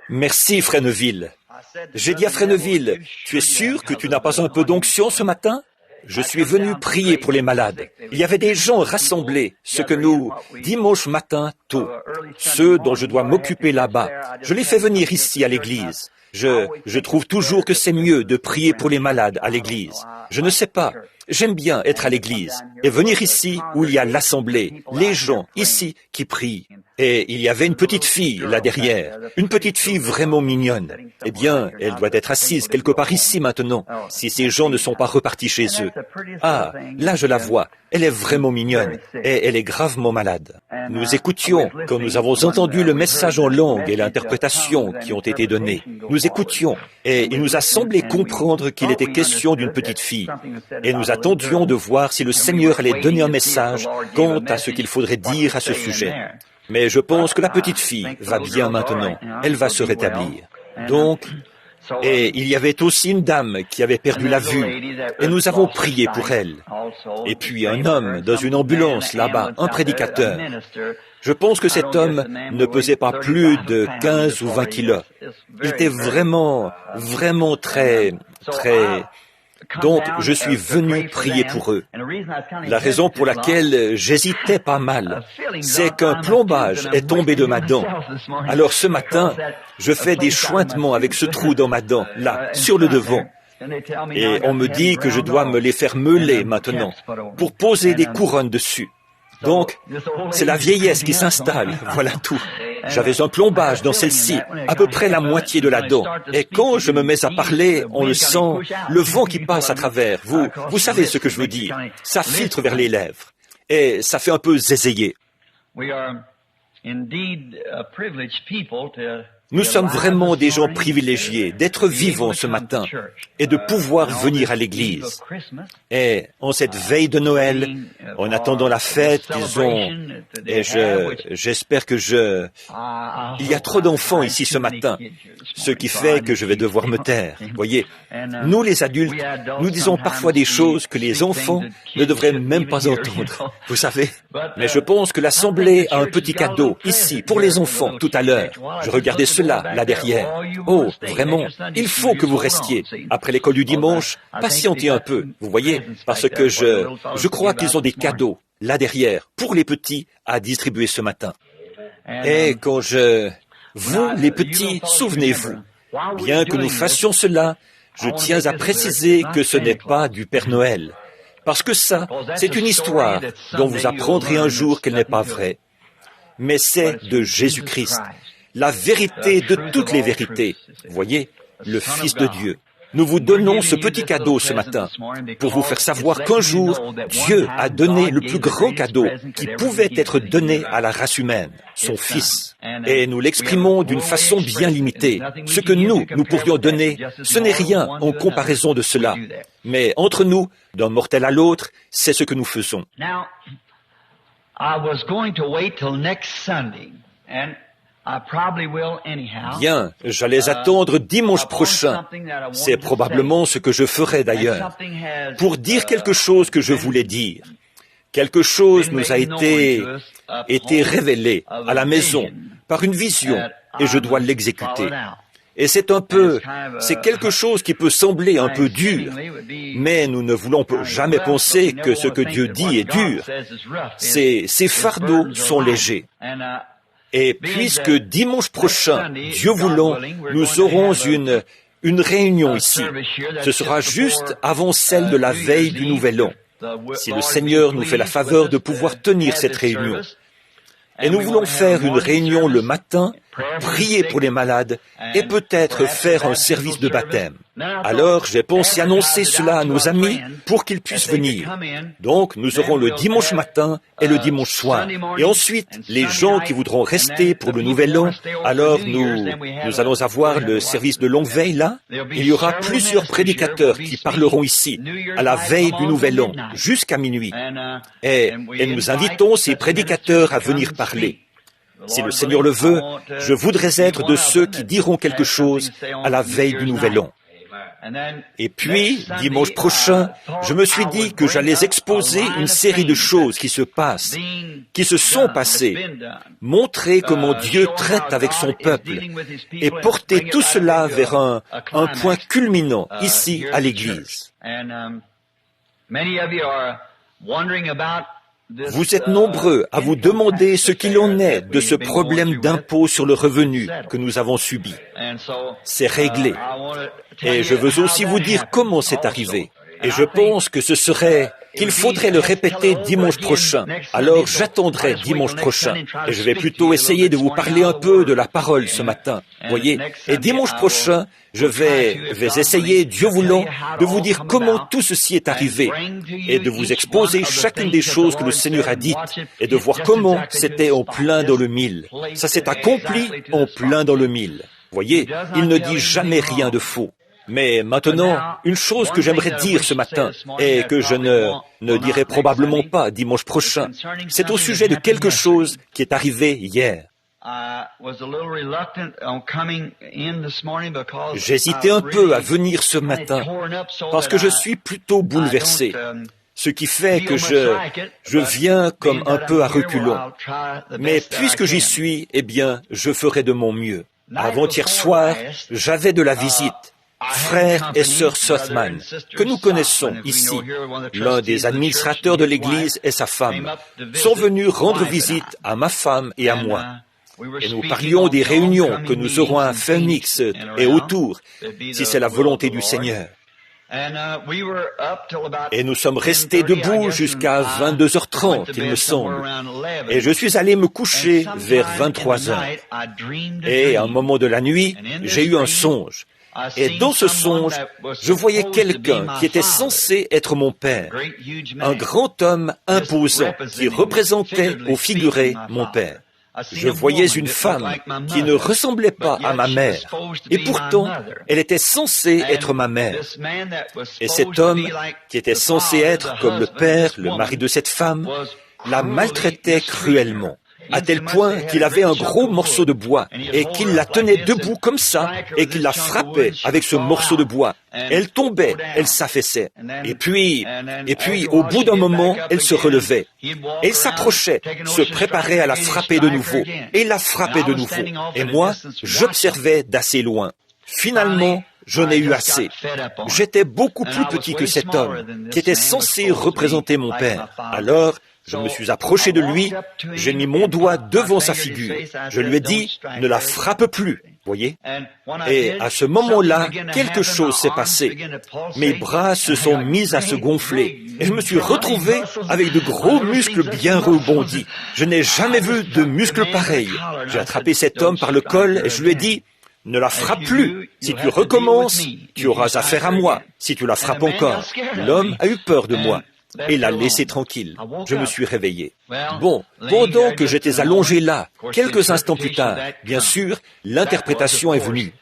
Merci, Fresneville. J'ai dit à Fresneville, tu es sûr que tu n'as pas un peu d'onction ce matin? Je suis venu prier pour les malades. Il y avait des gens rassemblés, ce que nous, dimanche matin, tôt, ceux dont je dois m'occuper là-bas. Je les fais venir ici à l'église. Je trouve toujours que c'est mieux de prier pour les malades à l'église. Je ne sais pas. J'aime bien être à l'église et venir ici où il y a l'assemblée, les gens ici qui prient. Et il y avait une petite fille là derrière, une petite fille vraiment mignonne. Eh bien, elle doit être assise quelque part ici maintenant, si ces gens ne sont pas repartis chez eux. Ah, là je la vois, elle est vraiment mignonne et elle est gravement malade. Nous écoutions quand nous avons entendu le message en langue et l'interprétation qui ont été donnés. Nous écoutions et il nous a semblé comprendre qu'il était question d'une petite fille. Et nous attendions de voir si le Seigneur allait donner un message quant à ce qu'il faudrait dire à ce sujet. Mais je pense que la petite fille va bien maintenant. Elle va se rétablir. Donc, et il y avait aussi une dame qui avait perdu la vue, et nous avons prié pour elle. Et puis un homme dans une ambulance là-bas, un prédicateur. Je pense que cet homme ne pesait pas plus de 15 ou 20 kilos. Il était vraiment très... Donc, je suis venu prier pour eux. La raison pour laquelle j'hésitais pas mal, c'est qu'un plombage est tombé de ma dent. Alors ce matin, je fais des chointements avec ce trou dans ma dent, là, sur le devant. Et on me dit que je dois me les faire meuler maintenant, pour poser des couronnes dessus. Donc, c'est la vieillesse qui s'installe, voilà tout. J'avais un plombage dans celle-ci, à peu près la moitié de la dent. Et quand je me mets à parler, on le sent, le vent qui passe à travers. Vous savez ce que je veux dire. Ça filtre vers les lèvres. Et ça fait un peu zézayer. Nous sommes vraiment des gens privilégiés d'être vivants ce matin et de pouvoir venir à l'église. Et en cette veille de Noël, en attendant la fête qu'ils ont, et j'espère que il y a trop d'enfants ici ce matin, ce qui fait que je vais devoir me taire. Voyez, nous les adultes, nous disons parfois des choses que les enfants ne devraient même pas entendre. Vous savez? Mais je pense que l'Assemblée a un petit cadeau ici pour les enfants tout à l'heure. Je regardais cela, là derrière. Oh, vraiment, il faut que vous restiez. Après l'école du dimanche, patientez un peu, vous voyez, parce que je crois qu'ils ont des cadeaux, là derrière, pour les petits, à distribuer ce matin. Et quand vous, les petits, souvenez-vous, bien que nous fassions cela, je tiens à préciser que ce n'est pas du Père Noël. Parce que ça, c'est une histoire dont vous apprendrez un jour qu'elle n'est pas vraie. Mais c'est de Jésus-Christ, la vérité de toutes les vérités. Voyez, le Fils de Dieu. Nous vous donnons ce petit cadeau ce matin pour vous faire savoir qu'un jour, Dieu a donné le plus grand cadeau qui pouvait être donné à la race humaine, son Fils. Et nous l'exprimons d'une façon bien limitée. Ce que nous pourrions donner, ce n'est rien en comparaison de cela. Mais entre nous, d'un mortel à l'autre, c'est ce que nous faisons. Bien, j'allais attendre dimanche prochain. C'est probablement ce que je ferai d'ailleurs, pour dire quelque chose que je voulais dire. Quelque chose nous a été révélé à la maison par une vision et je dois l'exécuter. Et c'est quelque chose qui peut sembler un peu dur, mais nous ne voulons jamais penser que ce que Dieu dit est dur. Ces fardeaux sont légers. Et puisque dimanche prochain, Dieu voulant, nous aurons une réunion ici, ce sera juste avant celle de la veille du Nouvel An, si le Seigneur nous fait la faveur de pouvoir tenir cette réunion. Et nous voulons faire une réunion le matin, prier pour les malades et peut-être faire un service de baptême. Alors, j'ai pensé annoncer cela à nos amis pour qu'ils puissent venir. Donc, nous aurons le dimanche matin et le dimanche soir. Et ensuite, les gens qui voudront rester pour le Nouvel An, alors nous allons avoir le service de longue veille là. Il y aura plusieurs prédicateurs qui parleront ici, à la veille du Nouvel An, jusqu'à minuit. Et nous invitons ces prédicateurs à venir parler. Si le Seigneur le veut, je voudrais être de ceux qui diront quelque chose à la veille du Nouvel An. Et puis, dimanche prochain, je me suis dit que j'allais exposer une série de choses qui se passent, qui se sont passées, montrer comment Dieu traite avec son peuple et porter tout cela vers un point culminant ici à l'Église. Vous êtes nombreux à vous demander ce qu'il en est de ce problème d'impôt sur le revenu que nous avons subi. C'est réglé. Et je veux aussi vous dire comment c'est arrivé. Et je pense que ce serait qu'il faudrait le répéter dimanche prochain. Alors j'attendrai dimanche prochain. Et je vais plutôt essayer de vous parler un peu de la parole ce matin. Voyez. Et dimanche prochain, je vais essayer, Dieu voulant, de vous dire comment tout ceci est arrivé et de vous exposer chacune des choses que le Seigneur a dites et de voir comment c'était en plein dans le mille. Ça s'est accompli en plein dans le mille. Voyez, il ne dit jamais rien de faux. Mais maintenant, une chose que j'aimerais dire ce matin et que je ne dirai probablement pas dimanche prochain, c'est au sujet de quelque chose qui est arrivé hier. J'hésitais un peu à venir ce matin parce que je suis plutôt bouleversé, ce qui fait que je viens comme un peu à reculons. Mais puisque j'y suis, eh bien, je ferai de mon mieux. Avant-hier soir, j'avais de la visite. Frère et sœur Sothman, que nous connaissons ici, l'un des administrateurs de l'Église et sa femme, sont venus rendre visite à ma femme et à moi. Et nous parlions des réunions que nous aurons à Phoenix et autour, si c'est la volonté du Seigneur. Et nous sommes restés debout jusqu'à 22h30, il me semble. Et je suis allé me coucher vers 23h. Et à un moment de la nuit, j'ai eu un songe. Et dans ce songe, je voyais quelqu'un qui était censé être mon père, un grand homme imposant qui représentait ou figurait mon père. Je voyais une femme qui ne ressemblait pas à ma mère, et pourtant, elle était censée être ma mère. Et cet homme, qui était censé être comme le père, le mari de cette femme, la maltraitait cruellement, à tel point qu'il avait un gros morceau de bois et qu'il la tenait debout comme ça et qu'il la frappait avec ce morceau de bois. Elle tombait, elle s'affaissait. Et puis, au bout d'un moment, elle se relevait. Elle s'approchait, se préparait à la frapper de nouveau et la frappait de nouveau. Et moi, j'observais d'assez loin. Finalement, j'en ai eu assez. J'étais beaucoup plus petit que cet homme qui était censé représenter mon père. Alors, je me suis approché de lui, j'ai mis mon doigt devant sa figure. Je lui ai dit, ne la frappe plus, voyez. Et à ce moment-là, quelque chose s'est passé. Mes bras se sont mis à se gonfler et je me suis retrouvé avec de gros muscles bien rebondis. Je n'ai jamais vu de muscles pareils. J'ai attrapé cet homme par le col et je lui ai dit, ne la frappe plus. Si tu recommences, tu auras affaire à moi. Si tu la frappes encore. L'homme a eu peur de moi et l'a laissé tranquille. Je me suis réveillé. Bon, pendant que j'étais allongé là, quelques instants plus tard, bien sûr, l'interprétation est venue.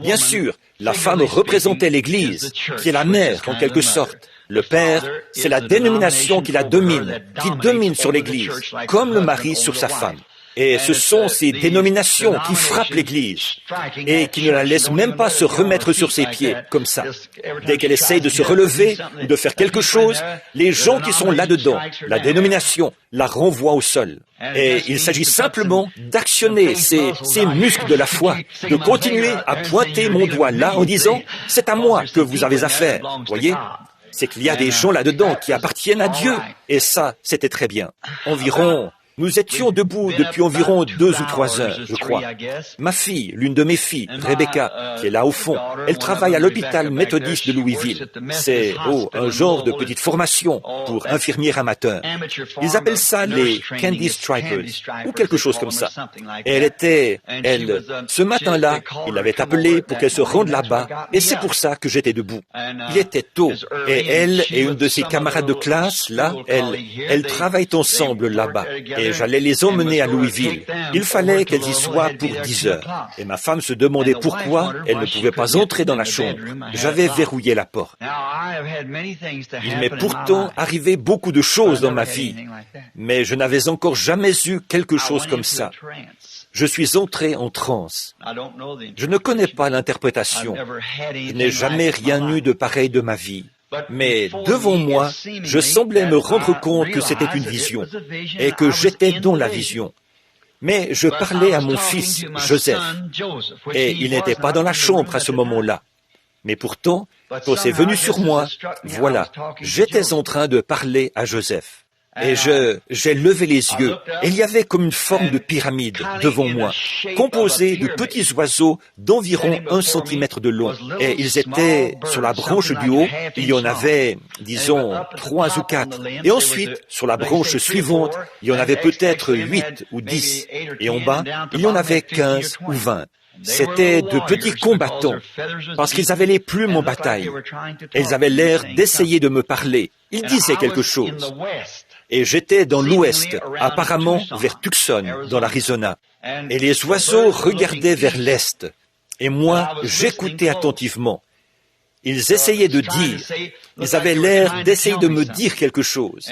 Bien sûr, la femme représentait l'Église, qui est la mère en quelque sorte. Le père, c'est la dénomination qui la domine, qui domine sur l'Église, comme le mari sur sa femme. Et ce sont ces dénominations qui frappent l'Église et qui ne la laissent même pas se remettre sur ses pieds, comme ça. Dès qu'elle essaye de se relever ou de faire quelque chose, les gens qui sont là-dedans, la dénomination, la renvoient au sol. Et il s'agit simplement d'actionner ces muscles de la foi, de continuer à pointer mon doigt là en disant « c'est à moi que vous avez affaire ». Voyez ? C'est qu'il y a des gens là-dedans qui appartiennent à Dieu. Et ça, c'était très bien. Nous étions debout depuis environ 2 ou 3 heures, je crois. Ma fille, l'une de mes filles, Rebecca, qui est là au fond, elle travaille à l'hôpital méthodiste de Louisville. C'est, un genre de petite formation pour infirmières amateurs. Ils appellent ça les Candy Stripers, ou quelque chose comme ça. Et ce matin-là, il l'avait appelée pour qu'elle se rende là-bas, et c'est pour ça que j'étais debout. Il était tôt, et elle et une de ses camarades de classe, là, elles travaillent ensemble là-bas. Et j'allais les emmener à Louisville. Il fallait qu'elles y soient pour 10 heures. Et ma femme se demandait pourquoi elle ne pouvait pas entrer dans la chambre. J'avais verrouillé la porte. Il m'est pourtant arrivé beaucoup de choses dans ma vie, mais je n'avais encore jamais eu quelque chose comme ça. je suis entré en transe. Je ne connais pas l'interprétation. Je n'ai jamais rien eu de pareil de ma vie. Mais devant moi, je semblais me rendre compte que c'était une vision et que j'étais dans la vision. Mais je parlais à mon fils, Joseph, et il n'était pas dans la chambre à ce moment-là. Mais pourtant, quand c'est venu sur moi, voilà, j'étais en train de parler à Joseph. Et j'ai levé les yeux, et il y avait comme une forme de pyramide devant moi, composée de petits oiseaux d'environ 1 centimètre de long. Et ils étaient sur la branche du haut, il y en avait, disons, 3 ou 4. Et ensuite, sur la branche suivante, il y en avait peut-être 8 ou 10. Et en bas, il y en avait 15 ou 20. C'étaient de petits combattants, parce qu'ils avaient les plumes en bataille. Et ils avaient l'air d'essayer de me parler. Ils disaient quelque chose. Et j'étais dans l'ouest, apparemment vers Tucson, dans l'Arizona. Et les oiseaux regardaient vers l'est. Et moi, j'écoutais attentivement. Ils essayaient de dire, ils avaient l'air d'essayer de me dire quelque chose.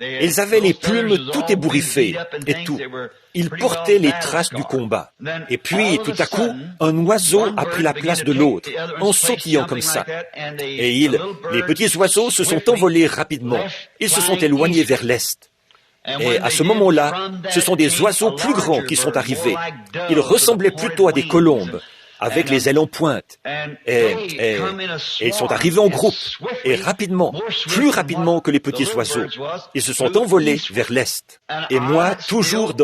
Ils avaient les plumes tout ébouriffées et tout. Ils portaient les traces du combat. Et puis, tout à coup, un oiseau a pris la place de l'autre, en sautillant comme ça. Et les petits oiseaux se sont envolés rapidement. Ils se sont éloignés vers l'est. Et à ce moment-là, ce sont des oiseaux plus grands qui sont arrivés. Ils ressemblaient plutôt à des colombes, avec les ailes en pointe. Et ils sont arrivés en groupe, et rapidement, plus rapidement que les petits oiseaux. Ils se sont envolés vers l'est. Et moi, toujours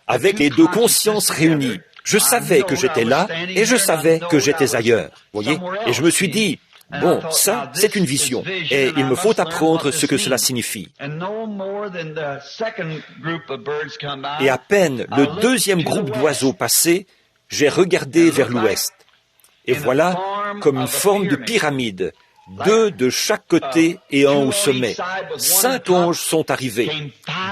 avec les deux consciences réunies, je savais que j'étais là, et je savais que j'étais ailleurs. Voyez? Et je me suis dit, bon, ça, c'est une vision, et il me faut apprendre ce que cela signifie. Et à peine le deuxième groupe d'oiseaux passé, j'ai regardé vers l'ouest, et voilà, comme une forme de pyramide, 2 de chaque côté et 1 au sommet. 5 anges sont arrivés,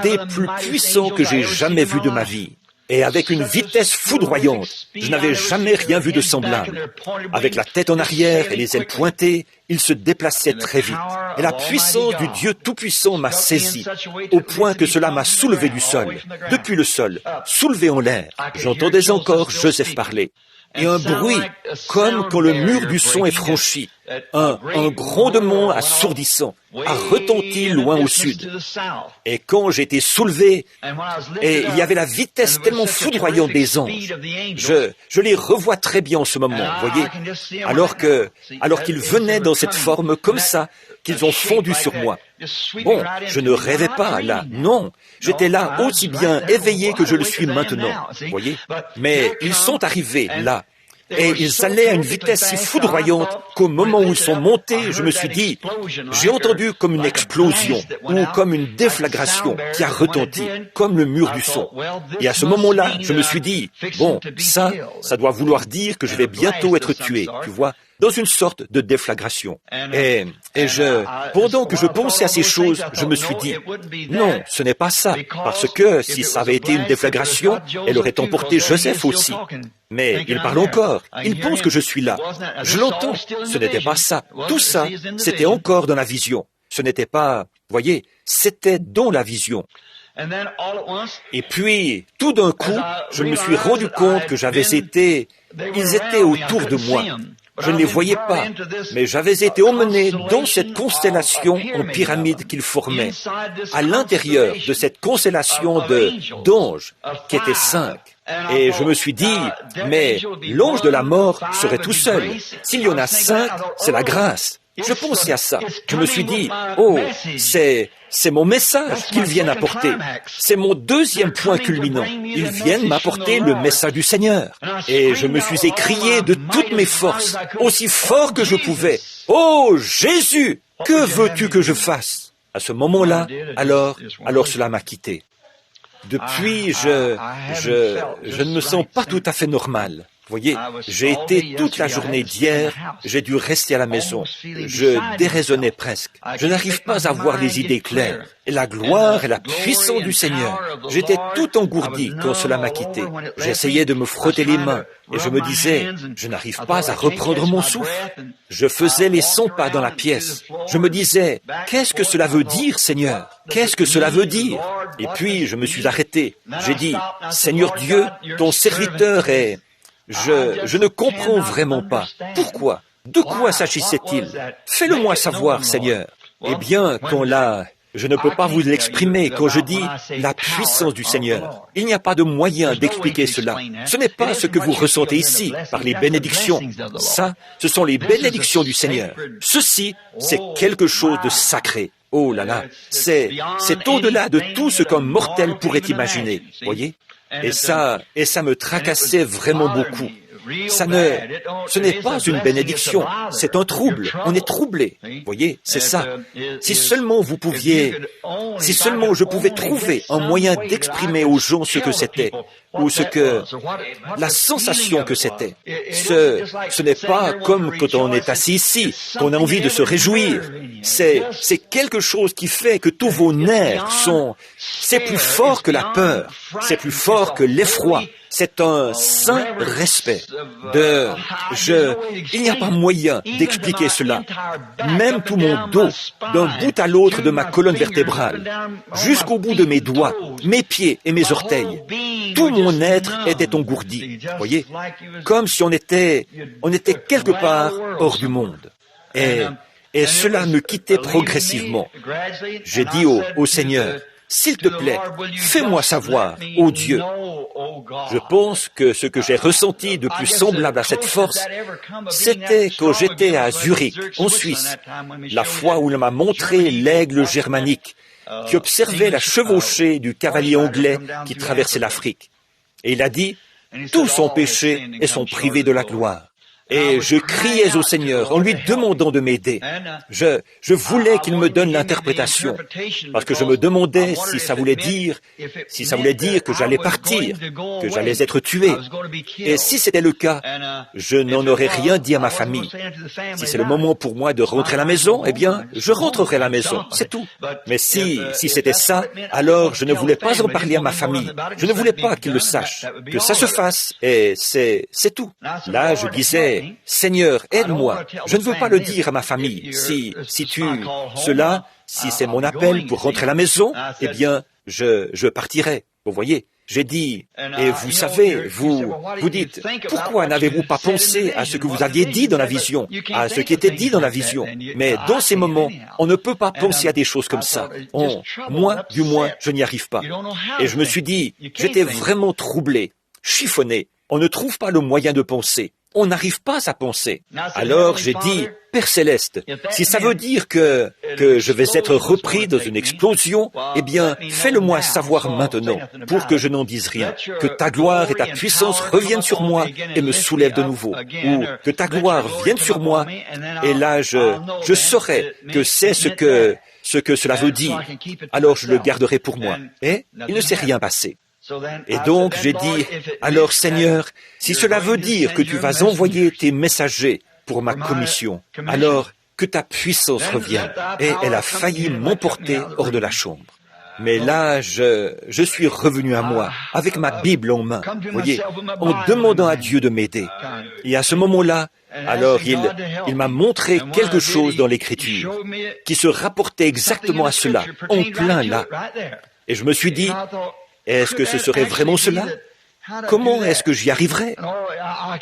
des plus puissants que j'ai jamais vus de ma vie, et avec une vitesse foudroyante. Je n'avais jamais rien vu de semblable. Avec la tête en arrière et les ailes pointées, ils se déplaçaient très vite. Et la puissance du Dieu Tout-Puissant m'a saisi, au point que cela m'a soulevé du sol, depuis le sol, soulevé en l'air. J'entendais encore Joseph parler. Et un bruit, comme quand le mur du son est franchi, un grondement assourdissant, a retenti loin au sud. Et quand j'ai été soulevé, et il y avait la vitesse tellement foudroyante des anges, je les revois très bien en ce moment, voyez, alors qu'ils venaient dans cette forme comme ça, qu'ils ont fondu sur moi. Bon, je ne rêvais pas, là, non, j'étais là aussi bien éveillé que je le suis maintenant, voyez, mais ils sont arrivés là, et ils allaient à une vitesse si foudroyante qu'au moment où ils sont montés, je me suis dit, j'ai entendu comme une explosion ou comme une déflagration qui a retenti, comme le mur du son. Et à ce moment-là, je me suis dit, bon, ça doit vouloir dire que je vais bientôt être tué, tu vois, dans une sorte de déflagration. Et pendant que je pensais à ces choses, je me suis dit, non, ce n'est pas ça, parce que si ça avait été une déflagration, elle aurait emporté Joseph aussi. Mais il parle encore, il pense que je suis là. Je l'entends, ce n'était pas ça. Tout ça, c'était encore dans la vision. Ce n'était pas, voyez, c'était dans la vision. Et puis, tout d'un coup, je me suis rendu compte que ils étaient autour de moi. Je ne les voyais pas, mais j'avais été emmené dans cette constellation en pyramide qu'ils formaient, à l'intérieur de cette constellation d'anges, qui étaient 5. Et je me suis dit, mais l'ange de la mort serait tout seul. S'il y en a 5, c'est la grâce. Je pensais à ça. Je me suis dit, oh, c'est mon message qu'ils viennent apporter. C'est mon deuxième point culminant. Ils viennent m'apporter le message du Seigneur. Et je me suis écrié de toutes mes forces, aussi fort que je pouvais. Oh, Jésus, que veux-tu que je fasse? À ce moment-là, alors cela m'a quitté. Depuis, je ne me sens pas tout à fait normal. Voyez, j'ai été toute la journée d'hier, j'ai dû rester à la maison. Je déraisonnais presque. Je n'arrive pas à voir les idées claires. Et la gloire et la puissance du Seigneur. J'étais tout engourdi quand cela m'a quitté. J'essayais de me frotter les mains et je me disais, je n'arrive pas à reprendre mon souffle. Je faisais les 100 pas dans la pièce. Je me disais, qu'est-ce que cela veut dire, Seigneur? Qu'est-ce que cela veut dire? Et puis, je me suis arrêté. J'ai dit, Seigneur Dieu, ton serviteur est... Je ne comprends vraiment pas. Pourquoi? De quoi s'agissait-il? Fais-le-moi savoir, Seigneur. Eh bien, quand là, je ne peux pas vous l'exprimer quand je dis la puissance du Seigneur. Il n'y a pas de moyen d'expliquer cela. Ce n'est pas ce que vous ressentez ici, par les bénédictions. Ça, ce sont les bénédictions du Seigneur. Ceci, c'est quelque chose de sacré. Oh là là, c'est au-delà de tout ce qu'un mortel pourrait imaginer, voyez? Et ça me tracassait vraiment beaucoup. Ce n'est pas une bénédiction, c'est un trouble. On est troublé. Voyez, c'est ça. Si seulement vous pouviez, si seulement je pouvais trouver un moyen d'exprimer aux gens ce que c'était, ou la sensation que c'était. Ce n'est pas comme quand on est assis ici, qu'on a envie de se réjouir. C'est quelque chose qui fait que tous vos nerfs c'est plus fort que la peur, c'est plus fort que l'effroi. C'est un saint respect. Il n'y a pas moyen d'expliquer cela. Même tout mon dos, d'un bout à l'autre de ma colonne vertébrale, jusqu'au bout de mes doigts, mes pieds et mes orteils, tout mon être était engourdi. Voyez, comme si on était quelque part hors du monde. Et cela me quittait progressivement. J'ai dit au Seigneur, s'il te plaît, fais-moi savoir, ô Dieu. Je pense que ce que j'ai ressenti de plus semblable à cette force, c'était quand j'étais à Zurich, en Suisse, la fois où l'on m'a montré l'aigle germanique, qui observait la chevauchée du cavalier anglais qui traversait l'Afrique. Et il a dit, tous ont péché et sont privés de la gloire. Et je criais au Seigneur en lui demandant de m'aider. Je voulais qu'il me donne l'interprétation, parce que je me demandais si ça voulait dire que j'allais partir, que j'allais être tué. Et si c'était le cas, je n'en aurais rien dit à ma famille. Si c'est le moment pour moi de rentrer à la maison, eh bien, je rentrerai à la maison, c'est tout. Mais si c'était ça, alors je ne voulais pas en parler à ma famille. Je ne voulais pas qu'ils le sachent, que ça se fasse, et c'est tout. Là, je disais, Seigneur, aide-moi. Je ne veux pas le dire à ma famille. Si c'est mon appel pour rentrer à la maison, eh bien, je partirai. Vous voyez, j'ai dit, et vous savez, vous dites, pourquoi n'avez-vous pas pensé à ce que vous aviez dit dans la vision, à ce qui était dit dans la vision? Mais dans ces moments, on ne peut pas penser à des choses comme ça. Moi, du moins, je n'y arrive pas. Et je me suis dit, j'étais vraiment troublé, chiffonné. On ne trouve pas le moyen de penser. On n'arrive pas à penser. Alors j'ai dit, Père Céleste, si ça veut dire que je vais être repris dans une explosion, eh bien, fais-le-moi savoir maintenant, pour que je n'en dise rien. Que ta gloire et ta puissance reviennent sur moi et me soulèvent de nouveau. Ou que ta gloire vienne sur moi, et là je saurai que c'est ce que cela veut dire. Alors je le garderai pour moi. Et il ne s'est rien passé. Et donc j'ai dit, alors Seigneur, si cela veut dire que tu vas envoyer tes messagers pour ma commission, alors que ta puissance revienne. Et elle a failli m'emporter hors de la chambre. Mais là, je suis revenu à moi, avec ma Bible en main, voyez, en demandant à Dieu de m'aider. Et à ce moment-là, alors il m'a montré quelque chose dans l'Écriture qui se rapportait exactement à cela, en plein là. Et je me suis dit, est-ce que ce serait vraiment cela? Comment est-ce que j'y arriverais?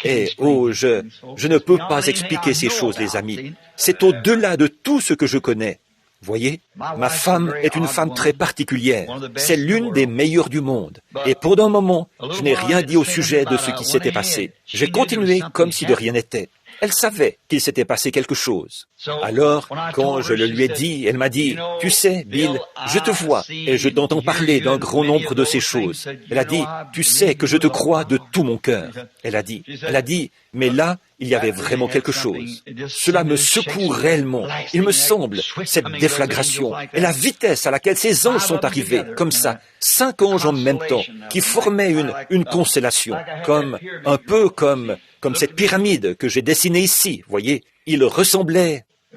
Et je ne peux pas expliquer ces choses, les amis. C'est au-delà de tout ce que je connais. Voyez, ma femme est une femme très particulière. C'est l'une des meilleures du monde. Et pendant un moment, je n'ai rien dit au sujet de ce qui s'était passé. J'ai continué comme si de rien n'était. Elle savait qu'il s'était passé quelque chose. Alors, quand je le lui ai dit, elle m'a dit, « Tu sais, Bill, je te vois et je t'entends parler d'un grand nombre de ces choses. » Elle a dit, « Tu sais que je te crois de tout mon cœur. » Elle a dit, « Mais là, il y avait vraiment quelque chose. Cela me secoue réellement. Il me semble, cette déflagration et la vitesse à laquelle ces anges sont arrivés, comme ça, 5 anges en même temps, qui formaient une constellation, un peu comme cette pyramide que j'ai dessinée ici, voyez.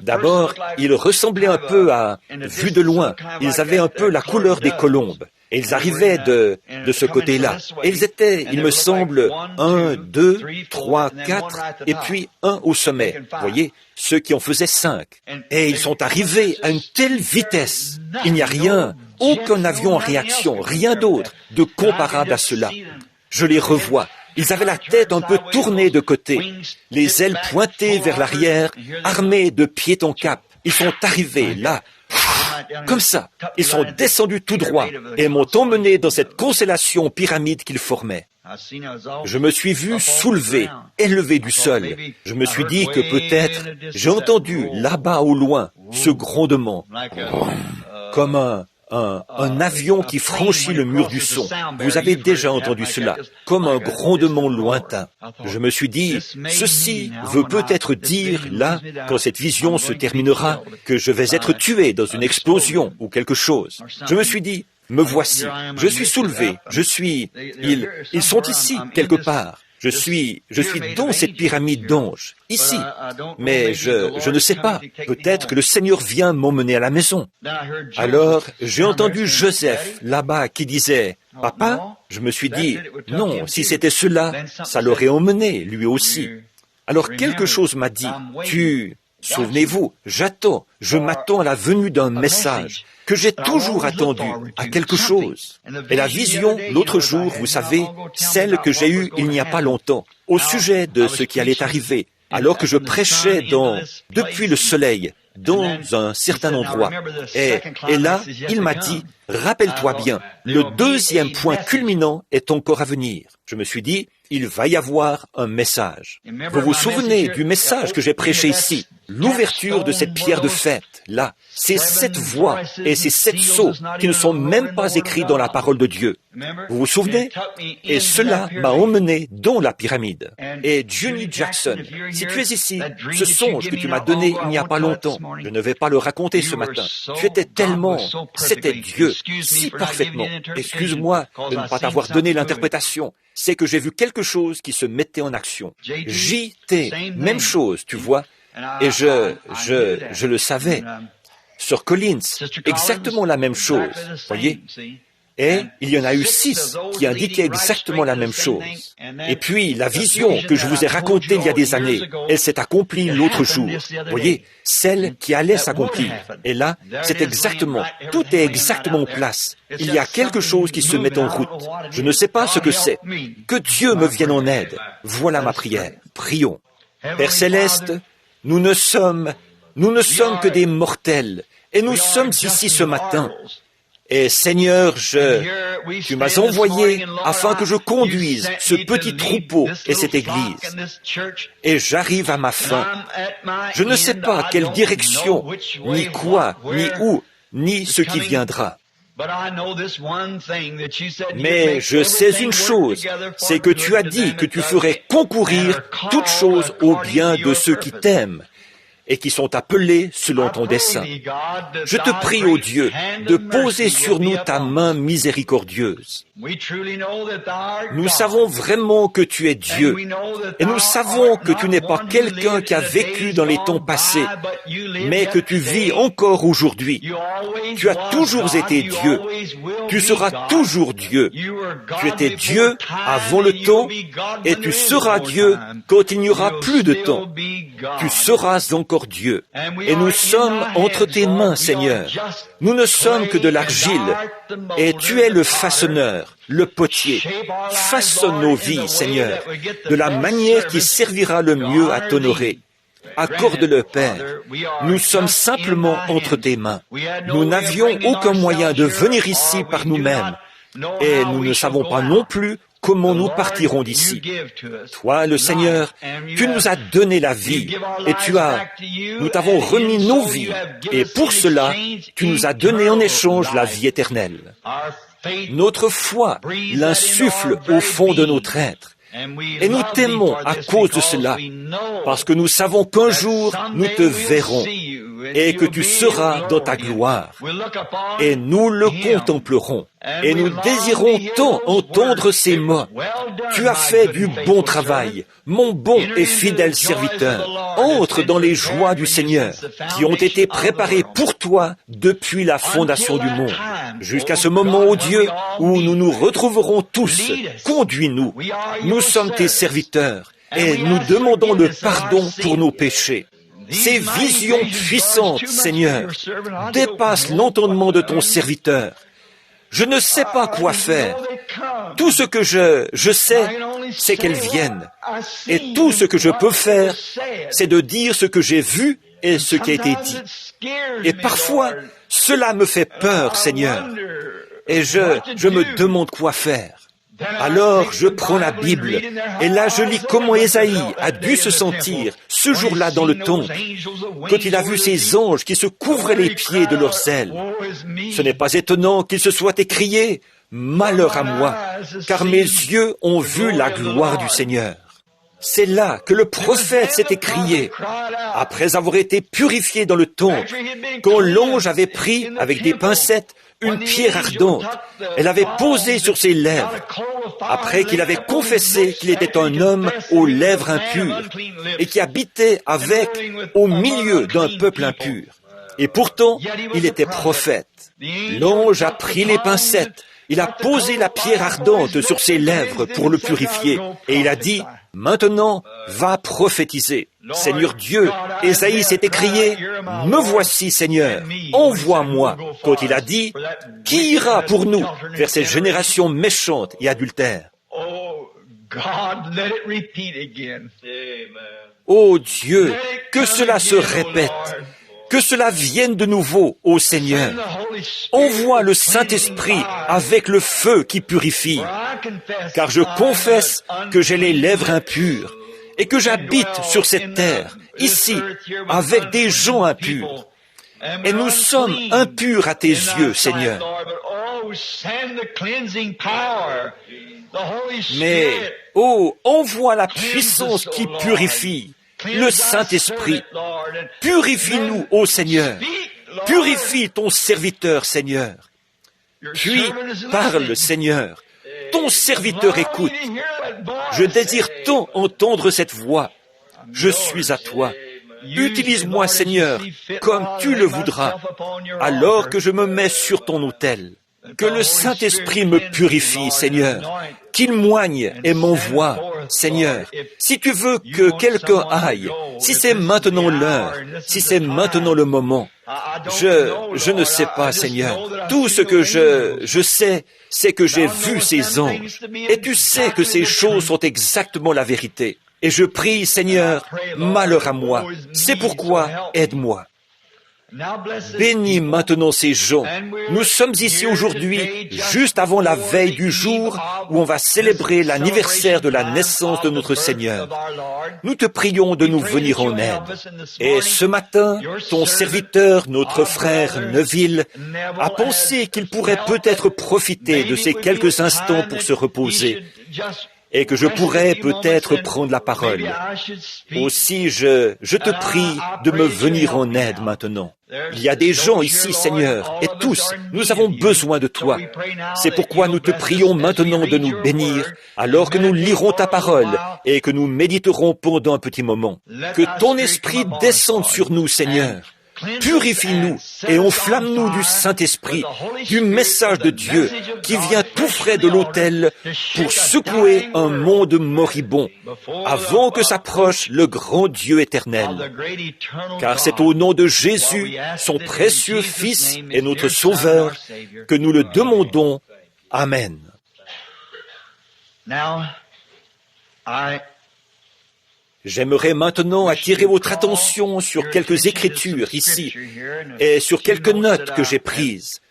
D'abord, ils ressemblaient un peu à, vu de loin, ils avaient un peu la couleur des colombes. Et ils arrivaient de ce côté-là. Et ils étaient, il me semble, 1, 2, 3, 4, et puis un au sommet. Vous voyez, ceux qui en faisaient 5. Et ils sont arrivés à une telle vitesse. Il n'y a rien, aucun avion en réaction, rien d'autre de comparable à cela. Je les revois. Ils avaient la tête un peu tournée de côté, les ailes pointées vers l'arrière, armés de pied en cap. Ils sont arrivés là, comme ça. Ils sont descendus tout droit et m'ont emmené dans cette constellation pyramide qu'ils formaient. Je me suis vu soulevé, élevé du sol. Je me suis dit que peut-être j'ai entendu là-bas au loin ce grondement, comme un avion qui franchit le mur du son. Vous avez déjà entendu cela, comme un grondement lointain. Je me suis dit, ceci veut peut-être dire, là, quand cette vision se terminera, que je vais être tué dans une explosion ou quelque chose. Je me suis dit, me voici, je suis soulevé, ils sont ici, quelque part. Je suis dans cette pyramide d'anges, ici. Mais je ne sais pas. Peut-être que le Seigneur vient m'emmener à la maison. Alors, j'ai entendu Joseph, là-bas, qui disait, « Papa ?» Je me suis dit, « Non, si c'était cela, ça l'aurait emmené, lui aussi. » Alors, quelque chose m'a dit, « Souvenez-vous, je m'attends à la venue d'un message que j'ai toujours attendu, à quelque chose. » Et la vision, l'autre jour, vous savez, celle que j'ai eue il n'y a pas longtemps, au sujet de ce qui allait arriver, alors que je prêchais depuis le soleil, dans un certain endroit. Et là, il m'a dit, « Rappelle-toi bien, le 2e point culminant est encore à venir. » Je me suis dit, il va y avoir un message. Vous vous souvenez du message que j'ai prêché ici? L'ouverture de cette pierre de fête, là, c'est 7 voix et ces 7 sceaux qui ne sont même pas écrits dans la parole de Dieu. Vous vous souvenez? Et cela m'a emmené dans la pyramide. Et Juni Jackson, si tu es ici, ce songe que tu m'as donné il n'y a pas longtemps, je ne vais pas le raconter ce matin. Tu étais c'était Dieu, si parfaitement. Excuse-moi de ne pas t'avoir donné l'interprétation. C'est que j'ai vu quelque chose qui se mettait en action. JT, même chose, tu vois. Et je le savais. Sœur Collins, exactement la même chose, voyez. Et il y en a eu 6 qui indiquaient exactement la même chose. Et puis, la vision que je vous ai racontée il y a des années, elle s'est accomplie l'autre jour. Voyez, celle qui allait s'accomplir. Et là, tout est exactement en place. Il y a quelque chose qui se met en route. Je ne sais pas ce que c'est. Que Dieu me vienne en aide. Voilà ma prière. Prions. Père Céleste, nous ne sommes que des mortels. Et nous sommes ici ce matin. Et Seigneur, tu m'as envoyé afin que je conduise ce petit troupeau et cette église. Et j'arrive à ma fin. Je ne sais pas quelle direction, ni quoi, ni où, ni ce qui viendra. Mais je sais une chose, c'est que tu as dit que tu ferais concourir toutes choses au bien de ceux qui t'aiment et qui sont appelés selon ton dessein. Je te prie, ô Dieu, de poser sur nous ta main miséricordieuse. Nous savons vraiment que tu es Dieu, et nous savons que tu n'es pas quelqu'un qui a vécu dans les temps passés, mais que tu vis encore aujourd'hui. Tu as toujours été Dieu. Tu seras toujours Dieu. Tu étais Dieu avant le temps, et tu seras Dieu quand il n'y aura plus de temps. Tu seras encore Dieu. Et nous sommes entre tes mains, Seigneur. Nous ne sommes que de l'argile, et tu es le façonneur, le potier. Façonne nos vies, Seigneur, de la manière qui servira le mieux à t'honorer. Accorde-le, Père. Nous sommes simplement entre tes mains. Nous n'avions aucun moyen de venir ici par nous-mêmes, et nous ne savons pas non plus comment nous partirons d'ici. Toi, le Seigneur, tu nous as donné la vie et nous t'avons remis nos vies et pour cela, tu nous as donné en échange la vie éternelle. Notre foi l'insuffle au fond de notre être. Et nous t'aimons à cause de cela, parce que nous savons qu'un jour nous te verrons et que tu seras dans ta gloire. Et nous le contemplerons. Et nous désirons tant entendre ces mots. Tu as fait du bon travail, mon bon et fidèle serviteur. Entre dans les joies du Seigneur, qui ont été préparées pour toi depuis la fondation du monde. Jusqu'à ce moment, ô Dieu, où nous nous retrouverons tous, conduis-nous. Nous sommes tes serviteurs et nous demandons le pardon pour nos péchés. Ces visions puissantes, Seigneur, dépassent l'entendement de ton serviteur. Je ne sais pas quoi faire. Tout ce que je sais, c'est qu'elles viennent. Et tout ce que je peux faire, c'est de dire ce que j'ai vu et ce qui a été dit. Et parfois, cela me fait peur, Seigneur. Et je me demande quoi faire. Alors je prends la Bible, et là je lis comment Ésaïe a dû se sentir ce jour-là dans le temple, quand il a vu ces anges qui se couvraient les pieds de leurs ailes. Ce n'est pas étonnant qu'il se soit écrié « Malheur à moi, car mes yeux ont vu la gloire du Seigneur ». C'est là que le prophète s'est écrié, après avoir été purifié dans le temple, quand l'ange avait pris, avec des pincettes, une pierre ardente, elle avait posé sur ses lèvres, après qu'il avait confessé qu'il était un homme aux lèvres impures, et qui habitait au milieu d'un peuple impur. Et pourtant, il était prophète. L'ange a pris les pincettes, il a posé la pierre ardente sur ses lèvres pour le purifier, et il a dit, « Maintenant, va prophétiser. » Seigneur Dieu, Ésaïe s'est écrié, « Me voici, Seigneur, envoie-moi. » Quand il a dit, « Qui ira pour nous vers cette génération méchante et adultère? » Ô Dieu, que cela se répète, que cela vienne de nouveau, ô Seigneur. Envoie le Saint-Esprit avec le feu qui purifie, car je confesse que j'ai les lèvres impures et que j'habite sur cette terre, ici, avec des gens impurs. Et nous sommes impurs à tes yeux, Seigneur. Mais, envoie la puissance qui purifie, le Saint-Esprit. Purifie-nous, ô Seigneur. Purifie ton serviteur, Seigneur. Puis, parle, Seigneur. Ton serviteur écoute. Je désire tant entendre cette voix. Je suis à toi. Utilise-moi, Seigneur, comme tu le voudras, alors que je me mets sur ton autel. Que le Saint-Esprit me purifie, Seigneur, qu'il moigne et m'envoie, Seigneur. Si tu veux que quelqu'un aille, si c'est maintenant l'heure, si c'est maintenant le moment, je ne sais pas, Seigneur. Tout ce que je sais, c'est que j'ai vu ces anges. Et tu sais que ces choses sont exactement la vérité. Et je prie, Seigneur, malheur à moi. C'est pourquoi aide-moi. Bénis maintenant ces gens. Nous sommes ici aujourd'hui, juste avant la veille du jour où on va célébrer l'anniversaire de la naissance de notre Seigneur. Nous te prions de nous venir en aide. Et ce matin, ton serviteur, notre frère Neville, a pensé qu'il pourrait peut-être profiter de ces quelques instants pour se reposer, et que je pourrais peut-être prendre la parole. Aussi, je te prie de me venir en aide maintenant. Il y a des gens ici, Seigneur, et tous, nous avons besoin de toi. C'est pourquoi nous te prions maintenant de nous bénir, alors que nous lirons ta parole et que nous méditerons pendant un petit moment. Que ton esprit descende sur nous, Seigneur. Purifie-nous et enflamme-nous du Saint-Esprit, du message de Dieu qui vient tout frais de l'autel pour secouer un monde moribond avant que s'approche le grand Dieu éternel. Car c'est au nom de Jésus, son précieux Fils et notre Sauveur, que nous le demandons. Amen. J'aimerais maintenant attirer votre attention sur quelques écritures ici et sur quelques notes que j'ai prises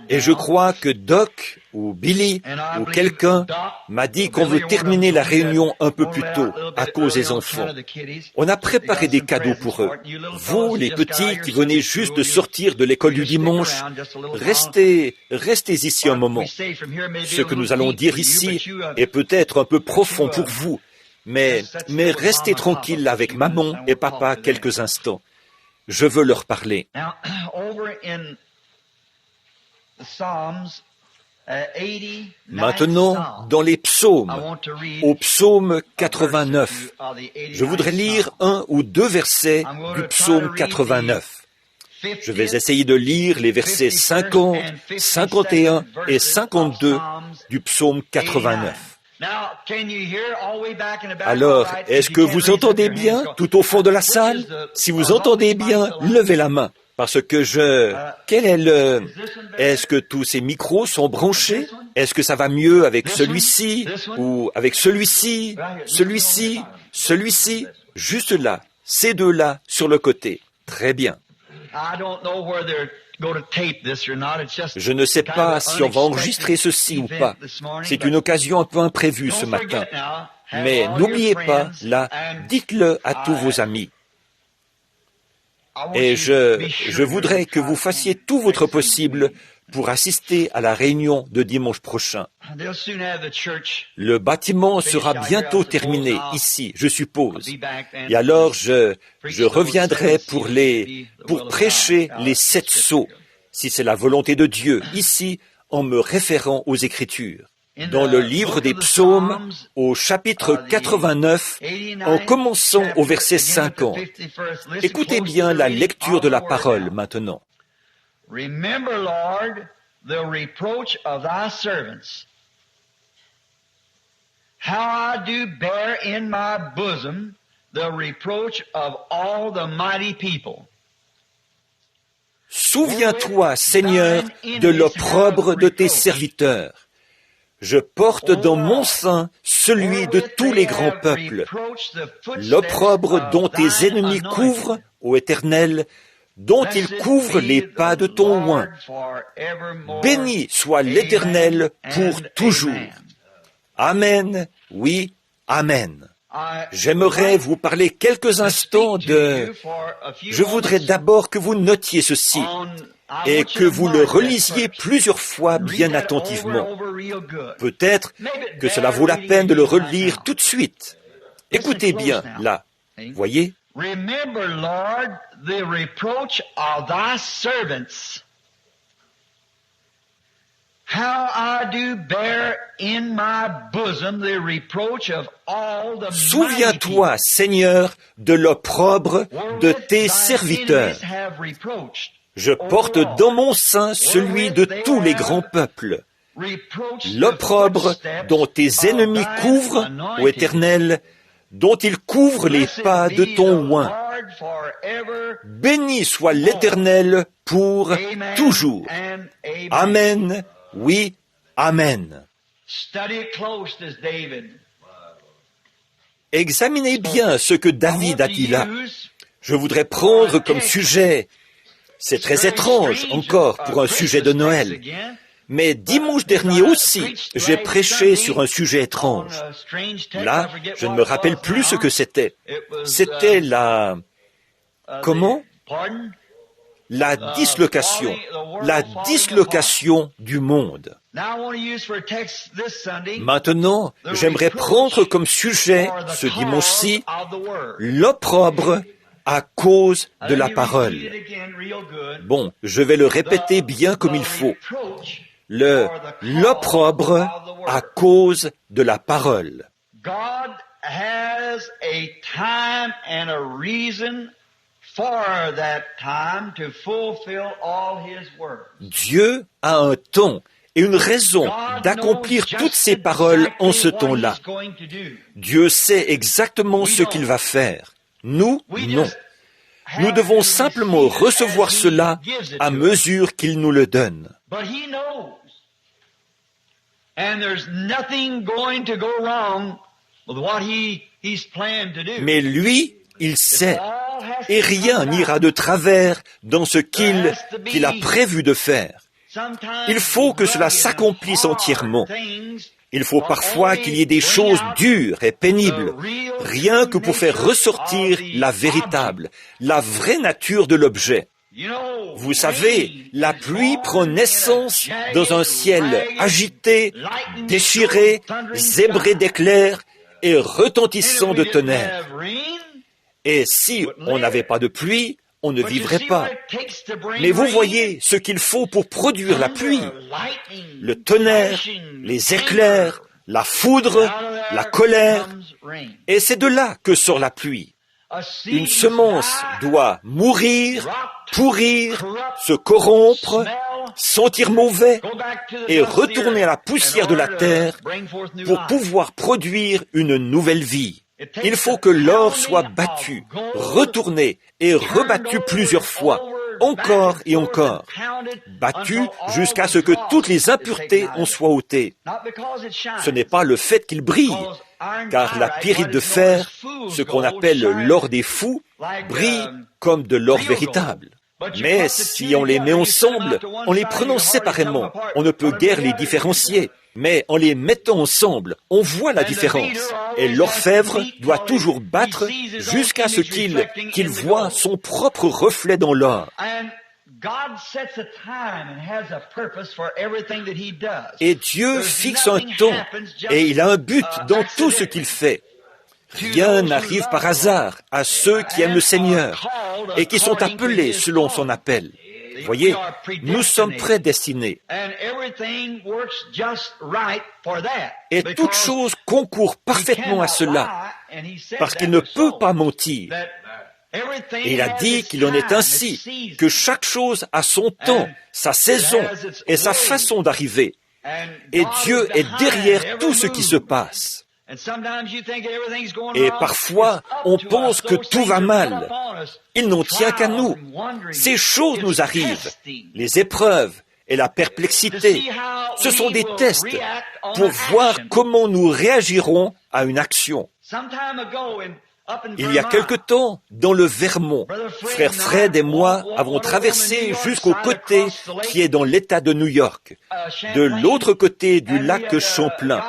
Et je crois que Doc ou Billy ou quelqu'un m'a dit qu'on veut terminer la réunion un peu plus tôt à cause des enfants. On a préparé des cadeaux pour eux. Vous, les petits qui venez juste de sortir de l'école du dimanche, restez ici un moment. Ce que nous allons dire ici est peut-être un peu profond pour vous, mais restez tranquilles avec maman et papa quelques instants. Je veux leur parler. Maintenant, dans les psaumes, au psaume 89, je voudrais lire un ou deux versets du psaume 89. Je vais essayer de lire les versets 50, 51 et 52 du psaume 89. Alors, est-ce que vous entendez bien tout au fond de la salle? Si vous entendez bien, levez la main. Parce que est-ce que tous ces micros sont branchés? Est-ce que ça va mieux avec celui-ci? Ou avec celui-ci? Celui-ci? Juste là. Ces deux-là, sur le côté. Très bien. Je ne sais pas si on va enregistrer ceci ou pas. C'est une occasion un peu imprévue ce matin. Mais n'oubliez pas, là, dites-le à tous vos amis. Et je voudrais que vous fassiez tout votre possible pour assister à la réunion de dimanche prochain. Le bâtiment sera bientôt terminé, ici, je suppose. Et alors, je reviendrai pour prêcher les 7 sceaux, si c'est la volonté de Dieu, ici, en me référant aux Écritures. Dans le livre des psaumes, au chapitre 89, en commençant au verset 50. Écoutez bien la lecture de la parole maintenant. Remember, Lord, the reproach of thy servants. How I do bear in my bosom the reproach of all the mighty people. Souviens-toi, Seigneur, de l'opprobre de tes serviteurs. Je porte dans mon sein celui de tous les grands peuples, l'opprobre dont tes ennemis couvrent, ô Éternel, dont ils couvrent les pas de ton oint. Béni soit l'Éternel pour toujours. Amen, oui, Amen. J'aimerais vous parler quelques instants Je voudrais d'abord que vous notiez ceci et que vous le relisiez plusieurs fois bien attentivement. Peut-être que cela vaut la peine de le relire tout de suite. Écoutez bien, là. Voyez? Remember, Lord, the reproach of thy servants. How I do bear in my bosom the reproach of all the Souviens-toi, Seigneur, de l'opprobre de tes serviteurs. Je porte dans mon sein celui de tous les grands peuples. L'opprobre dont tes ennemis couvrent, ô Éternel, dont ils couvrent les pas de ton oint. Béni soit l'Éternel pour toujours. Amen, oui, Amen. Examinez bien ce que David a dit là. Je voudrais prendre comme sujet, c'est très étrange encore pour un sujet de Noël, mais dimanche dernier aussi, j'ai prêché sur un sujet étrange. Là, je ne me rappelle plus ce que c'était. C'était comment? La dislocation du monde. Maintenant, j'aimerais prendre comme sujet, ce dimanche-ci, l'opprobre à cause de la parole. Bon, je vais le répéter bien comme il faut. L'opprobre à cause de la parole. God has a time and a reason for that time to fulfill all his words. Dieu a un temps et une raison d'accomplir toutes ses paroles en ce temps-là. Dieu sait exactement ce qu'il va faire. Nous, non. Nous devons simplement recevoir cela à mesure qu'il nous le donne. Mais lui, il sait, et rien n'ira de travers dans ce qu'il a prévu de faire. Il faut que cela s'accomplisse entièrement. Il faut parfois qu'il y ait des choses dures et pénibles, rien que pour faire ressortir la véritable, la vraie nature de l'objet. Vous savez, la pluie prend naissance dans un ciel agité, déchiré, zébré d'éclairs et retentissant de tonnerre. Et si on n'avait pas de pluie, on ne vivrait pas. Mais vous voyez ce qu'il faut pour produire la pluie. Le tonnerre, les éclairs, la foudre, la colère. Et c'est de là que sort la pluie. Une semence doit mourir, pourrir, se corrompre, sentir mauvais et retourner à la poussière de la terre pour pouvoir produire une nouvelle vie. Il faut que l'or soit battu, retourné et rebattu plusieurs fois, encore et encore, battu jusqu'à ce que toutes les impuretés en soient ôtées. Ce n'est pas le fait qu'il brille, car la pyrite de fer, ce qu'on appelle l'or des fous, brille comme de l'or véritable. Mais si on les met ensemble, en les prenant séparément, on ne peut guère les différencier. Mais en les mettant ensemble, on voit la différence. Et l'orfèvre doit toujours battre jusqu'à ce qu'il voit son propre reflet dans l'or. Et Dieu fixe un temps, et il a un but dans tout ce qu'il fait. Rien n'arrive par hasard à ceux qui aiment le Seigneur et qui sont appelés selon son appel. Voyez, nous sommes prédestinés. Et toute chose concourt parfaitement à cela, parce qu'il ne peut pas mentir. Et il a dit qu'il en est ainsi, que chaque chose a son temps, sa saison et sa façon d'arriver. Et Dieu est derrière tout ce qui se passe. Et parfois, on pense que tout va mal. Il n'en tient qu'à nous. Ces choses nous arrivent, les épreuves et la perplexité. Ce sont des tests pour voir comment nous réagirons à une action. Il y a quelque temps, dans le Vermont, frère Fred et moi avons traversé jusqu'au côté qui est dans l'État de New York, de l'autre côté du lac Champlain.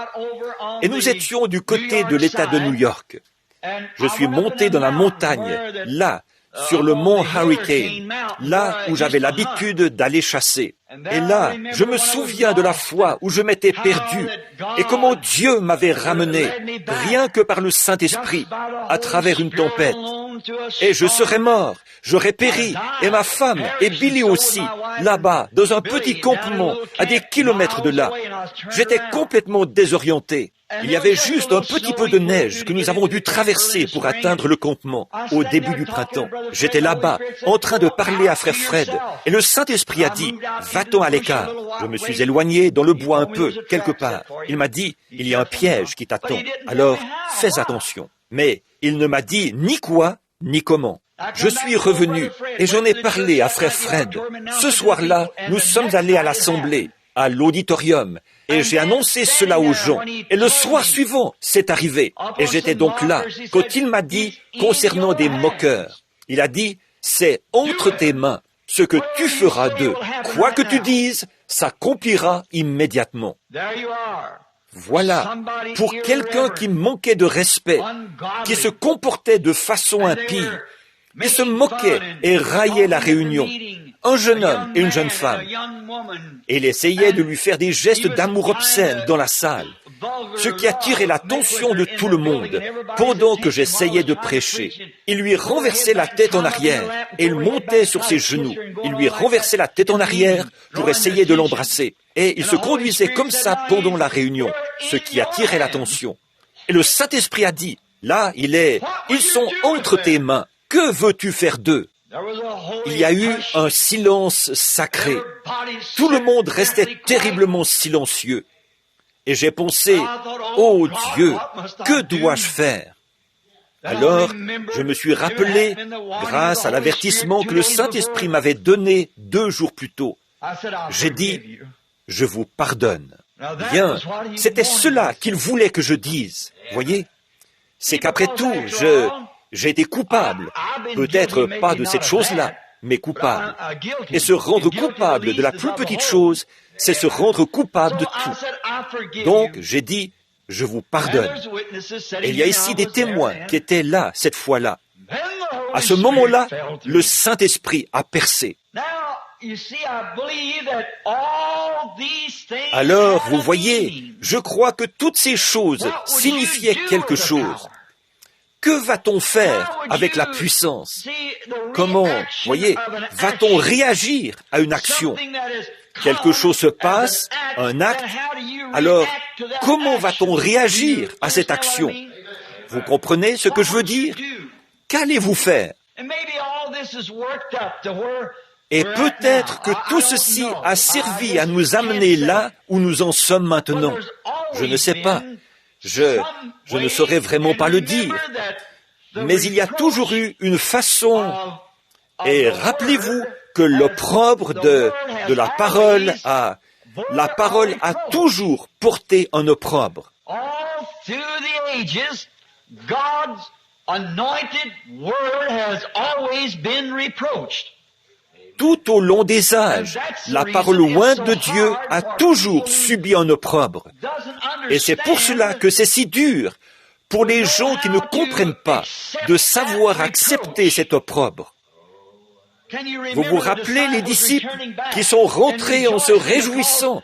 Et nous étions du côté de l'État de New York. Je suis monté dans la montagne, là, sur le mont Hurricane, là où j'avais l'habitude d'aller chasser. Et là, je me souviens de la fois où je m'étais perdu et comment Dieu m'avait ramené, rien que par le Saint-Esprit, à travers une tempête. Et je serais mort, j'aurais péri, et ma femme, et Billy aussi, là-bas, dans un petit campement, à des kilomètres de là. J'étais complètement désorienté. Il y avait juste un petit peu de neige que nous avons dû traverser pour atteindre le campement au début du printemps. J'étais là-bas, en train de parler à frère Fred, et le Saint-Esprit a dit, va-t'en à l'écart. Je me suis éloigné dans le bois un peu, quelque part. Il m'a dit, il y a un piège qui t'attend, alors fais attention. Mais il ne m'a dit ni quoi, ni comment. Je suis revenu et j'en ai parlé à frère Fred. Ce soir-là, nous sommes allés à l'assemblée, à l'auditorium, et j'ai annoncé cela aux gens. Et le soir suivant, c'est arrivé. Et j'étais donc là, quand il m'a dit, concernant des moqueurs, il a dit, c'est entre tes mains. Ce que tu feras d'eux, quoi que tu dises, s'accomplira immédiatement. Voilà, pour quelqu'un qui manquait de respect, qui se comportait de façon impie, qui se moquait et raillait la réunion, un jeune homme et une jeune femme, et il essayait de lui faire des gestes d'amour obscènes dans la salle, ce qui attirait l'attention de tout le monde pendant que j'essayais de prêcher. Il lui renversait la tête en arrière et il montait sur ses genoux. Il lui renversait la tête en arrière pour essayer de l'embrasser. Et il se conduisait comme ça pendant la réunion, ce qui attirait l'attention. Et le Saint-Esprit a dit, là, ils sont entre tes mains. Que veux-tu faire d'eux? Il y a eu un silence sacré. Tout le monde restait terriblement silencieux. Et j'ai pensé, oh Dieu, que dois-je faire? Alors, je me suis rappelé, grâce à l'avertissement que le Saint-Esprit m'avait donné 2 jours plus tôt. J'ai dit, je vous pardonne. Bien, c'était cela qu'il voulait que je dise. Voyez, c'est qu'après tout, j'ai été coupable. Peut-être pas de cette chose-là, mais coupable. Et se rendre coupable de la plus petite chose, c'est se rendre coupable de tout. Donc, j'ai dit, je vous pardonne. Et il y a ici des témoins qui étaient là, cette fois-là. À ce moment-là, le Saint-Esprit a percé. Alors, vous voyez, je crois que toutes ces choses signifiaient quelque chose. Que va-t-on faire avec la puissance? Comment, voyez, va-t-on réagir à une action? Quelque chose se passe, un acte. Alors, comment va-t-on réagir à cette action? Vous comprenez ce que je veux dire? Qu'allez-vous faire? Et peut-être que tout ceci a servi à nous amener là où nous en sommes maintenant. Je ne sais pas. Je ne saurais vraiment pas le dire. Mais il y a toujours eu une façon. Et rappelez-vous que l'opprobre de la parole a toujours porté un opprobre. Tout au long des âges, la parole ointe de Dieu a toujours subi un opprobre. Et c'est pour cela que c'est si dur pour les gens qui ne comprennent pas de savoir accepter cet opprobre. Vous vous rappelez les disciples qui sont rentrés en se réjouissant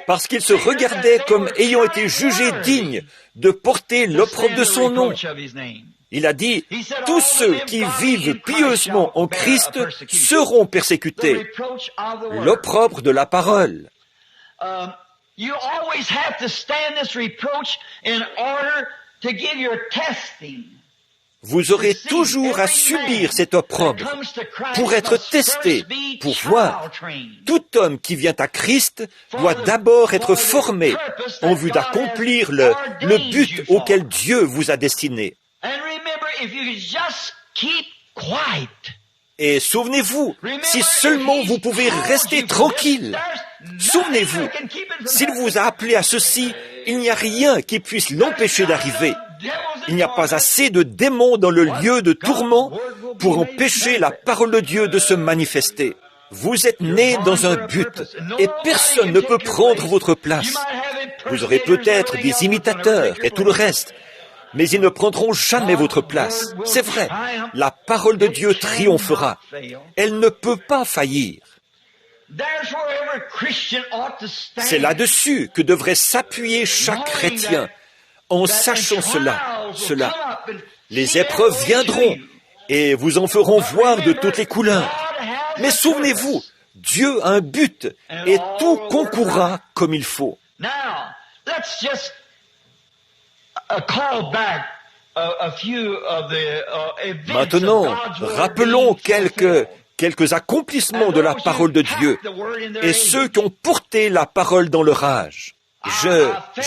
parce qu'ils se regardaient comme ayant été jugés dignes de porter l'opprobre de son nom. Il a dit, tous ceux qui vivent pieusement en Christ seront persécutés. L'opprobre de la parole. Vous aurez toujours à subir cet opprobre pour être testé, pour voir. Tout homme qui vient à Christ doit d'abord être formé en vue d'accomplir le but auquel Dieu vous a destiné. Et souvenez-vous, si seulement vous pouvez rester tranquille, souvenez-vous, s'il vous a appelé à ceci, il n'y a rien qui puisse l'empêcher d'arriver. Il n'y a pas assez de démons dans le lieu de tourment pour empêcher la parole de Dieu de se manifester. Vous êtes né dans un but et personne ne peut prendre votre place. Vous aurez peut-être des imitateurs et tout le reste, mais ils ne prendront jamais votre place. C'est vrai, la parole de Dieu triomphera. Elle ne peut pas faillir. C'est là-dessus que devrait s'appuyer chaque chrétien, en sachant cela. Les épreuves viendront et vous en feront voir de toutes les couleurs. Mais souvenez-vous, Dieu a un but et tout concourra comme il faut. Maintenant, rappelons quelques accomplissements de la parole de Dieu et ceux qui ont porté la parole dans leur âge.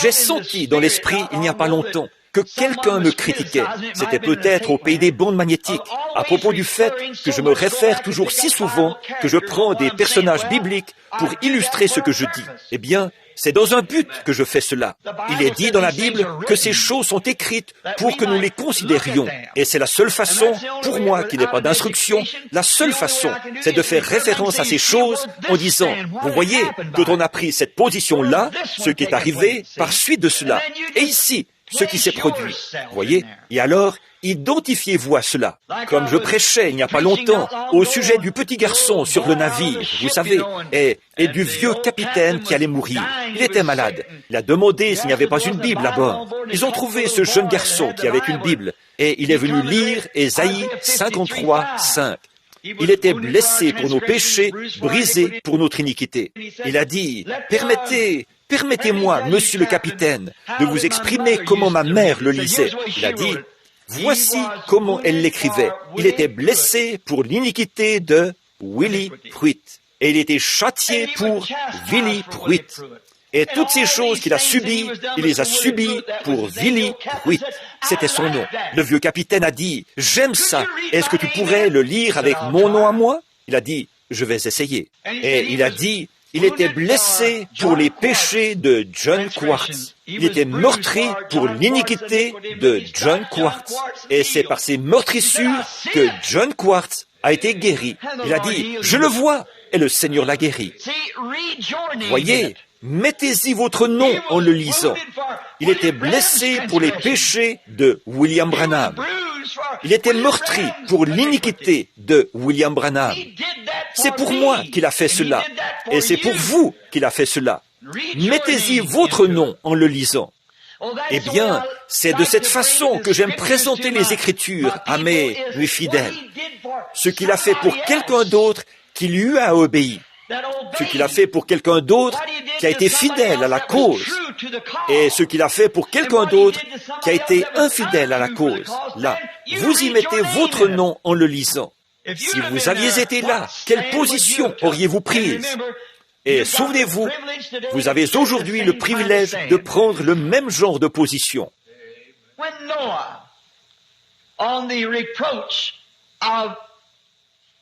J'ai senti dans l'esprit, il n'y a pas longtemps, que quelqu'un me critiquait. C'était peut-être au pays des bandes magnétiques, à propos du fait que je me réfère toujours si souvent que je prends des personnages bibliques pour illustrer ce que je dis. Eh bien, c'est dans un but que je fais cela. Il est dit dans la Bible que ces choses sont écrites pour que nous les considérions. Et c'est la seule façon, pour moi qui n'ai pas d'instruction, la seule façon, c'est de faire référence à ces choses en disant, vous voyez, quand on a pris cette position-là, ce qui est arrivé par suite de cela. Et ici, ce qui s'est produit. Vous voyez? Et alors, identifiez-vous à cela. Comme je prêchais il n'y a pas longtemps au sujet du petit garçon sur le navire, vous savez, et du vieux capitaine qui allait mourir. Il était malade. Il a demandé s'il n'y avait pas une Bible à bord. Ils ont trouvé ce jeune garçon qui avait une Bible et il est venu lire Ésaïe 53, 5. Il était blessé pour nos péchés, brisé pour notre iniquité. Il a dit, Permettez-moi, monsieur le capitaine, de vous exprimer comment ma mère le lisait. Il a dit, voici comment elle l'écrivait. Il était blessé pour l'iniquité de Willie Pruitt. Et il était châtié pour Willie Pruitt. Et toutes ces choses qu'il a subies, il les a subies pour Willie Pruitt. C'était son nom. Le vieux capitaine a dit, j'aime ça. Est-ce que tu pourrais le lire avec mon nom à moi? Il a dit, je vais essayer. Et il a dit, il était blessé pour les péchés de John Quartz. Il était meurtri pour l'iniquité de John Quartz. Et c'est par ces meurtrissures que John Quartz a été guéri. Il a dit, je le vois, et le Seigneur l'a guéri. Voyez, mettez-y votre nom en le lisant. Il était blessé pour les péchés de William Branham. Il était meurtri pour l'iniquité de William Branham. C'est pour moi qu'il a fait cela, et c'est pour vous qu'il a fait cela. Mettez-y votre nom en le lisant. Eh bien, c'est de cette façon que j'aime présenter les Écritures à mes fidèles. Ce qu'il a fait pour quelqu'un d'autre qui lui a obéi. Ce qu'il a fait pour quelqu'un d'autre qui a été fidèle à la cause. Et ce qu'il a fait pour quelqu'un d'autre qui a été infidèle à la cause. Là, vous y mettez votre nom en le lisant. Si vous aviez été là, quelle position auriez-vous prise? Et souvenez-vous, vous avez aujourd'hui le privilège de prendre le même genre de position.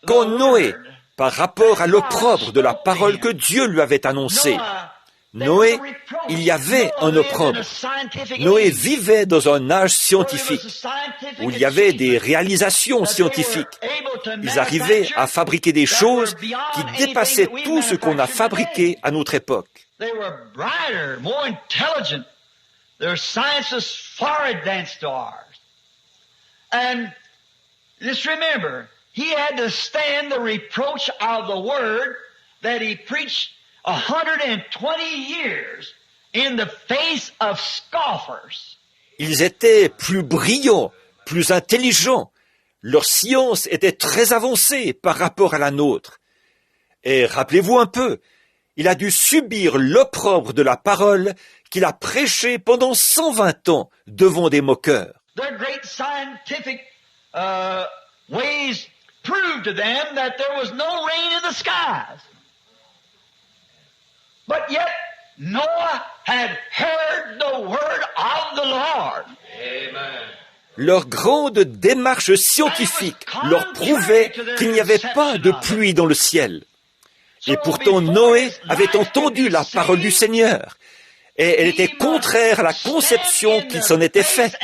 Quand Noé, par rapport à l'opprobre de la parole que Dieu lui avait annoncée, Noé, il y avait un opprobre. Noé vivait dans un âge scientifique, où il y avait des réalisations scientifiques. Ils arrivaient à fabriquer des choses qui dépassaient tout ce qu'on a fabriqué à notre époque. He had to stand the reproach of the word that he preached 120 years in the face of scoffers. Ils étaient plus brillants, plus intelligents. Leur science était très avancée par rapport à la nôtre. Et rappelez-vous un peu, il a dû subir l'opprobre de la parole qu'il a prêchée pendant 120 ans devant des moqueurs. Their great scientific ways proved to them that there was no rain in the skies. But yet Noah had heard the word of the Lord. Amen. Leur grande démarche scientifique leur prouvait qu'il n'y avait pas de pluie dans le ciel. Et pourtant Noé avait entendu la parole du Seigneur. Et elle était contraire à la conception qu'il s'en était faite.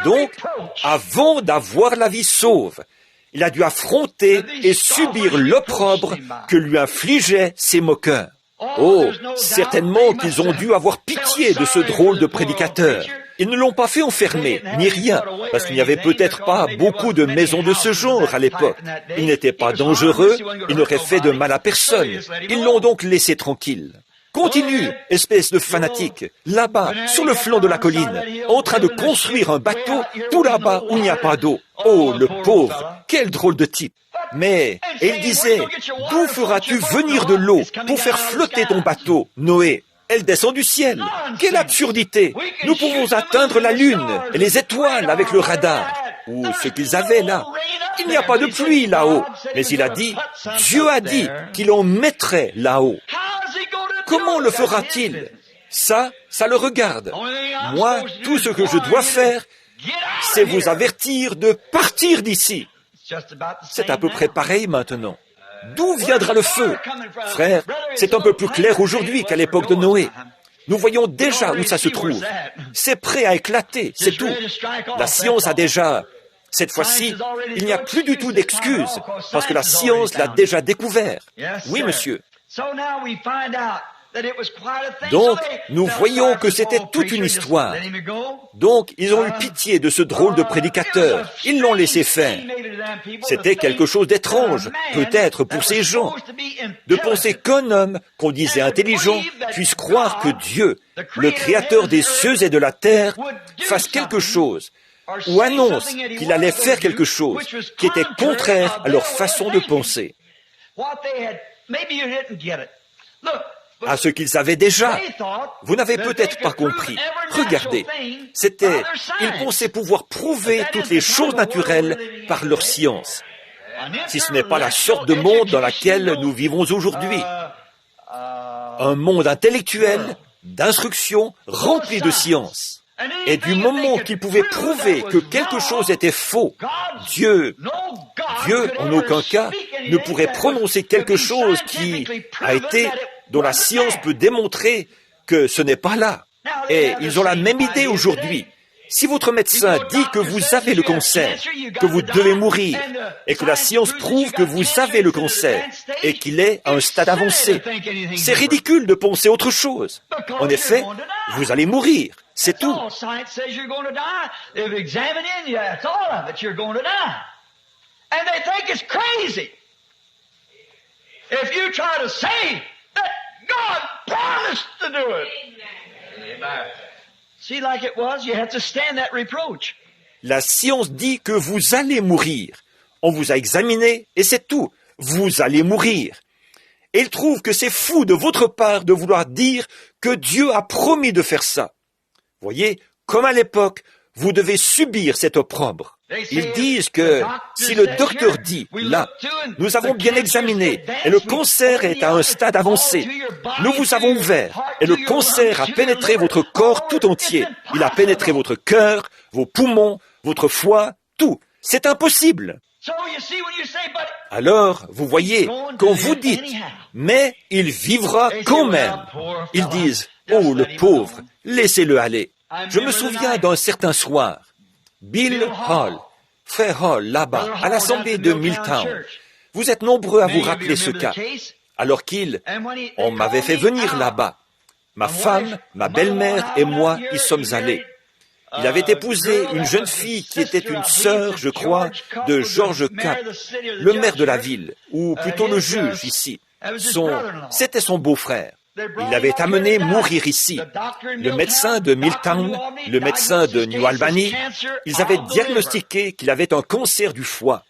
Donc, avant d'avoir la vie sauve, il a dû affronter et subir l'opprobre que lui infligeaient ses moqueurs. Oh, certainement qu'ils ont dû avoir pitié de ce drôle de prédicateur. Ils ne l'ont pas fait enfermer, ni rien, parce qu'il n'y avait peut-être pas beaucoup de maisons de ce genre à l'époque. Il n'était pas dangereux, il n'aurait fait de mal à personne. Ils l'ont donc laissé tranquille. Continue, espèce de fanatique, là-bas, sur le flanc de la colline, en train de construire un bateau, tout là-bas où il n'y a pas d'eau. Oh, le pauvre, quel drôle de type. Mais, et il disait, d'où feras-tu venir de l'eau pour faire flotter ton bateau, Noé? Elle descend du ciel. Quelle absurdité! Nous pouvons atteindre la lune et les étoiles avec le radar. Ou ce qu'ils avaient là. Il n'y a pas de pluie là-haut. Mais il a dit, Dieu a dit qu'il en mettrait là-haut. Comment le fera-t-il? Ça le regarde. Moi, tout ce que je dois faire, c'est vous avertir de partir d'ici. C'est à peu près pareil maintenant. D'où viendra le feu? Frère, c'est un peu plus clair aujourd'hui qu'à l'époque de Noé. Nous voyons déjà où ça se trouve. C'est prêt à éclater, c'est tout. La science a déjà... Cette fois-ci, il n'y a plus du tout d'excuses, parce que la science l'a déjà découvert. Oui, monsieur. Donc, nous voyons que c'était toute une histoire. Donc, ils ont eu pitié de ce drôle de prédicateur. Ils l'ont laissé faire. C'était quelque chose d'étrange, peut-être pour ces gens, de penser qu'un homme, qu'on disait intelligent, puisse croire que Dieu, le Créateur des cieux et de la terre, fasse quelque chose, ou annonce qu'il allait faire quelque chose qui était contraire à leur façon de penser. À ce qu'ils savaient déjà. Vous n'avez peut-être pas compris. Regardez, ils pensaient pouvoir prouver toutes les choses naturelles par leur science. Si ce n'est pas la sorte de monde dans laquelle nous vivons aujourd'hui. Un monde intellectuel, d'instruction, rempli de science. Et du moment qu'ils pouvaient prouver que quelque chose était faux, Dieu, en aucun cas, ne pourrait prononcer quelque chose dont la science peut démontrer que ce n'est pas là. Et ils ont la même idée aujourd'hui. Si votre médecin dit que vous avez le cancer, que vous devez mourir, et que la science prouve que vous avez le cancer, et qu'il est à un stade avancé, c'est ridicule de penser autre chose. En effet, vous allez mourir, c'est tout. La science dit que vous allez mourir. On vous a examiné et c'est tout. Vous allez mourir. Et il trouve que c'est fou de votre part de vouloir dire que Dieu a promis de faire ça. Voyez, comme à l'époque, vous devez subir cet opprobre. Ils disent que si le docteur dit, là, nous avons bien examiné et le cancer est à un stade avancé, nous vous avons ouvert et le cancer a pénétré votre corps tout entier. Il a pénétré votre cœur, vos poumons, votre foie, tout. C'est impossible. Alors, vous voyez, quand vous dites, mais il vivra quand même, ils disent, oh le pauvre, laissez-le aller. Je me souviens d'un certain soir, Bill Hall, frère Hall, là-bas, à l'assemblée de Milltown. Vous êtes nombreux à vous rappeler ce cas. Alors on m'avait fait venir là-bas. Ma femme, ma belle-mère et moi y sommes allés. Il avait épousé une jeune fille qui était une sœur, je crois, de George Capp, le maire de la ville, ou plutôt le juge ici. C'était son beau-frère. Il l'avait amené mourir ici. Le médecin de Milltown, le médecin de New Albany, ils avaient diagnostiqué qu'il avait un cancer du foie.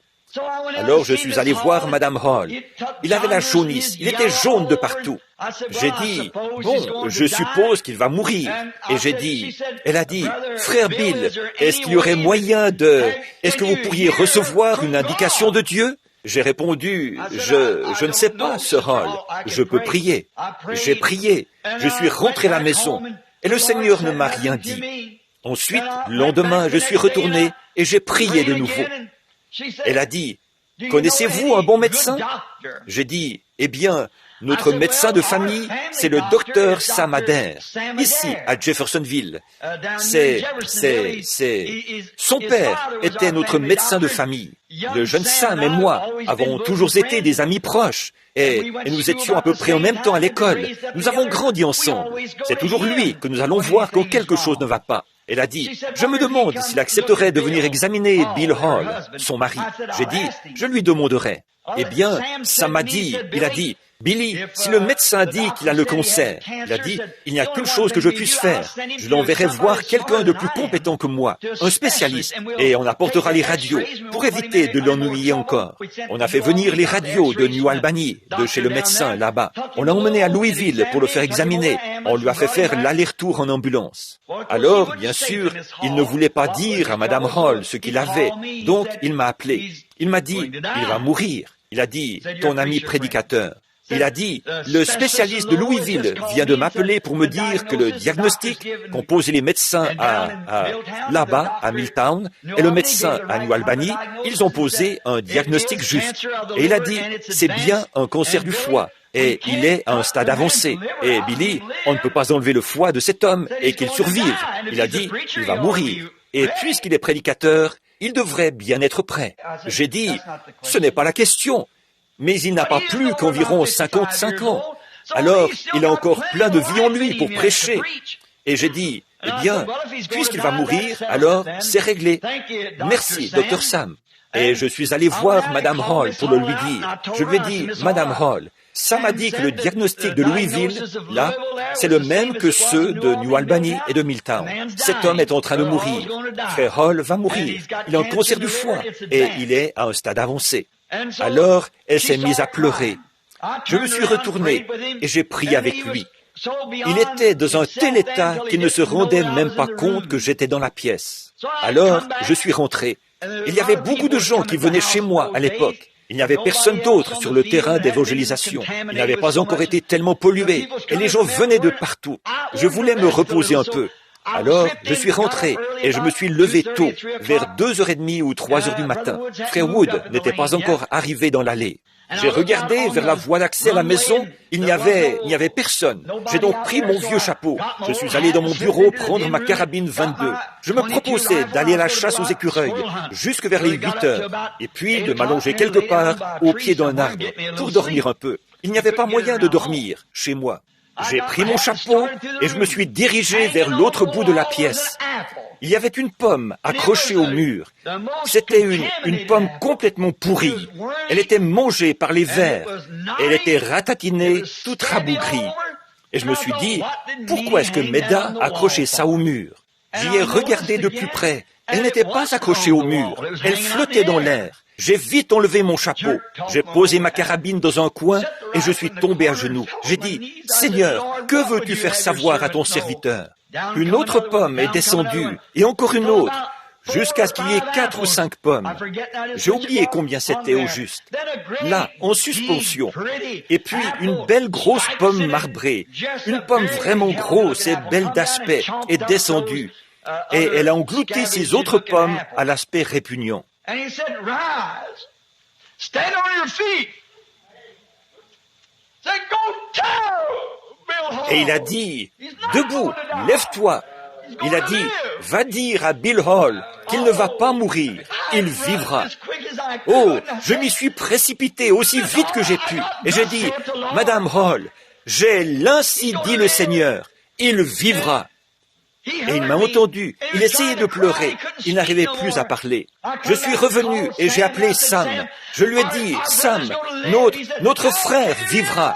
Alors je suis allé voir Madame Hall. Il avait la jaunisse, il était jaune de partout. J'ai dit, bon, je suppose qu'il va mourir. Et elle a dit, frère Bill, est-ce qu'il y aurait moyen est-ce que vous pourriez recevoir une indication de Dieu? J'ai répondu, je ne sais pas, Sir Hall, je peux prier. J'ai prié, je suis rentré à la maison, et le Seigneur ne m'a rien dit. Ensuite, le lendemain, je suis retourné, et j'ai prié de nouveau. Elle a dit, connaissez-vous un bon médecin? J'ai dit, eh bien, notre médecin de famille, c'est le docteur Sam Adair, ici, à Jeffersonville. Son père était notre médecin de famille. Le jeune Sam et moi avons toujours été des amis proches et nous étions à peu près en même temps à l'école. Nous avons grandi ensemble. C'est toujours lui que nous allons voir quand quelque chose ne va pas. Elle a dit, je me demande s'il accepterait de venir examiner Bill Hall, son mari. J'ai dit, je lui demanderai. Eh bien, Sam m'a dit, il a dit, Billy, si le médecin dit qu'il a le cancer, il a dit, il n'y a qu'une chose que je puisse faire. Je l'enverrai voir quelqu'un de plus compétent que moi, un spécialiste, et on apportera les radios pour éviter de l'ennuyer encore. On a fait venir les radios de New Albany, de chez le médecin là-bas. On l'a emmené à Louisville pour le faire examiner. On lui a fait faire l'aller-retour en ambulance. Alors, bien sûr, il ne voulait pas dire à Madame Hall ce qu'il avait, donc il m'a appelé. Il m'a dit, il va mourir. Il a dit, ton ami prédicateur. Il a dit, le spécialiste de Louisville vient de m'appeler pour me dire que le diagnostic qu'ont posé les médecins là-bas, à Milltown, et le médecin à New Albany, ils ont posé un diagnostic juste. Et il a dit, c'est bien un cancer du foie. Et il est à un stade avancé. Et Billy, on ne peut pas enlever le foie de cet homme et qu'il survive. Il a dit, il va mourir. Et puisqu'il est prédicateur, il devrait bien être prêt. J'ai dit, ce n'est pas la question. Mais il n'a pas plus qu'environ 55 ans. Alors, il a encore plein de vie en lui pour prêcher. Et j'ai dit, eh bien, puisqu'il va mourir, alors c'est réglé. Merci, Dr. Sam. Et je suis allé voir Madame Hall pour le lui dire. Je lui ai dit, Madame Hall, Sam a dit que le diagnostic de Louisville, là, c'est le même que ceux de New Albany et de Milltown. Cet homme est en train de mourir. Frère Hall va mourir. Il a un cancer du foie et il est à un stade avancé. Alors, elle s'est mise à pleurer. Je me suis retourné et j'ai prié avec lui. Il était dans un tel état qu'il ne se rendait même pas compte que j'étais dans la pièce. Alors, je suis rentré. Il y avait beaucoup de gens qui venaient chez moi à l'époque. Il n'y avait personne d'autre sur le terrain d'évangélisation. Il n'avait pas encore été tellement pollué et les gens venaient de partout. Je voulais me reposer un peu. Alors, je suis rentré et je me suis levé tôt, vers 2h30 ou 3h du matin. Frère Wood n'était pas encore arrivé dans l'allée. J'ai regardé vers la voie d'accès à la maison, il n'y avait personne. J'ai donc pris mon vieux chapeau. Je suis allé dans mon bureau prendre ma carabine 22. Je me proposais d'aller à la chasse aux écureuils, jusque vers les 8 heures, et puis de m'allonger quelque part au pied d'un arbre, pour dormir un peu. Il n'y avait pas moyen de dormir chez moi. J'ai pris mon chapeau et je me suis dirigé vers l'autre bout de la pièce. Il y avait une pomme accrochée au mur. C'était une pomme complètement pourrie. Elle était mangée par les vers. Elle était ratatinée, toute rabougrie. Et je me suis dit, pourquoi est-ce que Meda a accroché ça au mur? J'y ai regardé de plus près. Elle n'était pas accrochée au mur. Elle flottait dans l'air. J'ai vite enlevé mon chapeau. J'ai posé ma carabine dans un coin et je suis tombé à genoux. J'ai dit, « Seigneur, que veux-tu faire savoir à ton serviteur ?» Une autre pomme est descendue, et encore une autre, jusqu'à ce qu'il y ait 4 ou 5 pommes. J'ai oublié combien c'était au juste. Là, en suspension. Et puis, une belle grosse pomme marbrée, une pomme vraiment grosse et belle d'aspect, est descendue. Et elle a englouti ces autres pommes à l'aspect répugnant. Et il a dit, « Debout, lève-toi !» Il a dit, « Va dire à Bill Hall qu'il ne va pas mourir, il vivra. » Oh, je m'y suis précipité aussi vite que j'ai pu. Et j'ai dit, « Madame Hall, j'ai l'ainsi dit le Seigneur, il vivra. » Et il m'a entendu, il essayait de pleurer, il n'arrivait plus à parler. Je suis revenu et j'ai appelé Sam. Je lui ai dit, « Sam, notre frère vivra. »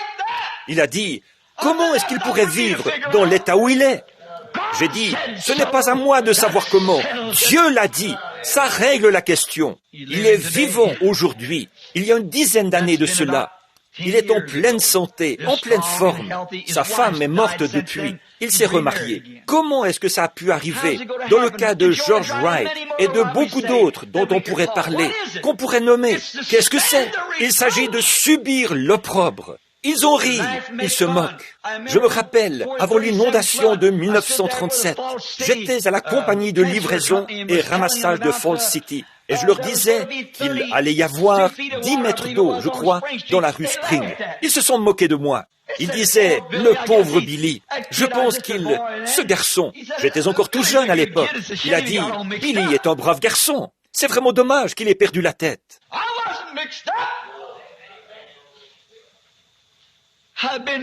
Il a dit, « Comment est-ce qu'il pourrait vivre dans l'état où il est ?» J'ai dit, « Ce n'est pas à moi de savoir comment. Dieu l'a dit. Ça règle la question. Il est vivant aujourd'hui. Il y a une dizaine d'années de cela. Il est en pleine santé, en pleine forme. Sa femme est morte depuis. Il s'est remarié. Comment est-ce que ça a pu arriver dans le cas de George Wright et de beaucoup d'autres dont on pourrait parler, qu'on pourrait nommer? Qu'est-ce que c'est? Il s'agit de subir l'opprobre. Ils ont ri, ils se moquent. Je me rappelle, avant l'inondation de 1937, j'étais à la compagnie de livraison et ramassage de Falls City. Et je leur disais qu'il allait y avoir 10 mètres d'eau, je crois, dans la rue Spring. Ils se sont moqués de moi. Ils disaient, le pauvre Billy. Je pense ce garçon, j'étais encore tout jeune à l'époque. Il a dit, Billy est un brave garçon. C'est vraiment dommage qu'il ait perdu la tête.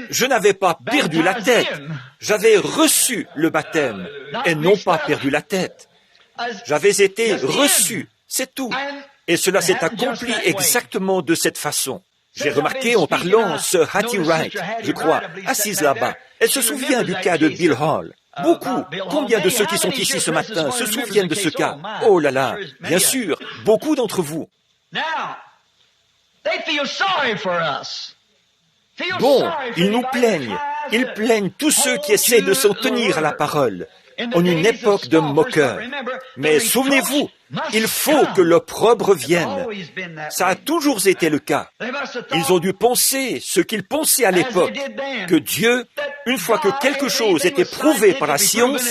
Je n'avais pas perdu la tête. J'avais reçu le baptême et non pas perdu la tête. J'avais été reçu, c'est tout. Et cela s'est accompli exactement de cette façon. J'ai remarqué en parlant Sir Hattie Wright, je crois, assise là-bas. Elle se souvient du cas de Bill Hall. Beaucoup. Combien de ceux qui sont ici ce matin se souviennent de ce cas? Oh là là, bien sûr, beaucoup d'entre vous. Bon, ils nous plaignent. Ils plaignent tous ceux qui essaient de s'en tenir à la parole, en une époque de moqueurs. Mais souvenez-vous, il faut que l'opprobre vienne. Ça a toujours été le cas. Ils ont dû penser ce qu'ils pensaient à l'époque, que Dieu, une fois que quelque chose était prouvé par la science,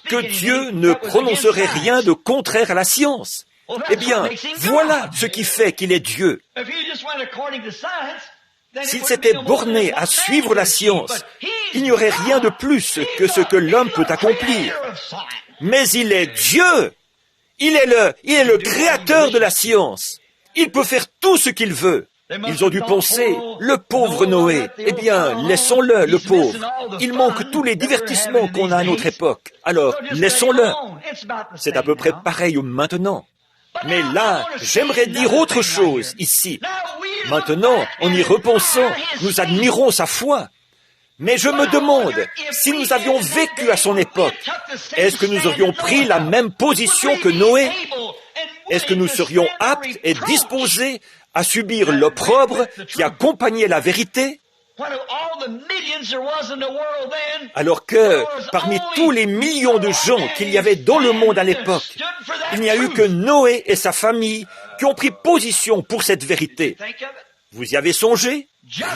que Dieu ne prononcerait rien de contraire à la science. Eh bien, voilà ce qui fait qu'il est Dieu. S'il s'était borné à suivre la science, il n'y aurait rien de plus que ce que l'homme peut accomplir. Mais il est Dieu. Il est le créateur de la science. Il peut faire tout ce qu'il veut. Ils ont dû penser, le pauvre Noé, eh bien, laissons-le, le pauvre. Il manque tous les divertissements qu'on a à notre époque. Alors, laissons-le. C'est à peu près pareil maintenant. Mais là, j'aimerais dire autre chose ici. Maintenant, en y repensant, nous admirons sa foi. Mais je me demande, si nous avions vécu à son époque, est-ce que nous aurions pris la même position que Noé? Est-ce que nous serions aptes et disposés à subir l'opprobre qui accompagnait la vérité? Alors que, parmi tous les millions de gens qu'il y avait dans le monde à l'époque, il n'y a eu que Noé et sa famille qui ont pris position pour cette vérité. Vous y avez songé?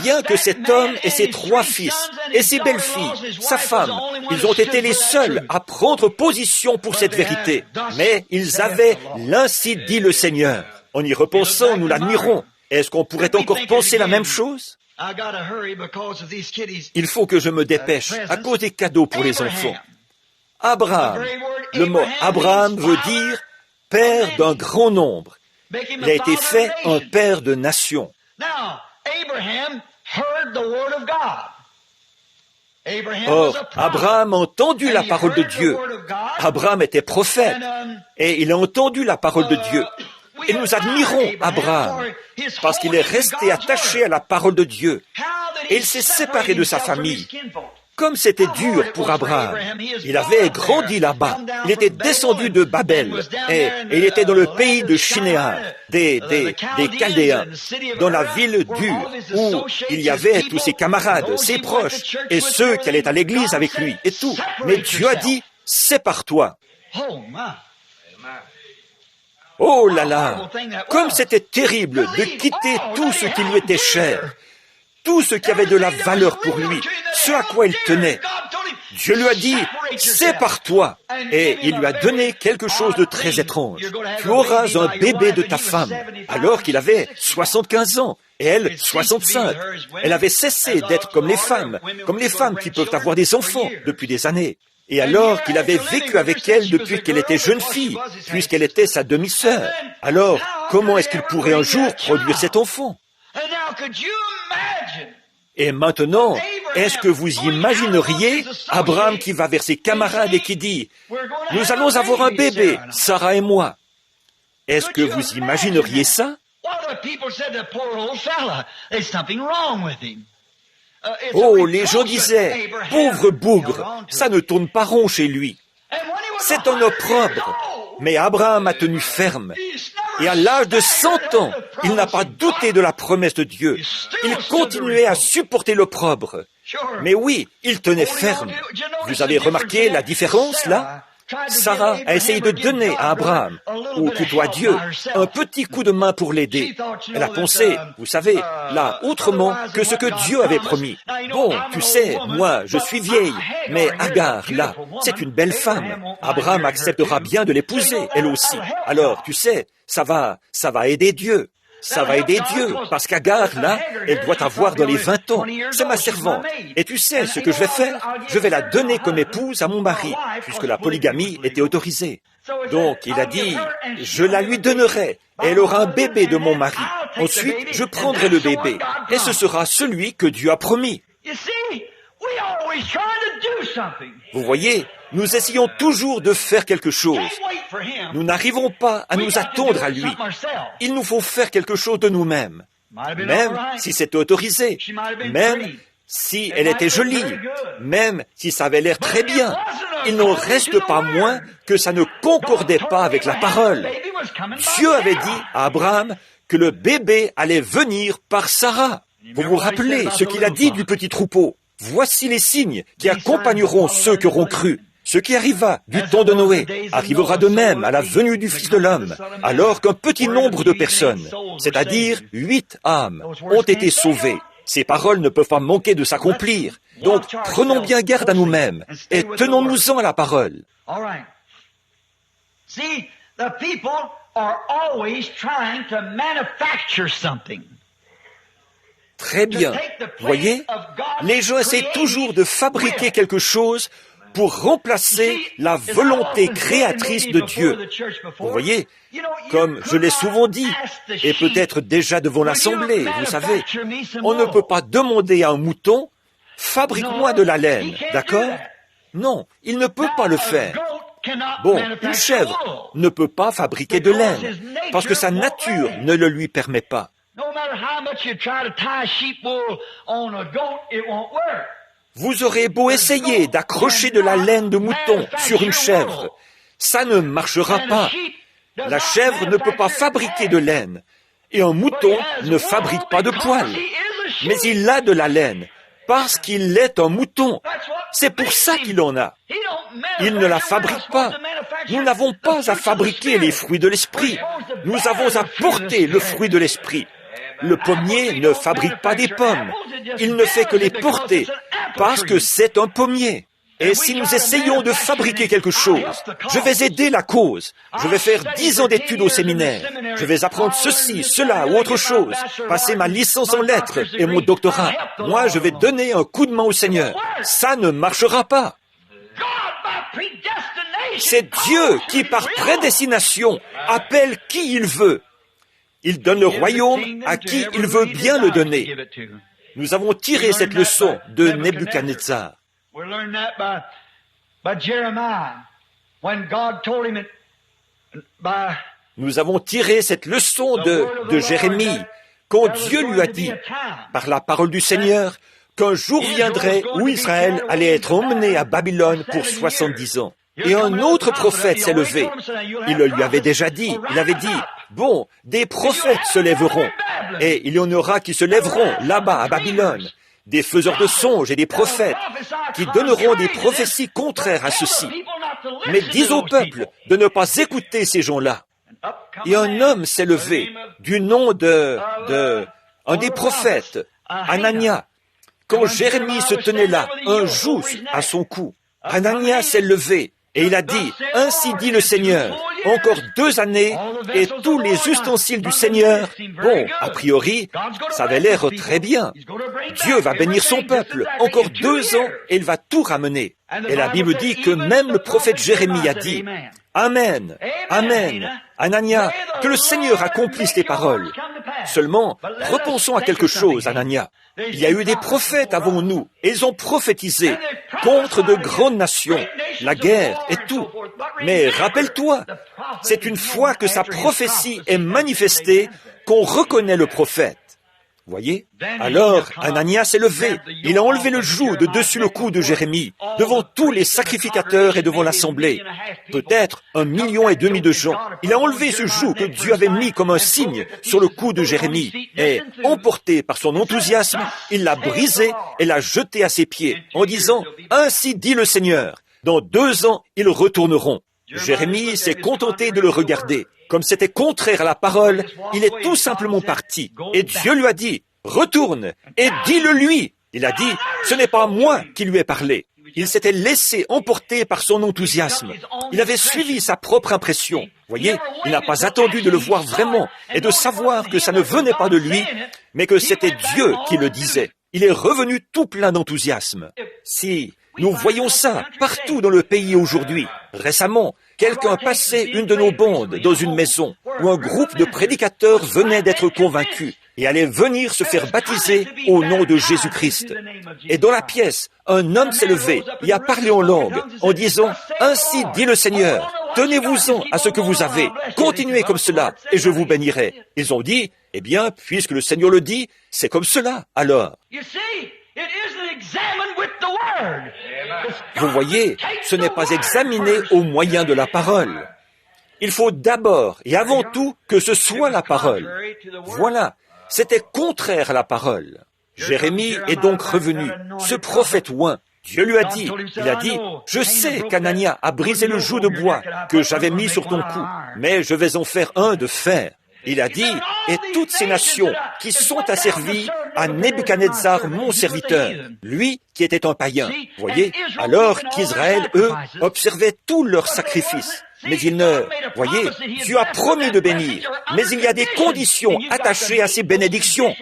Rien que cet homme et ses 3 fils et ses belles-filles, sa femme, ils ont été les seuls à prendre position pour cette vérité. Mais ils avaient l'ainsi dit le Seigneur. En y repensant, nous l'admirons. Est-ce qu'on pourrait encore penser la même chose? Il faut que je me dépêche à cause des cadeaux pour les enfants. Abraham. Le mot Abraham veut dire père d'un grand nombre. Il a été fait un père de nations. Or, Abraham a entendu la parole de Dieu. Abraham était prophète et il a entendu la parole de Dieu. Et nous admirons Abraham parce qu'il est resté attaché à la parole de Dieu. Et il s'est séparé de sa famille. Comme c'était dur pour Abraham, il avait grandi là-bas. Il était descendu de Babel et il était dans le pays de Shinéar, des Chaldéens, dans la ville dure où il y avait tous ses camarades, ses proches et ceux qui allaient à l'église avec lui et tout. Mais Dieu a dit, sépare-toi. Oh là là, comme c'était terrible de quitter tout ce qui lui était cher, tout ce qui avait de la valeur pour lui, ce à quoi il tenait. Dieu lui a dit, sépare-toi. Et il lui a donné quelque chose de très étrange. Tu auras un bébé de ta femme, alors qu'il avait 75 ans, et elle 65. Elle avait cessé d'être comme les femmes qui peuvent avoir des enfants depuis des années. Et alors qu'il avait vécu avec elle depuis qu'elle était jeune fille, puisqu'elle était sa demi-sœur. Alors, comment est-ce qu'il pourrait un jour produire cet enfant? Et maintenant, est-ce que vous imagineriez Abraham qui va vers ses camarades et qui dit « Nous allons avoir un bébé, Sarah et moi ». Est-ce que vous imagineriez ça? Oh, les gens disaient « Pauvre bougre, ça ne tourne pas rond chez lui. C'est un opprobre. » Mais Abraham a tenu ferme. Et à l'âge de 100 ans, il n'a pas douté de la promesse de Dieu. Il continuait à supporter l'opprobre. Mais oui, il tenait ferme. Vous avez remarqué la différence là? Sarah a essayé de donner à Abraham, ou plutôt à Dieu, un petit coup de main pour l'aider. Elle a pensé, vous savez, là, autrement que ce que Dieu avait promis. Bon, tu sais, moi, je suis vieille, mais Agar, là, c'est une belle femme. Abraham acceptera bien de l'épouser, elle aussi. Alors, tu sais, ça va aider Dieu. Ça va aider Dieu, parce qu'Agar, là, elle doit avoir dans les 20 ans. C'est ma servante. Et tu sais ce que je vais faire? Je vais la donner comme épouse à mon mari, puisque la polygamie était autorisée. Donc, il a dit, je la lui donnerai, et elle aura un bébé de mon mari. Ensuite, je prendrai le bébé, et ce sera celui que Dieu a promis. Vous voyez, nous essayons toujours de faire quelque chose. Nous n'arrivons pas à nous attendre à lui. Il nous faut faire quelque chose de nous-mêmes. Même si c'est autorisé, même si elle était jolie, même si ça avait l'air très bien, il n'en reste pas moins que ça ne concordait pas avec la parole. Dieu avait dit à Abraham que le bébé allait venir par Sarah. Vous vous rappelez ce qu'il a dit du petit troupeau? Voici les signes qui accompagneront ceux qui auront cru. Ce qui arriva du temps de Noé arrivera de même à la venue du Fils de l'homme, alors qu'un petit nombre de personnes, c'est-à-dire 8 âmes, ont été sauvées. Ces paroles ne peuvent pas manquer de s'accomplir. Donc, prenons bien garde à nous-mêmes et tenons-nous-en à la parole. Très bien. Voyez, les gens essaient toujours de fabriquer quelque chose pour remplacer la volonté créatrice de Dieu. Vous voyez, comme je l'ai souvent dit, et peut-être déjà devant l'Assemblée, vous savez, on ne peut pas demander à un mouton, fabrique-moi de la laine, d'accord? Non, il ne peut pas le faire. Bon, une chèvre ne peut pas fabriquer de laine, parce que sa nature ne le lui permet pas. Vous aurez beau essayer d'accrocher de la laine de mouton sur une chèvre, ça ne marchera pas. La chèvre ne peut pas fabriquer de laine, et un mouton ne fabrique pas de poils. Mais il a de la laine, parce qu'il est un mouton. C'est pour ça qu'il en a. Il ne la fabrique pas. Nous n'avons pas à fabriquer les fruits de l'esprit. Nous avons à porter le fruit de l'esprit. Le pommier ne fabrique pas des pommes. Il ne fait que les porter parce que c'est un pommier. Et si nous essayons de fabriquer quelque chose, je vais aider la cause. Je vais faire 10 ans d'études au séminaire. Je vais apprendre ceci, cela ou autre chose. Passer ma licence en lettres et mon doctorat. Moi, je vais donner un coup de main au Seigneur. Ça ne marchera pas. C'est Dieu qui, par prédestination, appelle qui il veut. Il donne le royaume à qui il veut bien le donner. Nous avons tiré cette leçon de Nebuchadnezzar. Nous avons tiré cette leçon de Jérémie, quand Dieu lui a dit, par la parole du Seigneur, qu'un jour viendrait où Israël allait être emmené à Babylone pour 70 ans. Et un autre prophète s'est levé. Il le lui avait déjà dit. Il avait dit, bon, des prophètes se lèveront, et il y en aura qui se lèveront là-bas à Babylone. Des faiseurs de songes et des prophètes qui donneront des prophéties contraires à ceci. Mais dis au peuple de ne pas écouter ces gens-là. Et un homme s'est levé du nom un des prophètes, Anania. Quand Jérémie se tenait là, un joug à son cou, Anania s'est levé et il a dit, « Ainsi dit le Seigneur, encore 2 années et tous les ustensiles du Seigneur. » Bon, a priori, ça avait l'air très bien. Dieu va bénir son peuple. Encore 2 ans et il va tout ramener. Et la Bible dit que même le prophète Jérémie a dit, « Amen, Amen, Anania, que le Seigneur accomplisse tes paroles. » Seulement, repensons à quelque chose, Anania. Il y a eu des prophètes avant nous, et ils ont prophétisé contre de grandes nations, la guerre et tout. Mais rappelle-toi, c'est une fois que sa prophétie est manifestée qu'on reconnaît le prophète. Voyez? Alors, Anania s'est levé. Il a enlevé le joug de dessus le cou de Jérémie, devant tous les sacrificateurs et devant l'assemblée. Peut-être 1,5 million de gens. Il a enlevé ce joug que Dieu avait mis comme un signe sur le cou de Jérémie. Et, emporté par son enthousiasme, il l'a brisé et l'a jeté à ses pieds, en disant, « Ainsi dit le Seigneur, dans 2 ans, ils retourneront. » Jérémie s'est contenté de le regarder. Comme c'était contraire à la parole, il est tout simplement parti. Et Dieu lui a dit, « Retourne et dis-le lui. » Il a dit, « Ce n'est pas moi qui lui ai parlé. » Il s'était laissé emporter par son enthousiasme. Il avait suivi sa propre impression. Voyez, il n'a pas attendu de le voir vraiment et de savoir que ça ne venait pas de lui, mais que c'était Dieu qui le disait. Il est revenu tout plein d'enthousiasme. Si nous voyons ça partout dans le pays aujourd'hui. Récemment, quelqu'un passait une de nos bandes dans une maison où un groupe de prédicateurs venait d'être convaincus et allait venir se faire baptiser au nom de Jésus-Christ. Et dans la pièce, un homme s'est levé et a parlé en langue en disant « Ainsi dit le Seigneur, tenez-vous-en à ce que vous avez, continuez comme cela et je vous bénirai. » Ils ont dit « Eh bien, puisque le Seigneur le dit, c'est comme cela alors. » Vous voyez, ce n'est pas examiné au moyen de la parole. Il faut d'abord et avant tout que ce soit la parole. Voilà, c'était contraire à la parole. Jérémie est donc revenu, ce prophète oint. Dieu lui a dit, « Je sais qu'Anania a brisé le joug de bois que j'avais mis sur ton cou, mais je vais en faire un de fer. » Il a dit, « Et toutes ces nations qui sont asservies à Nebuchadnezzar, mon serviteur, lui qui était un païen. » Voyez, alors qu'Israël, eux, observaient tous leurs sacrifices. Mais ils ne... Voyez, Dieu a promis de bénir, mais il y a des conditions attachées à ces bénédictions.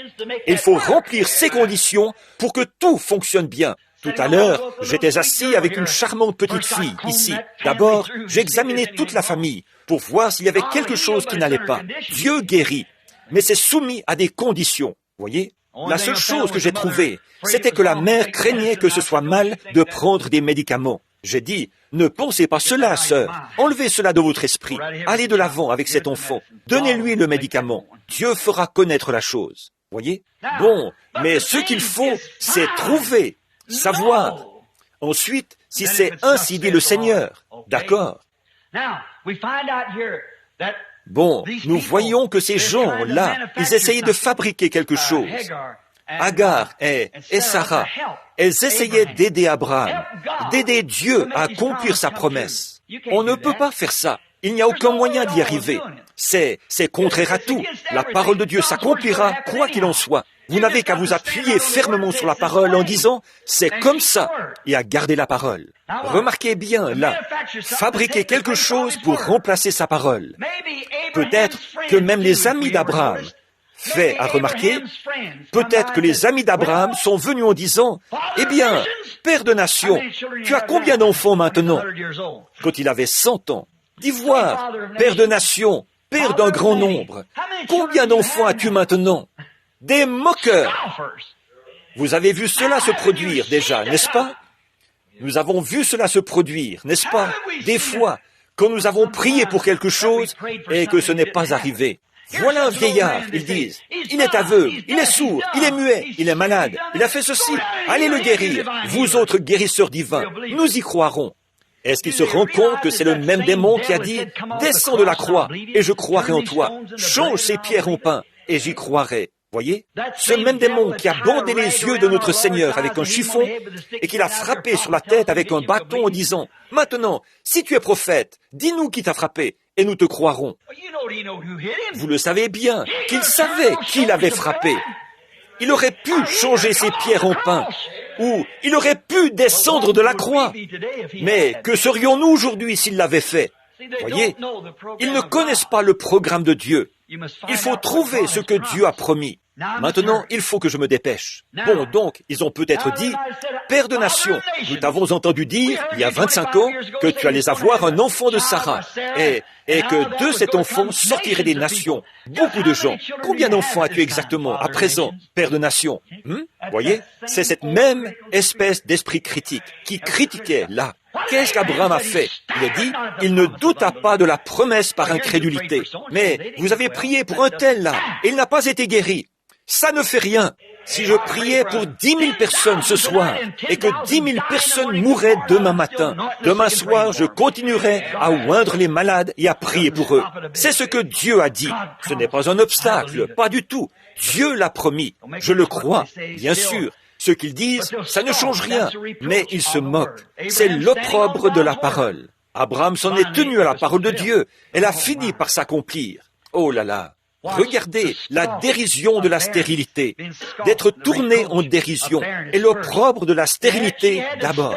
Il faut remplir ces conditions pour que tout fonctionne bien. Tout à l'heure, j'étais assis avec une charmante petite fille, ici. D'abord, j'ai examiné toute la famille pour voir s'il y avait quelque chose qui n'allait pas. Dieu guérit, mais c'est soumis à des conditions. Voyez, la seule chose que j'ai trouvée, c'était que la mère craignait que ce soit mal de prendre des médicaments. J'ai dit, ne pensez pas cela, sœur. Enlevez cela de votre esprit. Allez de l'avant avec cet enfant. Donnez-lui le médicament. Dieu fera connaître la chose. Voyez? Bon, mais ce qu'il faut, c'est trouver, savoir. Ensuite, si c'est ainsi dit le Seigneur, d'accord. Bon, nous voyons que ces gens-là, ils essayaient de fabriquer quelque chose. Agar et Sarah, elles essayaient d'aider Abraham, d'aider Dieu à accomplir sa promesse. On ne peut pas faire ça. Il n'y a aucun moyen d'y arriver. C'est contraire à tout. La parole de Dieu s'accomplira, quoi qu'il en soit. Vous n'avez qu'à vous appuyer fermement sur la parole en disant « c'est comme ça » et à garder la parole. Remarquez bien, là, fabriquer quelque chose pour remplacer sa parole. Peut-être que même les amis d'Abraham, fait à remarquer, peut-être que les amis d'Abraham sont venus en disant « Eh bien, père de nation, tu as combien d'enfants maintenant ?» Quand il avait 100 ans. Dis voir, père de nation, père d'un grand nombre, combien d'enfants as-tu maintenant? Des moqueurs. Vous avez vu cela se produire déjà, n'est-ce pas? Nous avons vu cela se produire, n'est-ce pas? Des fois, quand nous avons prié pour quelque chose et que ce n'est pas arrivé. Voilà un vieillard, ils disent. Il est aveugle, il est sourd, il est muet, il est malade, il a fait ceci. Allez le guérir, vous autres guérisseurs divins, nous y croirons. Est-ce qu'il se rend compte que c'est le même démon qui a dit « Descends de la croix, et je croirai en toi. Change ces pierres en pain, et j'y croirai. » Voyez, ce même démon qui a bandé les yeux de notre Seigneur avec un chiffon et qui l'a frappé sur la tête avec un bâton en disant « Maintenant, si tu es prophète, dis-nous qui t'a frappé, et nous te croirons. » Vous le savez bien, qu'il savait qui l'avait frappé. Il aurait pu changer ses pierres en pain, ou il aurait pu descendre de la croix. Mais que serions-nous aujourd'hui s'il l'avait fait? Voyez, ils ne connaissent pas le programme de Dieu. Il faut trouver ce que Dieu a promis. Maintenant, il faut que je me dépêche. Bon, donc, ils ont peut-être dit, « Père de nation, nous t'avons entendu dire, il y a 25 ans, que tu allais avoir un enfant de Sarah, et que de cet enfant sortiraient des nations, beaucoup de gens. Combien d'enfants as-tu exactement, à présent, Père de nation? Voyez, c'est cette même espèce d'esprit critique qui critiquait là. Qu'est-ce qu'Abraham a fait? Il a dit, il ne douta pas de la promesse par incrédulité. Mais vous avez prié pour un tel là, et il n'a pas été guéri. Ça ne fait rien. Si je priais pour 10 000 personnes ce soir, et que 10 000 personnes mourraient demain matin, demain soir, je continuerai à oindre les malades et à prier pour eux. C'est ce que Dieu a dit. Ce n'est pas un obstacle, pas du tout. Dieu l'a promis. Je le crois, bien sûr. Ce qu'ils disent, ça ne change rien, mais ils se moquent. C'est l'opprobre de la parole. Abraham s'en est tenu à la parole de Dieu. Elle a fini par s'accomplir. Oh là là! Regardez la dérision de la stérilité, d'être tourné en dérision, et l'opprobre de la stérilité d'abord.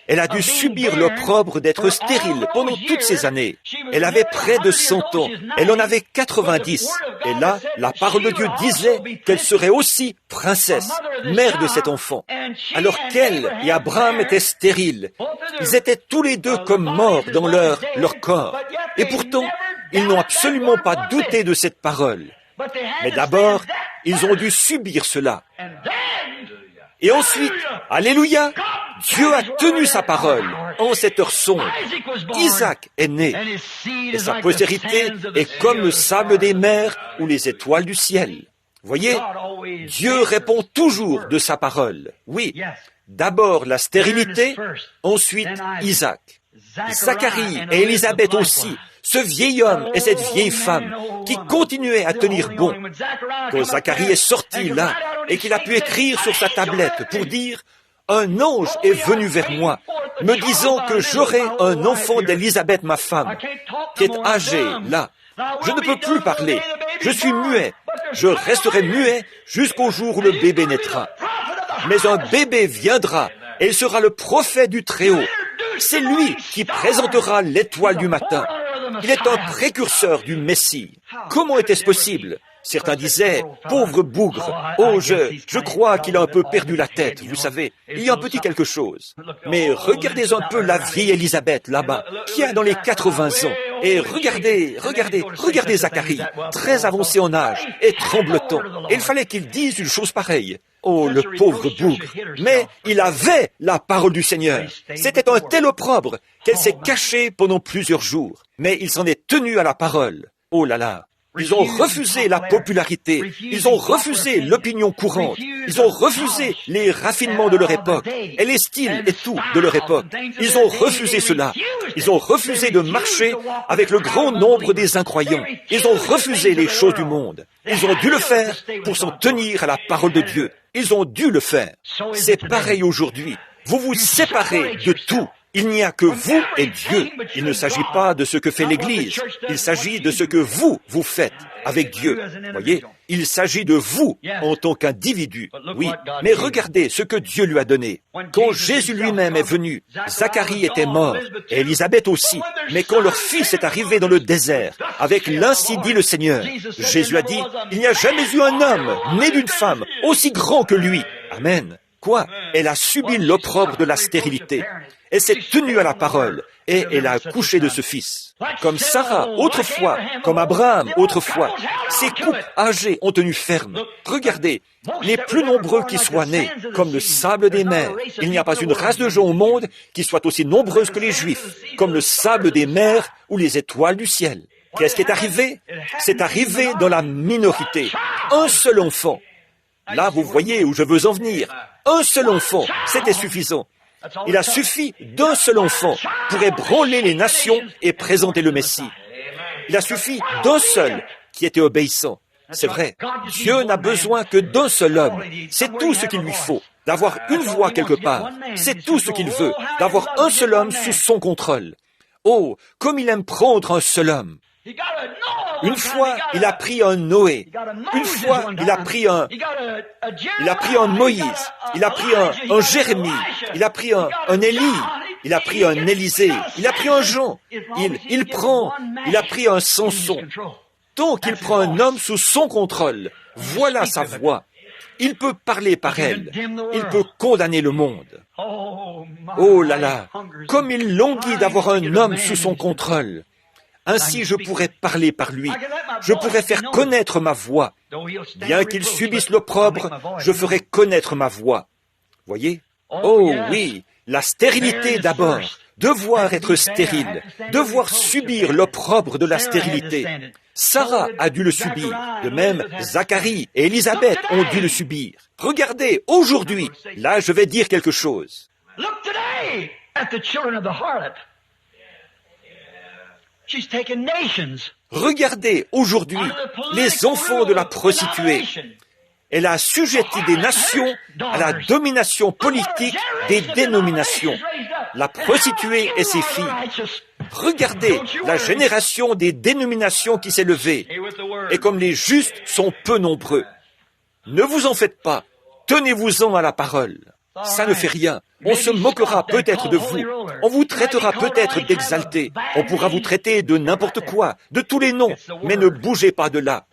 Elle a dû subir l'opprobre d'être stérile pendant toutes ces années. Elle avait près de 100 ans, elle en avait 90. Et là, la parole de Dieu disait qu'elle serait aussi princesse, mère de cet enfant. Alors qu'elle et Abraham étaient stériles. Ils étaient tous les deux comme morts dans leur corps. Et pourtant, ils n'ont absolument pas douté de cette parole. Mais d'abord, ils ont dû subir cela. Et ensuite, alléluia, Dieu a tenu sa parole en cette heure sombre. Isaac est né, et sa postérité est comme le sable des mers ou les étoiles du ciel. Voyez, Dieu répond toujours de sa parole. Oui, d'abord la stérilité, ensuite Isaac. Zacharie et Élisabeth aussi, ce vieil homme et cette vieille femme qui continuaient à tenir bon. Quand Zacharie est sorti là et qu'il a pu écrire sur sa tablette pour dire « Un ange est venu vers moi, me disant que j'aurai un enfant d'Élisabeth, ma femme, qui est âgée là. Je ne peux plus parler, je suis muet, je resterai muet jusqu'au jour où le bébé naîtra. Mais un bébé viendra et il sera le prophète du Très-Haut. C'est lui qui présentera l'étoile du matin. Il est un précurseur du Messie. Comment était-ce possible? Certains disaient, pauvre bougre, oh, je crois qu'il a un peu perdu la tête, vous savez, il y a un petit quelque chose. Mais regardez un peu la vieille Élisabeth là-bas, qui a dans les 80 ans. Et regardez Zacharie, très avancé en âge et tremblotant. Et il fallait qu'il dise une chose pareille. Oh, le pauvre bougre. Mais il avait la parole du Seigneur. C'était un tel opprobre qu'elle s'est cachée pendant plusieurs jours. Mais il s'en est tenu à la parole. Oh là là. Ils ont refusé la popularité. Ils ont refusé l'opinion courante. Ils ont refusé les raffinements de leur époque et les styles et tout de leur époque. Ils ont refusé cela. Ils ont refusé de marcher avec le grand nombre des incroyants. Ils ont refusé les choses du monde. Ils ont dû le faire pour s'en tenir à la parole de Dieu. Ils ont dû le faire. C'est pareil aujourd'hui. Vous vous séparez de tout. Il n'y a que vous et Dieu. Il ne s'agit pas de ce que fait l'Église. Il s'agit de ce que vous faites avec Dieu. Voyez, il s'agit de vous en tant qu'individu. Oui, mais regardez ce que Dieu lui a donné. Quand Jésus lui-même est venu, Zacharie était mort, et Élisabeth aussi. Mais quand leur fils est arrivé dans le désert, avec l'Ainsi dit le Seigneur, Jésus a dit, il n'y a jamais eu un homme, né d'une femme, aussi grand que lui. Amen. Quoi? Elle a subi l'opprobre de la stérilité. Elle s'est tenue à la parole et elle a accouché de ce fils. Comme Sarah autrefois, comme Abraham autrefois, ces couples âgés ont tenu ferme. Regardez, les plus nombreux qui soient nés, comme le sable des mers. Il n'y a pas une race de gens au monde qui soit aussi nombreuse que les Juifs, comme le sable des mers ou les étoiles du ciel. Qu'est-ce qui est arrivé? C'est arrivé dans la minorité. Un seul enfant. Là, vous voyez où je veux en venir. Un seul enfant, c'était suffisant. Il a suffi d'un seul enfant pour ébranler les nations et présenter le Messie. Il a suffi d'un seul qui était obéissant. C'est vrai, Dieu n'a besoin que d'un seul homme. C'est tout ce qu'il lui faut, d'avoir une voix quelque part. C'est tout ce qu'il veut, d'avoir un seul homme sous son contrôle. Oh, comme il aime prendre un seul homme. Une fois, il a pris un Noé. Une fois, il a pris un Moïse. Il a pris un Jérémie. Il a pris un Élie. Il a pris un Élisée. Il a pris un Jean. Il a pris un Samson. Tant qu'il prend un homme sous son contrôle, voilà sa voix. Il peut parler par elle. Il peut condamner le monde. Oh là là, comme il languit d'avoir un homme sous son contrôle. Ainsi, je pourrais parler par lui. Je pourrais faire connaître ma voix. Bien qu'il subisse l'opprobre, je ferai connaître ma voix. Voyez? Oh oui, la stérilité d'abord. Devoir être stérile. Devoir subir l'opprobre de la stérilité. Sarah a dû le subir. De même, Zacharie et Élisabeth ont dû le subir. Regardez, aujourd'hui, là je vais dire quelque chose. Regardez aujourd'hui les enfants de la prostituée. Elle a assujetti des nations à la domination politique des dénominations. La prostituée et ses filles. Regardez la génération des dénominations qui s'est levée. Et comme les justes sont peu nombreux. Ne vous en faites pas. Tenez-vous-en à la parole. Ça ne fait rien. On se moquera peut-être de vous. On vous traitera peut-être d'exalté. On pourra vous traiter de n'importe quoi, de tous les noms. Mais ne bougez pas de là.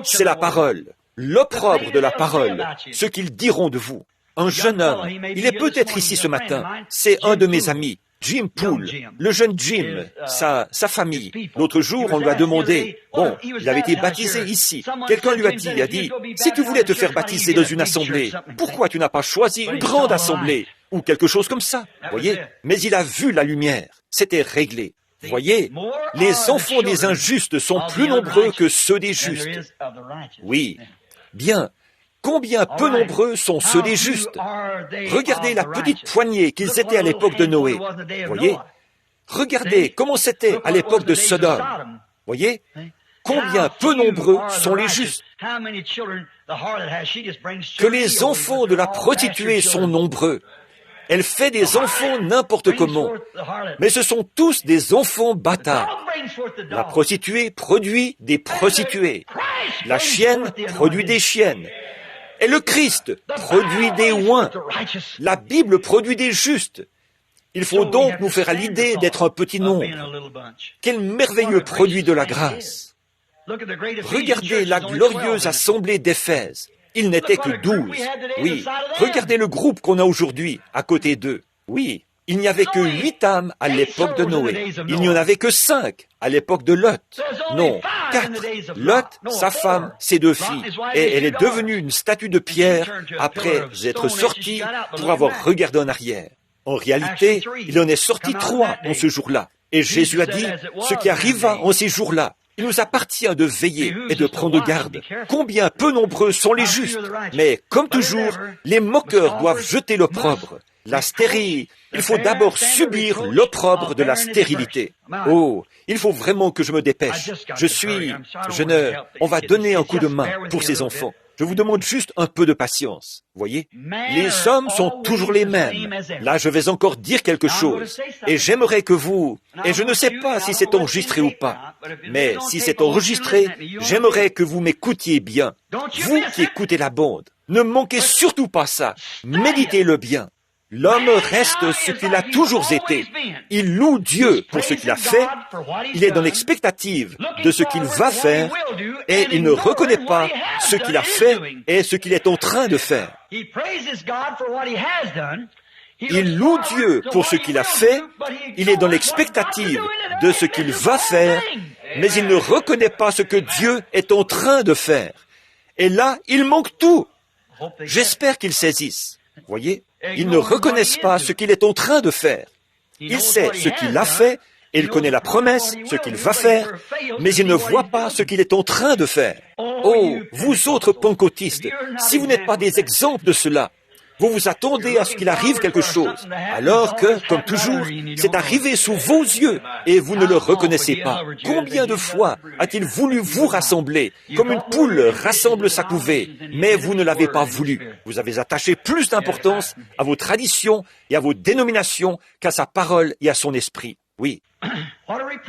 C'est la parole. L'opprobre de la parole. Ce qu'ils diront de vous. Un jeune homme. Il est peut-être ici ce matin. C'est un de mes amis. Jim Poole, le jeune Jim, sa famille. L'autre jour, on lui a demandé, il avait été baptisé ici. Quelqu'un lui a dit, si tu voulais te faire baptiser dans une assemblée, pourquoi tu n'as pas choisi une grande assemblée? Ou quelque chose comme ça, voyez? Mais il a vu la lumière. C'était réglé. Voyez, les enfants des injustes sont plus nombreux que ceux des justes. Oui, bien. Combien peu nombreux sont ceux des justes? Regardez la petite poignée qu'ils étaient à l'époque de Noé. Voyez? Regardez comment c'était à l'époque de Sodome. Voyez? Combien peu nombreux sont les justes? Que les enfants de la prostituée sont nombreux. Elle fait des enfants n'importe comment. Mais ce sont tous des enfants bâtards. La prostituée produit des prostituées. La chienne produit des chiennes. Et le Christ produit des oins. La Bible produit des justes. Il faut donc nous faire à l'idée d'être un petit nombre. Quel merveilleux produit de la grâce. Regardez la glorieuse assemblée d'Éphèse. Ils n'étaient que 12. Oui, regardez le groupe qu'on a aujourd'hui à côté d'eux. Oui, il n'y avait que 8 âmes à l'époque de Noé. Il n'y en avait que 5 à l'époque de Lot. Non, 4. Lot, sa femme, ses 2 filles. Et elle est devenue une statue de pierre après être sortie pour avoir regardé en arrière. En réalité, il en est sorti 3 en ce jour-là. Et Jésus a dit, ce qui arriva en ces jours-là, il nous appartient de veiller et de prendre garde. Combien peu nombreux sont les justes. Mais, comme toujours, les moqueurs doivent jeter l'opprobre. La stérile, il faut d'abord subir l'opprobre de la stérilité. Oh, il faut vraiment que je me dépêche. On va donner un coup de main pour ces enfants. Je vous demande juste un peu de patience. Voyez, les hommes sont toujours les mêmes. Là, je vais encore dire quelque chose. Et j'aimerais que vous, et je ne sais pas si c'est enregistré ou pas, mais si c'est enregistré, j'aimerais que vous m'écoutiez bien. Vous qui écoutez la bande, ne manquez surtout pas ça. Méditez-le bien. L'homme reste ce qu'il a toujours été. Il loue Dieu pour ce qu'il a fait, il est dans l'expectative de ce qu'il va faire, et il ne reconnaît pas ce qu'il a fait et ce qu'il est en train de faire. Il loue Dieu pour ce qu'il a fait, il est dans l'expectative de ce qu'il va faire, mais il ne reconnaît pas ce que Dieu est en train de faire. Et là, il manque tout. J'espère qu'ils saisissent. Voyez, ils ne reconnaissent pas ce qu'il est en train de faire. Il sait ce qu'il a fait, et il connaît la promesse, ce qu'il va faire, mais il ne voit pas ce qu'il est en train de faire. Oh, vous autres pentecôtistes, si vous n'êtes pas des exemples de cela, vous vous attendez à ce qu'il arrive quelque chose, alors que, comme toujours, c'est arrivé sous vos yeux et vous ne le reconnaissez pas. Combien de fois a-t-il voulu vous rassembler, comme une poule rassemble sa couvée, mais vous ne l'avez pas voulu. Vous avez attaché plus d'importance à vos traditions et à vos dénominations qu'à sa parole et à son esprit. Oui.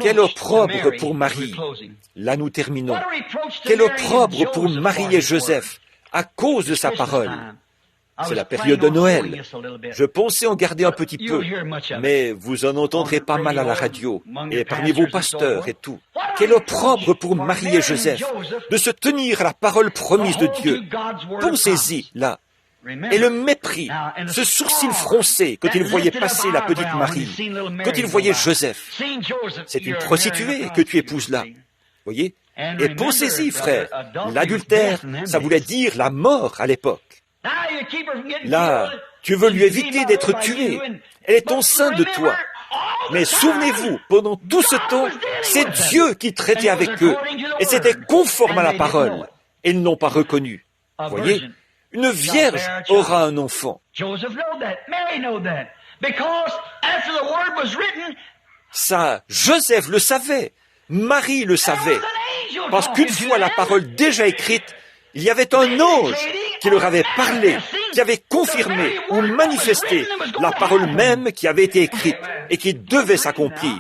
Quel opprobre pour Marie. Là nous terminons. Quel opprobre pour Marie et Joseph à cause de sa parole. C'est la période de Noël. Je pensais en garder un petit peu, mais vous en entendrez pas mal à la radio, et parmi vos pasteurs et tout. Quel opprobre pour Marie et Joseph de se tenir à la parole promise de Dieu. Pensez-y, là. Et le mépris, ce sourcil froncé quand il voyait passer la petite Marie, quand il voyait Joseph. C'est une prostituée que tu épouses là. Voyez? Et pensez-y, frère. L'adultère, ça voulait dire la mort à l'époque. Là, tu veux lui éviter d'être tué. Elle est enceinte de toi. Mais souvenez-vous, pendant tout ce temps, c'est Dieu qui traitait avec eux. Et c'était conforme à la parole. Et ils n'ont pas reconnu. Voyez, une vierge aura un enfant. Ça, Joseph le savait. Marie le savait. Parce qu'une fois la parole déjà écrite, il y avait un ange qui leur avait parlé, qui avait confirmé ou manifesté la parole même qui avait été écrite et qui devait s'accomplir.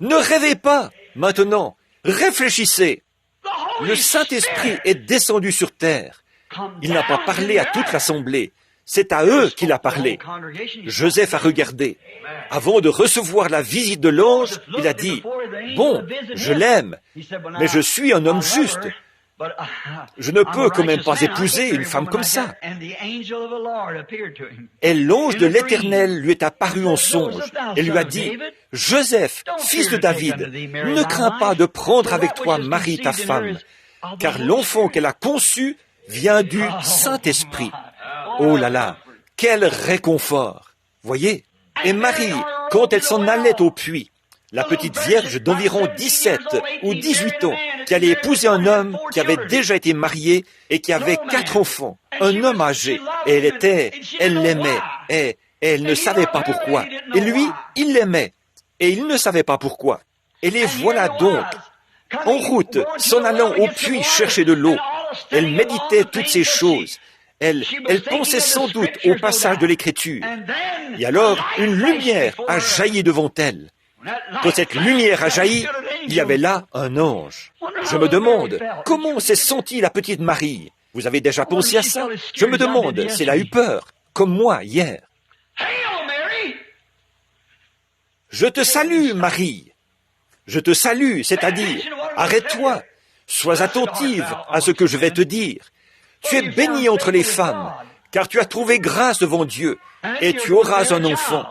Ne rêvez pas maintenant, réfléchissez. Le Saint-Esprit est descendu sur terre. Il n'a pas parlé à toute l'assemblée. C'est à eux qu'il a parlé. Joseph a regardé. Avant de recevoir la visite de l'ange, il a dit, « Bon, je l'aime, mais je suis un homme juste. Je ne peux quand même pas épouser une femme comme ça. » Et l'ange de l'Éternel lui est apparu en songe et lui a dit, « Joseph, fils de David, ne crains pas de prendre avec toi Marie ta femme, car l'enfant qu'elle a conçu vient du Saint-Esprit. » Oh là là, quel réconfort! Voyez? Et Marie, quand elle s'en allait au puits, la petite vierge d'environ 17 ou 18 ans, qui allait épouser un homme qui avait déjà été marié et qui avait 4 enfants, un homme âgé, et elle l'aimait, et elle ne savait pas pourquoi. Et lui, il l'aimait, et il ne savait pas pourquoi. Et les voilà donc, en route, s'en allant au puits chercher de l'eau. Elle méditait toutes ces choses. Elle pensait sans doute au passage de l'Écriture. Et alors, une lumière a jailli devant elle. Quand cette lumière a jailli, il y avait là un ange. Je me demande, comment s'est sentie la petite Marie? Vous avez déjà pensé à ça? Je me demande si elle a eu peur, comme moi hier. Je te salue, Marie. Je te salue, c'est-à-dire, arrête-toi, sois attentive à ce que je vais te dire. Tu es bénie entre les femmes, car tu as trouvé grâce devant Dieu, et tu auras un enfant.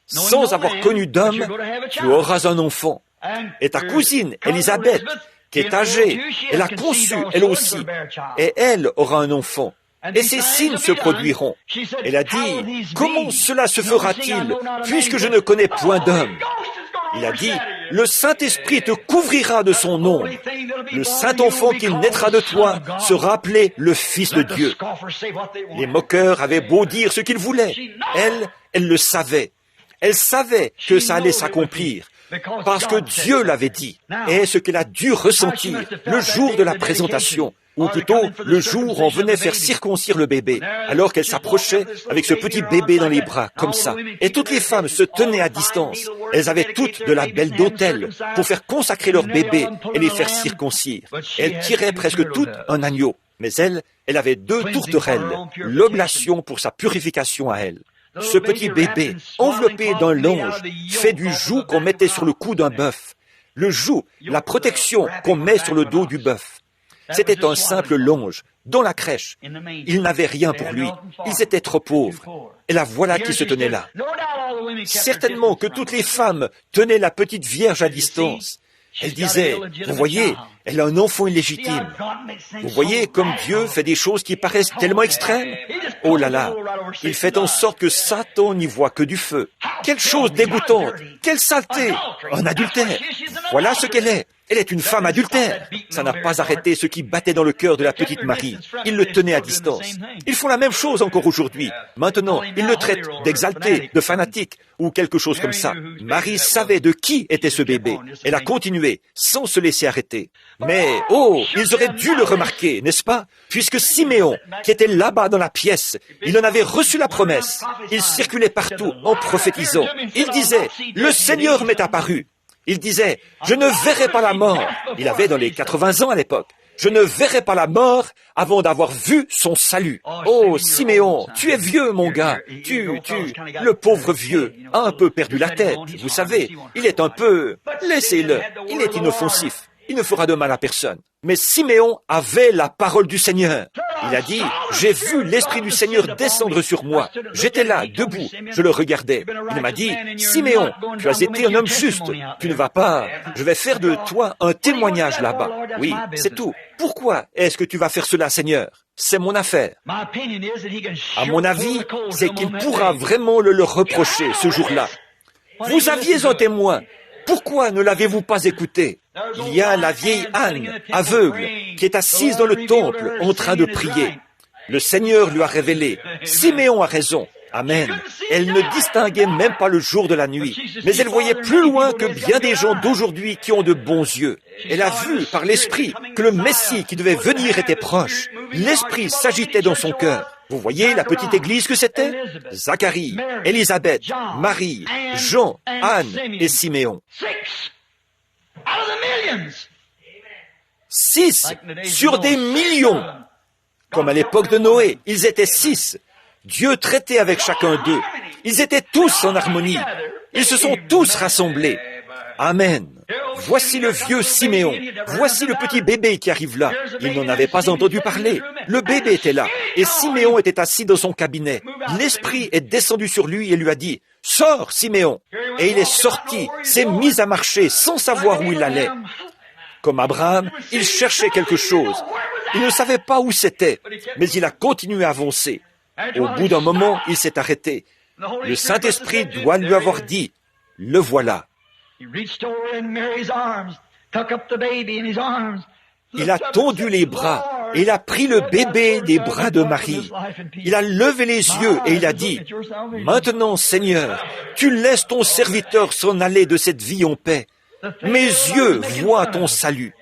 Sans avoir connu d'homme, tu auras un enfant. Et ta cousine, Élisabeth, qui est âgée, elle a conçu, elle aussi, et elle aura un enfant. Et ces signes se produiront. Elle a dit, comment cela se fera-t-il, puisque je ne connais point d'homme? Il a dit, le Saint-Esprit te couvrira de son ombre. Le Saint-Enfant qui naîtra de toi sera appelé le Fils de Dieu. Les moqueurs avaient beau dire ce qu'ils voulaient. Elle le savait. Elle savait que ça allait s'accomplir. Parce que Dieu l'avait dit, et ce qu'elle a dû ressentir le jour de la présentation, ou plutôt le jour où on venait faire circoncire le bébé, alors qu'elle s'approchait avec ce petit bébé dans les bras, comme ça. Et toutes les femmes se tenaient à distance. Elles avaient toutes de la belle d'autel pour faire consacrer leur bébé et les faire circoncire. Elles tiraient presque toutes un agneau. Mais elle avait 2 tourterelles, l'oblation pour sa purification à elle. Ce petit bébé, enveloppé d'un longe, fait du joug qu'on mettait sur le cou d'un bœuf. Le joug, la protection qu'on met sur le dos du bœuf. C'était un simple longe, dans la crèche. Ils n'avaient rien pour lui. Ils étaient trop pauvres. Et la voilà qui se tenait là. Certainement que toutes les femmes tenaient la petite Vierge à distance. Elles disaient, vous voyez, elle a un enfant illégitime. Vous voyez comme Dieu fait des choses qui paraissent tellement extrêmes. Oh là là, il fait en sorte que Satan n'y voit que du feu. Quelle chose dégoûtante, quelle saleté, un adultère. Voilà ce qu'elle est. Elle est une femme adultère. Ça n'a pas arrêté ce qui battait dans le cœur de la petite Marie. Ils le tenaient à distance. Ils font la même chose encore aujourd'hui. Maintenant, ils le traitent d'exalté, de fanatique, ou quelque chose comme ça. Marie savait de qui était ce bébé. Elle a continué, sans se laisser arrêter. Mais, oh, ils auraient dû le remarquer, n'est-ce pas? Puisque Siméon, qui était là-bas dans la pièce, il en avait reçu la promesse. Il circulait partout en prophétisant. Il disait, « Le Seigneur m'est apparu. » Il disait, « Je ne verrai pas la mort. » Il avait dans les 80 ans à l'époque. « Je ne verrai pas la mort avant d'avoir vu son salut. » Oh, Siméon, tu es vieux, mon gars. Le pauvre vieux a un peu perdu la tête. Vous savez, il est un peu... Laissez-le. Il est inoffensif. Il ne fera de mal à personne. Mais Siméon avait la parole du Seigneur. Il a dit, j'ai vu l'Esprit du Seigneur descendre sur moi. J'étais là, debout, je le regardais. Il m'a dit, Siméon, tu as été un homme juste. Tu ne vas pas... Je vais faire de toi un témoignage là-bas. Oui, c'est tout. Pourquoi est-ce que tu vas faire cela, Seigneur? C'est mon affaire. À mon avis, c'est qu'il pourra vraiment le leur reprocher ce jour-là. Vous aviez un témoin. Pourquoi ne l'avez-vous pas écouté? Il y a la vieille Anne, aveugle, qui est assise dans le temple en train de prier. Le Seigneur lui a révélé. Siméon a raison. Amen. Elle ne distinguait même pas le jour de la nuit, mais elle voyait plus loin que bien des gens d'aujourd'hui qui ont de bons yeux. Elle a vu par l'Esprit que le Messie qui devait venir était proche. L'Esprit s'agitait dans son cœur. Vous voyez la petite église que c'était? Zacharie, Élisabeth, Marie, Jean, Anne et Siméon. 6 sur des millions. Comme à l'époque de Noé, ils étaient 6. Dieu traitait avec chacun d'eux. Ils étaient tous en harmonie. Ils se sont tous rassemblés. Amen. Voici le vieux Siméon. Voici le petit bébé qui arrive là. Il n'en avait pas entendu parler. Le bébé était là. Et Siméon était assis dans son cabinet. L'Esprit est descendu sur lui et lui a dit, « Sors, Siméon !» Et il est sorti, s'est mis à marcher sans savoir où il allait. Comme Abraham, il cherchait quelque chose. Il ne savait pas où c'était, mais il a continué à avancer. Au bout d'un moment, il s'est arrêté. Le Saint-Esprit doit lui avoir dit, « Le voilà. » Il a tendu les bras et il a pris le bébé des bras de Marie. Il a levé les yeux et il a dit, « Maintenant, Seigneur, tu laisses ton serviteur s'en aller de cette vie en paix. Mes yeux voient ton salut. »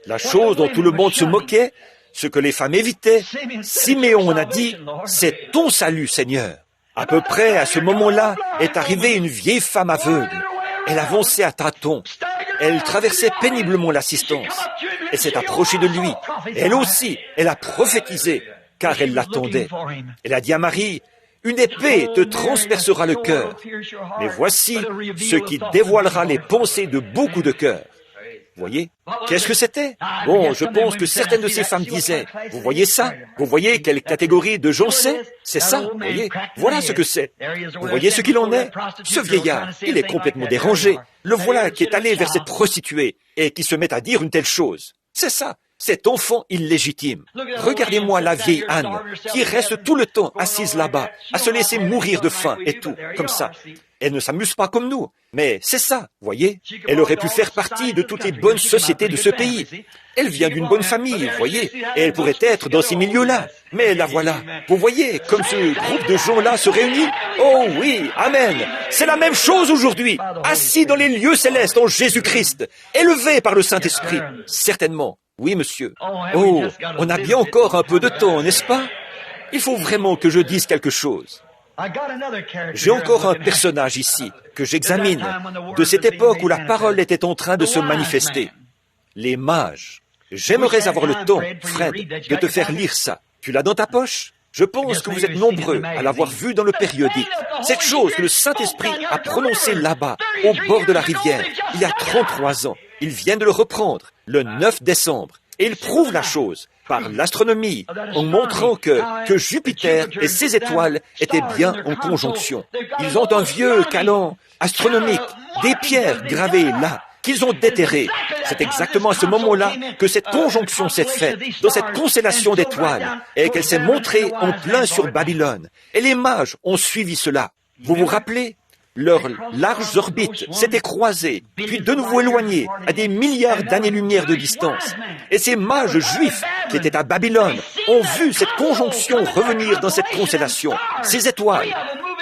La chose dont tout le monde se moquait, ce que les femmes évitaient, Siméon a dit, « C'est ton salut, Seigneur. » À peu près à ce moment-là est arrivée une vieille femme aveugle. Elle avançait à tâtons. Elle traversait péniblement l'assistance. Elle s'est approchée de lui. Elle aussi, elle a prophétisé, car elle l'attendait. Elle a dit à Marie, « Une épée te transpercera le cœur. Mais voici ce qui dévoilera les pensées de beaucoup de cœurs. » Vous voyez? Qu'est-ce que c'était? Bon, je pense que certaines de ces femmes disaient, « Vous voyez ça? Vous voyez quelle catégorie de gens c'est? C'est ça, vous voyez? Voilà ce que c'est. Vous voyez ce qu'il en est? Ce vieillard, il est complètement dérangé. Le voilà qui est allé vers cette prostituée et qui se met à dire une telle chose. C'est ça. cet enfant illégitime. Regardez-moi la vieille Anne, qui reste tout le temps assise là-bas, à se laisser mourir de faim et tout, comme ça. Elle ne s'amuse pas comme nous, mais c'est ça, voyez. Elle aurait pu faire partie de toutes les bonnes sociétés de ce pays. Elle vient d'une bonne famille, voyez, et elle pourrait être dans ces milieux-là. Mais la voilà. Vous voyez, comme ce groupe de gens-là se réunit. Oh oui, amen. C'est la même chose aujourd'hui. Assis dans les lieux célestes en Jésus-Christ, élevé par le Saint-Esprit. Certainement. Oui, monsieur. Oh, on a bien encore un peu de temps, n'est-ce pas? Il faut vraiment que je dise quelque chose. J'ai encore un personnage ici que j'examine de cette époque où la parole était en train de se manifester. Les mages. J'aimerais avoir le temps, Fred, de te faire lire ça. Tu l'as dans ta poche? Je pense que vous êtes nombreux à l'avoir vu dans le périodique. Cette chose que le Saint-Esprit a prononcée là-bas, au bord de la rivière, il y a 33 ans. Ils viennent de le reprendre, le 9 décembre. Et ils prouvent la chose par l'astronomie, en montrant que Jupiter et ses étoiles étaient bien en conjonction. Ils ont un vieux canon astronomique, des pierres gravées là, qu'ils ont déterrées. C'est exactement à ce moment-là que cette conjonction s'est faite, dans cette constellation d'étoiles, et qu'elle s'est montrée en plein sur Babylone. Et les mages ont suivi cela. Vous vous rappelez? Leurs larges orbites s'étaient croisées, puis de nouveau éloignées, à des milliards d'années-lumière de distance. Et ces mages juifs qui étaient à Babylone ont vu cette conjonction revenir dans cette constellation, ces étoiles,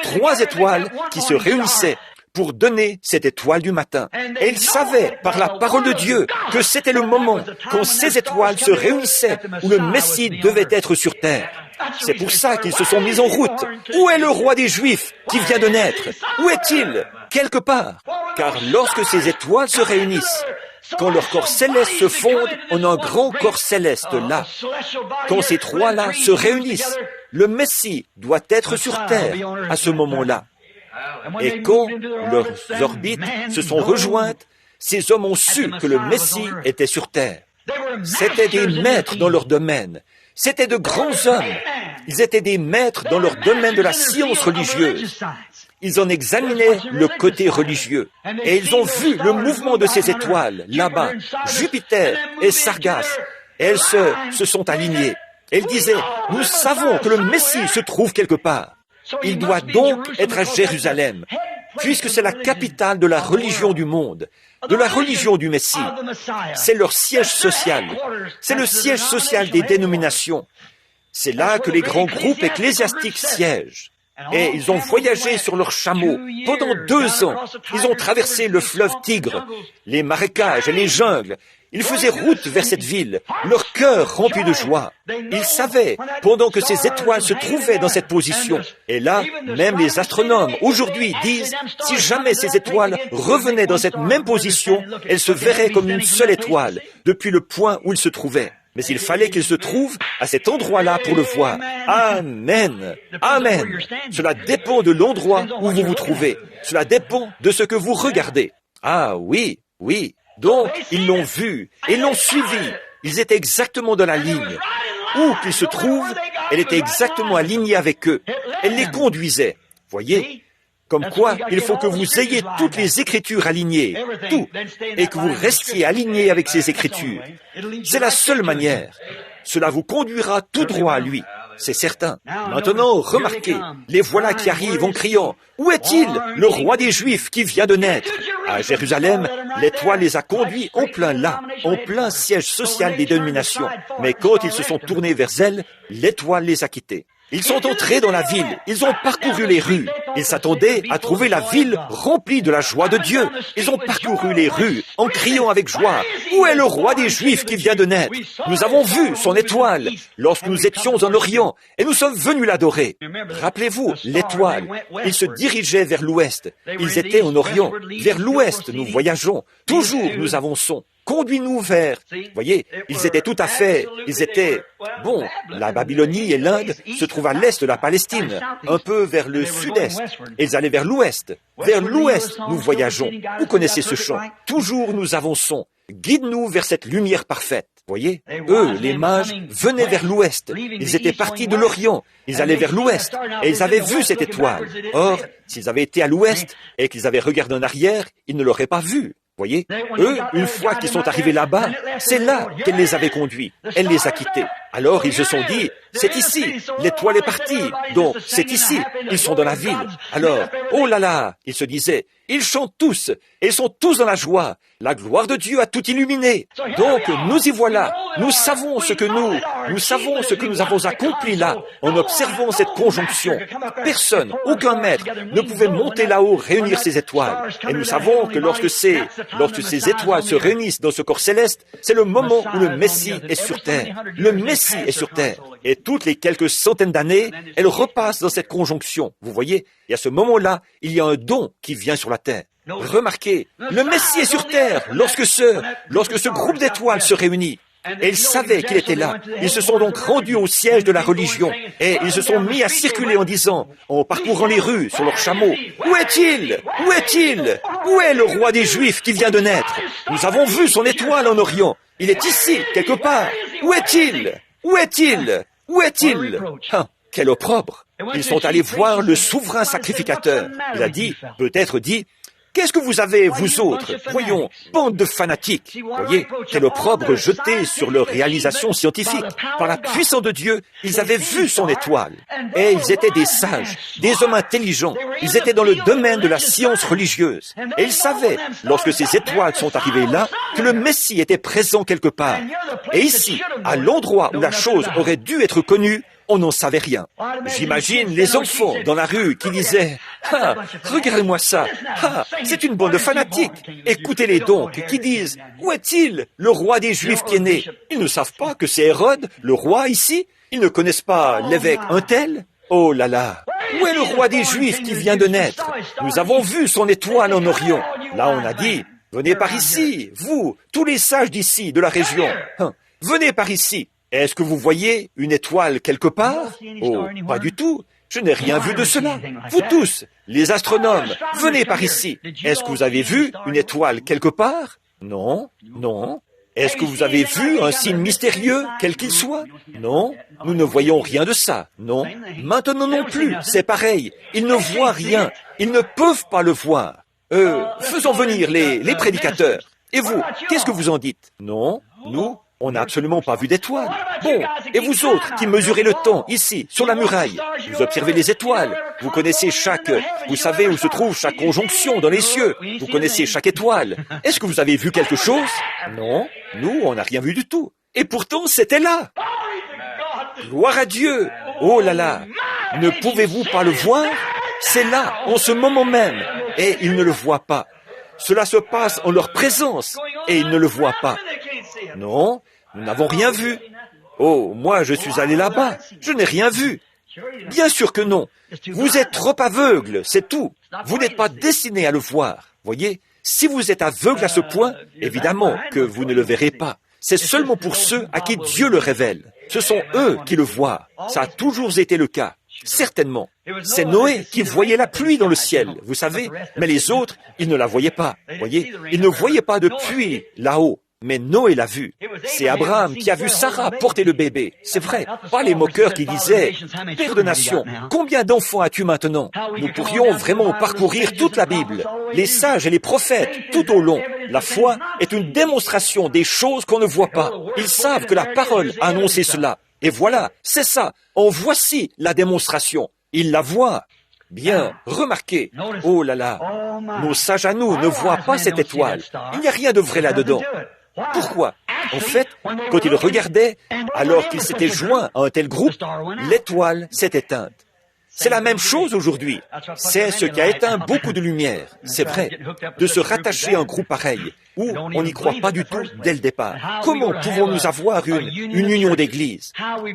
3 étoiles qui se réunissaient pour donner cette étoile du matin. Et ils savaient, par la parole de Dieu, que c'était le moment quand ces étoiles se réunissaient où le Messie devait être sur terre. C'est pour ça qu'ils se sont mis en route. Où est le roi des Juifs qui vient de naître? Où est-il? Quelque part. Car lorsque ces étoiles se réunissent, quand leurs corps célestes se fondent en un grand corps céleste là, quand ces 3-là se réunissent, le Messie doit être sur terre à ce moment-là. Et quand leurs orbites se sont rejointes, ces hommes ont su que le Messie était sur terre. C'étaient des maîtres dans leur domaine. C'étaient de grands hommes. Ils étaient des maîtres dans leur domaine de la science religieuse. Ils en examinaient le côté religieux. Et ils ont vu le mouvement de ces étoiles, là-bas, Jupiter et Sargas. Et elles se sont alignées. Elles disaient, nous savons que le Messie se trouve quelque part. Il doit donc être à Jérusalem, puisque c'est la capitale de la religion du monde, de la religion du Messie. C'est leur siège social. C'est le siège social des dénominations. C'est là que les grands groupes ecclésiastiques siègent. Et ils ont voyagé sur leurs chameaux pendant 2 ans. Ils ont traversé le fleuve Tigre, les marécages et les jungles. Ils faisaient route vers cette ville, leur cœur rempli de joie. Ils savaient, pendant que ces étoiles se trouvaient dans cette position, et là, même les astronomes aujourd'hui disent, si jamais ces étoiles revenaient dans cette même position, elles se verraient comme une seule étoile, depuis le point où ils se trouvaient. Mais il fallait qu'ils se trouvent à cet endroit-là pour le voir. Amen. Amen. Cela dépend de l'endroit où vous vous trouvez. Cela dépend de ce que vous regardez. Ah oui, oui. Donc, ils l'ont vu et l'ont suivi. Ils étaient exactement dans la ligne. Où qu'ils se trouvent, elle était exactement alignée avec eux. Elle les conduisait. Voyez? Comme quoi, il faut que vous ayez toutes les Écritures alignées, tout, et que vous restiez alignés avec ces Écritures. C'est la seule manière. Cela vous conduira tout droit à lui, c'est certain. Maintenant, remarquez, les voilà qui arrivent en criant, « Où est-il, le roi des Juifs qui vient de naître ?» À Jérusalem, l'étoile les a conduits en plein là, en plein siège social des dénominations. Mais quand ils se sont tournés vers elle, l'étoile les a quittés. Ils sont entrés dans la ville, ils ont parcouru les rues. Ils s'attendaient à trouver la ville remplie de la joie de Dieu. Ils ont parcouru les rues en criant avec joie, « Où est le roi des Juifs qui vient de naître? Nous avons vu son étoile lorsque nous étions en Orient et nous sommes venus l'adorer. » Rappelez-vous, l'étoile, ils se dirigeaient vers l'ouest. Ils étaient en Orient. Vers l'ouest, nous voyageons. Toujours, nous avançons. Conduis-nous vers... Voyez, ils étaient tout à fait... Ils étaient... Bon, la Babylonie et l'Inde se trouvent à l'est de la Palestine, un peu vers le sud-est. Ils allaient vers l'ouest. Vers l'ouest, nous voyageons. Vous connaissez ce chant. Toujours nous avançons. Guide-nous vers cette lumière parfaite. Voyez, eux, les mages, venaient vers l'ouest. Ils étaient partis de l'Orient. Ils allaient vers l'ouest. Et ils avaient vu cette étoile. Or, s'ils avaient été à l'ouest et qu'ils avaient regardé en arrière, ils ne l'auraient pas vue. Voyez, eux, une fois qu'ils sont arrivés là-bas, c'est là qu'elle les avait conduits. Elle les a quittés. Alors ils se sont dit, c'est ici, l'étoile est partie, donc c'est ici, ils sont dans la ville. Alors, oh là là, ils se disaient, ils chantent tous, et ils sont tous dans la joie. La gloire de Dieu a tout illuminé. Donc nous y voilà, nous savons ce que nous avons accompli là, en observant cette conjonction. Personne, aucun maître, ne pouvait monter là-haut, réunir ces étoiles. Et nous savons que lorsque ces étoiles se réunissent dans ce corps céleste, c'est le moment où le Messie est sur terre. Le Messie est sur terre. Et toutes les quelques centaines d'années, elle repasse dans cette conjonction. Vous voyez, et à ce moment-là, il y a un don qui vient sur la terre. Remarquez, le Messie est sur terre lorsque ce groupe d'étoiles se réunit. Et ils savaient qu'il était là. Ils se sont donc rendus au siège de la religion. Et ils se sont mis à circuler en disant, en parcourant les rues sur leurs chameaux, « Où est-il? Où est-il? Où est le roi des Juifs qui vient de naître? Nous avons vu son étoile en Orient. Il est ici, quelque part. Où est-il? Où est-il? Où est-il? » Quel opprobre! Ils sont allés voir le souverain sacrificateur. Il a dit, peut-être dit, qu'est-ce que vous avez, vous autres? Voyons, bande de fanatiques. Voyez, quel opprobre jeté sur leur réalisation scientifique. Par la puissance de Dieu, ils avaient vu son étoile. Et ils étaient des sages, des hommes intelligents. Ils étaient dans le domaine de la science religieuse. Et ils savaient, lorsque ces étoiles sont arrivées là, que le Messie était présent quelque part. Et ici, à l'endroit où la chose aurait dû être connue, on n'en savait rien. J'imagine les enfants dans la rue qui disaient « Ah, regardez-moi ça! Ah, c'est une bande de fanatiques! Écoutez-les donc, qui disent « Où est-il, le roi des Juifs qui est né ?» Ils ne savent pas que c'est Hérode, le roi ici. Ils ne connaissent pas l'évêque un tel. Oh là là! Où est le roi des Juifs qui vient de naître? Nous avons vu son étoile en Orient. Là, on a dit « Venez par ici, vous, tous les sages d'ici, de la région. Venez par ici. » Est-ce que vous voyez une étoile quelque part? Oh, pas du tout. Je n'ai rien vu de cela. Vous tous, les astronomes, venez par ici. Est-ce que vous avez vu une étoile quelque part? Non, non. Est-ce que vous avez vu un signe mystérieux, quel qu'il soit? Non, nous ne voyons rien de ça. Non. Maintenant non plus, c'est pareil. Ils ne voient rien. Ils ne peuvent pas le voir. Faisons venir les prédicateurs. Et vous, qu'est-ce que vous en dites? Non, nous, on n'a absolument pas vu d'étoiles. Bon, et vous autres qui mesurez le temps, ici, sur la muraille, vous observez les étoiles, vous connaissez vous savez où se trouve chaque conjonction dans les cieux, vous connaissez chaque étoile. Est-ce que vous avez vu quelque chose? Non, nous, on n'a rien vu du tout. Et pourtant, c'était là. Gloire à Dieu. Oh là là. Ne pouvez-vous pas le voir? C'est là, en ce moment même. Et ils ne le voient pas. Cela se passe en leur présence, et ils ne le voient pas. Non, nous n'avons rien vu. Oh, moi, je suis allé là-bas. Je n'ai rien vu. Bien sûr que non. Vous êtes trop aveugle, c'est tout. Vous n'êtes pas destiné à le voir. Voyez, si vous êtes aveugle à ce point, évidemment que vous ne le verrez pas. C'est seulement pour ceux à qui Dieu le révèle. Ce sont eux qui le voient. Ça a toujours été le cas. Certainement. C'est Noé qui voyait la pluie dans le ciel, vous savez, mais les autres, ils ne la voyaient pas. Voyez, ils ne voyaient pas de pluie là-haut. Mais Noé l'a vu. C'est Abraham qui a vu Sarah porter le bébé. C'est vrai. Pas les moqueurs qui disaient « Père de nation, combien d'enfants as-tu maintenant ?» Nous pourrions vraiment parcourir toute la Bible, les sages et les prophètes, tout au long. La foi est une démonstration des choses qu'on ne voit pas. Ils savent que la parole a annoncé cela. Et voilà, c'est ça. En voici la démonstration. Ils la voient. Bien, remarquez. Oh là là, nos sages à nous ne voient pas cette étoile. Il n'y a rien de vrai là-dedans. Pourquoi? En fait, quand ils regardaient, alors qu'ils s'étaient joints à un tel groupe, l'étoile s'est éteinte. C'est la même chose aujourd'hui. C'est ce qui a éteint beaucoup de lumière. C'est vrai, de se rattacher à un groupe pareil, où on n'y croit pas du tout dès le départ. Comment pouvons-nous avoir une union d'église?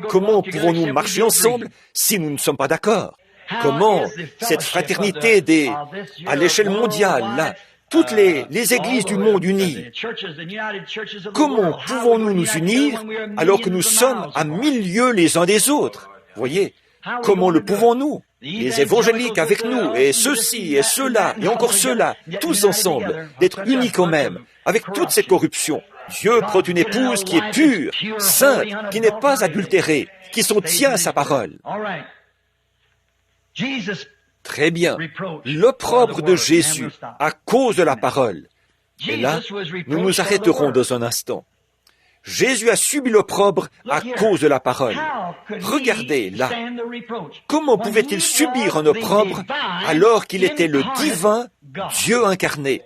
Comment pouvons-nous marcher ensemble si nous ne sommes pas d'accord? Comment cette fraternité à l'échelle mondiale, là, toutes les églises du monde unies, comment pouvons-nous nous unir alors que nous sommes à 1000 lieues les uns des autres? Voyez, comment le pouvons-nous? Les évangéliques avec nous, et ceux-ci, et ceux-là, et encore ceux-là, tous ensemble, d'être unis quand même, avec toute cette corruption. Dieu prend une épouse qui est pure, sainte, qui n'est pas adultérée, qui s'en tient à sa parole. Très bien. L'opprobre de Jésus, à cause de la parole. Et là, nous nous arrêterons dans un instant. Jésus a subi l'opprobre à cause de la parole. Regardez là. Comment pouvait-il subir un opprobre alors qu'il était le divin Dieu incarné?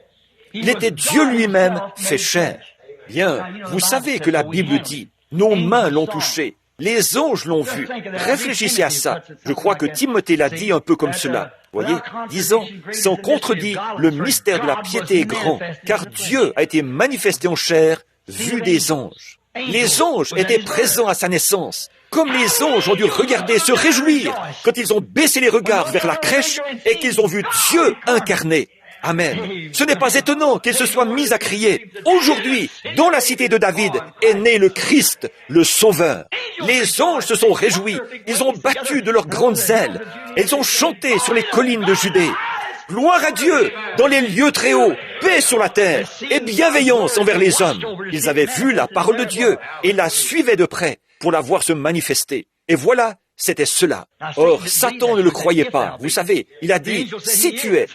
Il était Dieu lui-même fait chair. Bien, vous savez que la Bible dit, nos mains l'ont touché, les anges l'ont vu. Réfléchissez à ça. Je crois que Timothée l'a dit un peu comme cela. Voyez, disant, sans contredit, le mystère de la piété est grand, car Dieu a été manifesté en chair, vu des anges. Les anges étaient présents à sa naissance. Comme les anges ont dû regarder, se réjouir, quand ils ont baissé les regards vers la crèche et qu'ils ont vu Dieu incarné. Amen. Ce n'est pas étonnant qu'ils se soient mis à crier. Aujourd'hui, dans la cité de David, est né le Christ, le Sauveur. Les anges se sont réjouis. Ils ont battu de leurs grandes ailes. Ils ont chanté sur les collines de Judée. Gloire à Dieu dans les lieux très hauts, paix sur la terre et bienveillance envers les hommes. Ils avaient vu la parole de Dieu et la suivaient de près pour la voir se manifester. Et voilà, c'était cela. Or, Satan ne le croyait pas. Vous savez, il a dit, si tu es.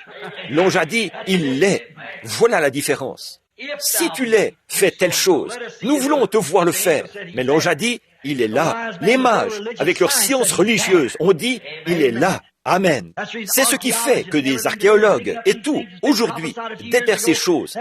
L'ange a dit, il l'est. Voilà la différence. Si tu l'es, fais telle chose. Nous voulons te voir le faire. Mais l'ange a dit, il est là. Les mages, avec leur science religieuse, ont dit, il est là. Amen. C'est ce qui fait que des archéologues et tout, aujourd'hui, déterrent ces choses.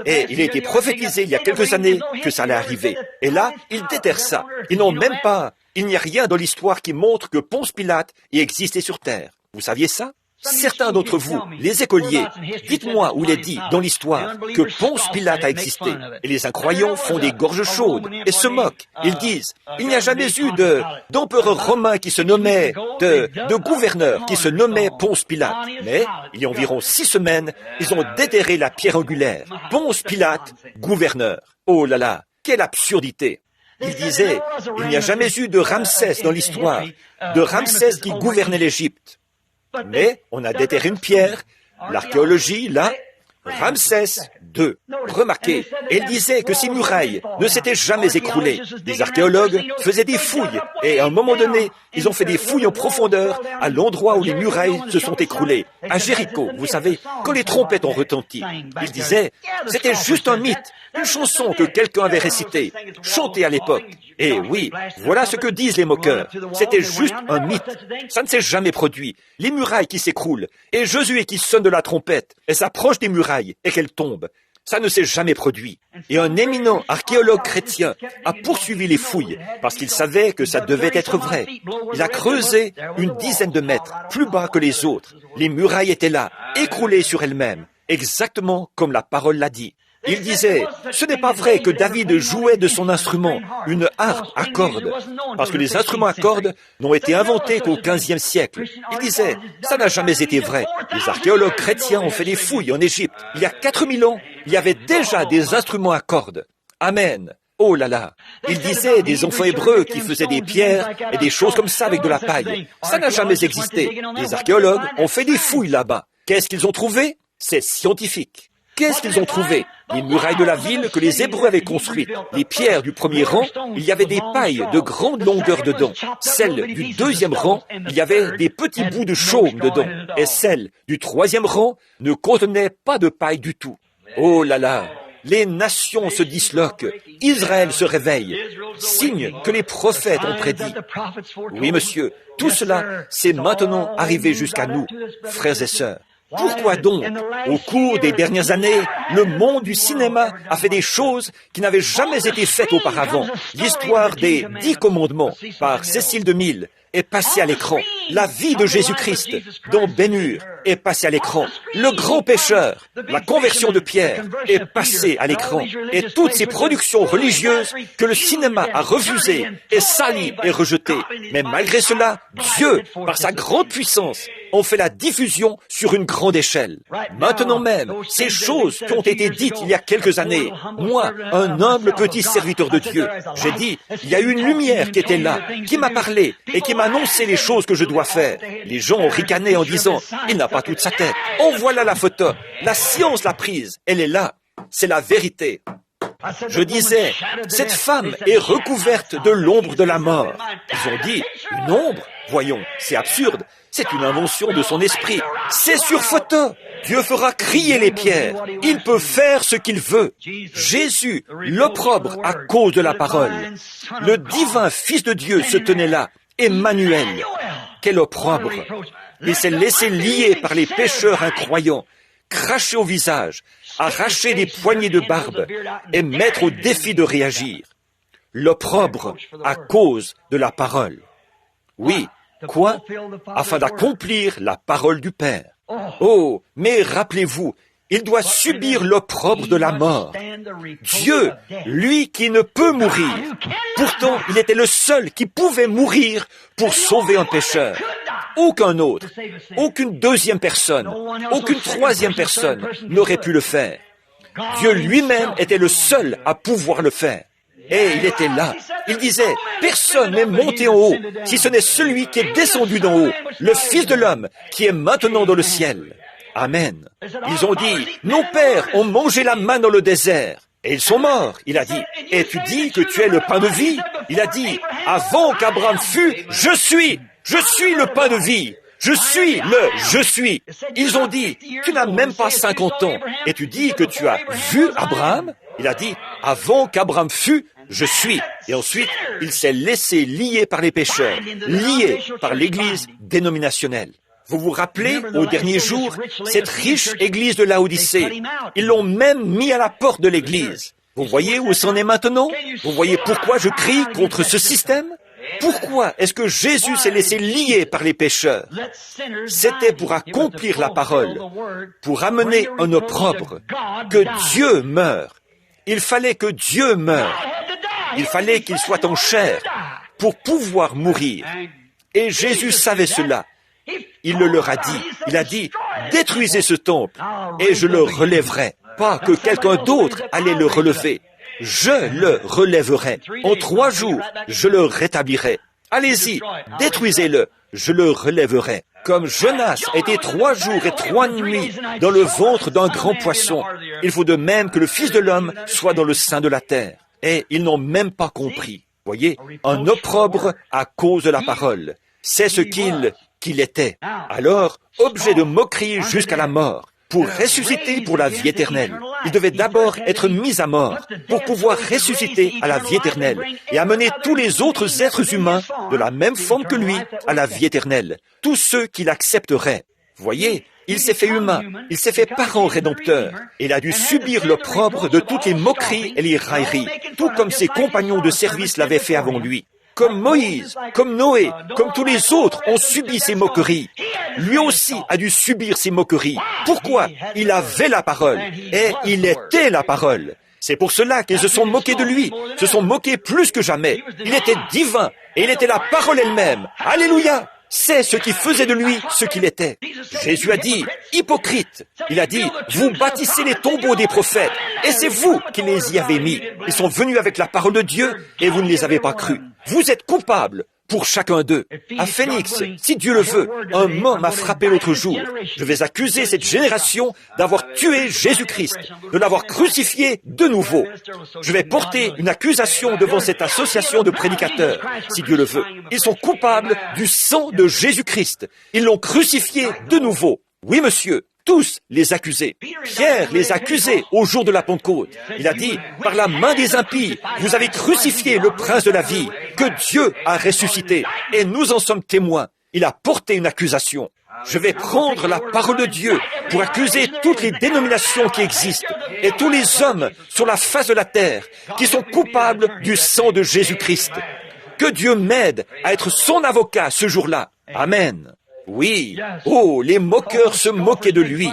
Et il a été prophétisé il y a quelques années que ça allait arriver. Et là, ils déterrent ça. Ils n'ont même pas... Il n'y a rien dans l'histoire qui montre que Ponce Pilate ait existé sur terre. Vous saviez ça? Certains d'entre vous, les écoliers, dites-moi où il est dit dans l'histoire que Ponce Pilate a existé. Et les incroyants font des gorges chaudes et se moquent. Ils disent, il n'y a jamais eu d'empereur romain qui se nommait, de gouverneur qui se nommait Ponce Pilate. Mais, il y a environ 6 semaines, ils ont déterré la pierre angulaire. Ponce Pilate, gouverneur. Oh là là, quelle absurdité! Il disait, il n'y a jamais eu de Ramsès dans l'histoire, de Ramsès qui gouvernait l'Égypte. Mais on a déterré une pierre, l'archéologie, là, Ramsès II. Remarquez, il disait que ces murailles ne s'étaient jamais écroulées. Les archéologues faisaient des fouilles, et à un moment donné, ils ont fait des fouilles en profondeur à l'endroit où les murailles se sont écroulées. À Jéricho, vous savez, quand les trompettes ont retenti, ils disaient, c'était juste un mythe, une chanson que quelqu'un avait récitée, chantée à l'époque. Et oui, voilà ce que disent les moqueurs. C'était juste un mythe. Ça ne s'est jamais produit. Les murailles qui s'écroulent, et Josué qui sonne de la trompette, et s'approche des murailles, et qu'elles tombent. Ça ne s'est jamais produit. Et un éminent archéologue chrétien a poursuivi les fouilles, parce qu'il savait que ça devait être vrai. Il a creusé une dizaine de mètres, plus bas que les autres. Les murailles étaient là, écroulées sur elles-mêmes, exactement comme la parole l'a dit. Il disait, ce n'est pas vrai que David jouait de son instrument, une harpe à cordes, parce que les instruments à cordes n'ont été inventés qu'au XVe siècle. Il disait, ça n'a jamais été vrai. Les archéologues chrétiens ont fait des fouilles en Égypte. Il y a 4000 ans, il y avait déjà des instruments à cordes. Amen. Oh là là. Il disait des enfants hébreux qui faisaient des pierres et des choses comme ça avec de la paille. Ça n'a jamais existé. Les archéologues ont fait des fouilles là-bas. Qu'est-ce qu'ils ont trouvé? C'est scientifique. Qu'est-ce qu'ils ont trouvé? Les murailles de la ville que les Hébreux avaient construites. Les pierres du premier rang, il y avait des pailles de grande longueur dedans. Celles du deuxième rang, il y avait des petits bouts de chaume dedans. Et celles du troisième rang ne contenaient pas de paille du tout. Oh là là! Les nations se disloquent. Israël se réveille. Signe que les prophètes ont prédit. Oui, monsieur, tout cela, c'est maintenant arrivé jusqu'à nous, frères et sœurs. Pourquoi donc, au cours des dernières années, le monde du cinéma a fait des choses qui n'avaient jamais été faites auparavant? L'histoire des 10 commandements par Cécile DeMille est passée à l'écran. La vie de Jésus-Christ dans Ben-Hur est passée à l'écran. Le grand pécheur, la conversion de Pierre est passée à l'écran. Et toutes ces productions religieuses que le cinéma a refusées et salies et rejetées. Mais malgré cela, Dieu, par sa grande puissance, en fait la diffusion sur une grande échelle. Maintenant même, ces choses qui ont été dites il y a quelques années, moi, un humble petit serviteur de Dieu, j'ai dit, il y a eu une lumière qui était là, qui m'a parlé et qui m'a annoncé les choses que je dois faire. Les gens ont ricané en disant, il n'a pas toute sa tête. Oh, voilà la photo. La science l'a prise. Elle est là. C'est la vérité. Je disais, cette femme est recouverte de l'ombre de la mort. Ils ont dit, une ombre? Voyons, c'est absurde. C'est une invention de son esprit. C'est sur photo. Dieu fera crier les pierres. Il peut faire ce qu'il veut. Jésus, l'opprobre à cause de la parole. Le divin Fils de Dieu se tenait là. Emmanuel. Quel opprobre. Il s'est laissé lier par les pécheurs incroyants, cracher au visage, arracher des poignées de barbe et mettre au défi de réagir. L'opprobre à cause de la parole. Oui, quoi? Afin d'accomplir la parole du Père. Oh, mais rappelez-vous, il doit subir l'opprobre de la mort. Dieu, lui qui ne peut mourir. Pourtant, il était le seul qui pouvait mourir pour sauver un pécheur. Aucun autre, aucune deuxième personne, aucune troisième personne n'aurait pu le faire. Dieu lui-même était le seul à pouvoir le faire. Et il était là. Il disait, personne n'est monté en haut, si ce n'est celui qui est descendu d'en haut, le Fils de l'homme, qui est maintenant dans le ciel. Amen. Ils ont dit, nos pères ont mangé la manne dans le désert, et ils sont morts. Il a dit, et tu dis que tu es le pain de vie? Il a dit, avant qu'Abraham fût, je suis le pain de vie. Je suis. Ils ont dit, tu n'as même pas 50 ans, et tu dis que tu as vu Abraham? Il a dit, avant qu'Abraham fût, je suis. Et ensuite, il s'est laissé lier par les pécheurs, lié par l'Église dénominationnelle. Vous vous rappelez, au dernier jour, cette riche Église de Laodicée, ils l'ont même mis à la porte de l'Église. Vous voyez où c'en est maintenant? Vous voyez pourquoi je crie contre ce système? Pourquoi est-ce que Jésus s'est laissé lier par les pécheurs? C'était pour accomplir la parole, pour amener un opprobre, que Dieu meure. Il fallait que Dieu meure. Il fallait qu'il soit en chair pour pouvoir mourir. Et Jésus savait cela. Il le leur a dit. Il a dit, détruisez ce temple et je le relèverai. Pas que quelqu'un d'autre allait le relever. Je le relèverai. En 3 jours, je le rétablirai. Allez-y, détruisez-le. Je le relèverai. Comme Jonas a été 3 jours et 3 nuits dans le ventre d'un grand poisson, il faut de même que le Fils de l'homme soit dans le sein de la terre. Et ils n'ont même pas compris. Voyez, un opprobre à cause de la parole. C'est ce qu'il était. Alors, objet de moquerie jusqu'à la mort. Pour ressusciter pour la vie éternelle, il devait d'abord être mis à mort pour pouvoir ressusciter à la vie éternelle et amener tous les autres êtres humains de la même forme que lui à la vie éternelle. Tous ceux qui l'accepteraient. Voyez, il s'est fait humain, il s'est fait parent rédempteur. Et il a dû subir l'opprobre de toutes les moqueries et les railleries, tout comme ses compagnons de service l'avaient fait avant lui. Comme Moïse, comme Noé, comme tous les autres ont subi ces moqueries. Lui aussi a dû subir ces moqueries. Pourquoi? Il avait la parole, et il était la parole. C'est pour cela qu'ils se sont moqués de lui, se sont moqués plus que jamais. Il était divin, et il était la parole elle-même. Alléluia! C'est ce qui faisait de lui ce qu'il était. Jésus a dit, hypocrite. Il a dit, vous bâtissez les tombeaux des prophètes, et c'est vous qui les y avez mis. Ils sont venus avec la parole de Dieu, et vous ne les avez pas crus. Vous êtes coupables pour chacun d'eux. À Phoenix, si Dieu le veut, un mot m'a frappé l'autre jour. Je vais accuser cette génération d'avoir tué Jésus-Christ, de l'avoir crucifié de nouveau. Je vais porter une accusation devant cette association de prédicateurs, si Dieu le veut. Ils sont coupables du sang de Jésus-Christ. Ils l'ont crucifié de nouveau. Oui, monsieur. Tous les accusés. Pierre les accusait au jour de la Pentecôte. Il a dit, par la main des impies, vous avez crucifié le prince de la vie, que Dieu a ressuscité. Et nous en sommes témoins. Il a porté une accusation. Je vais prendre la parole de Dieu pour accuser toutes les dénominations qui existent et tous les hommes sur la face de la terre qui sont coupables du sang de Jésus-Christ. Que Dieu m'aide à être son avocat ce jour-là. Amen. Oui, oh, les moqueurs se moquaient de lui.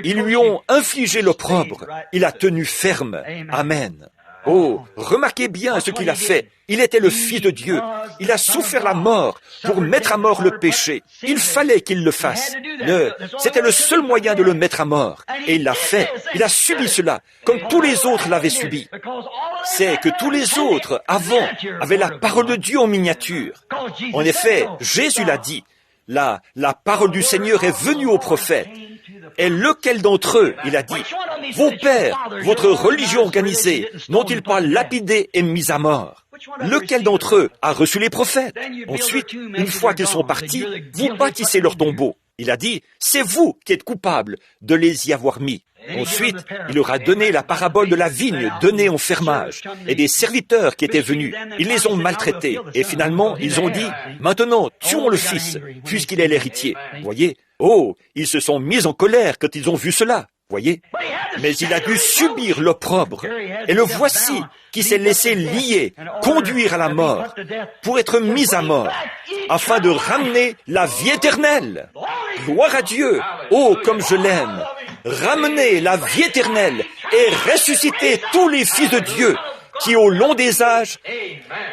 Ils lui ont infligé l'opprobre. Il a tenu ferme. Amen. Oh, remarquez bien ce qu'il a fait. Il était le Fils de Dieu. Il a souffert la mort pour mettre à mort le péché. Il fallait qu'il le fasse. C'était le seul moyen de le mettre à mort. Et il l'a fait. Il a subi cela, comme tous les autres l'avaient subi. C'est que tous les autres, avant, avaient la parole de Dieu en miniature. En effet, Jésus l'a dit. La parole du Seigneur est venue au prophète. Et lequel d'entre eux, il a dit, vos pères, votre religion organisée, n'ont-ils pas lapidé et mis à mort? Lequel d'entre eux a reçu les prophètes? Ensuite, une fois qu'ils sont partis, vous bâtissez leur tombeau. Il a dit, c'est vous qui êtes coupables de les y avoir mis. Ensuite, il leur a donné la parabole de la vigne donnée en fermage et des serviteurs qui étaient venus. Ils les ont maltraités et finalement, ils ont dit, maintenant, tuons le fils, puisqu'il est l'héritier. Voyez? Oh, ils se sont mis en colère quand ils ont vu cela. Voyez? Mais il a dû subir l'opprobre. Et le voici qui s'est laissé lier, conduire à la mort, pour être mis à mort, afin de ramener la vie éternelle. Gloire à Dieu! Oh, comme je l'aime! Ramener la vie éternelle et ressusciter tous les fils de Dieu qui, au long des âges,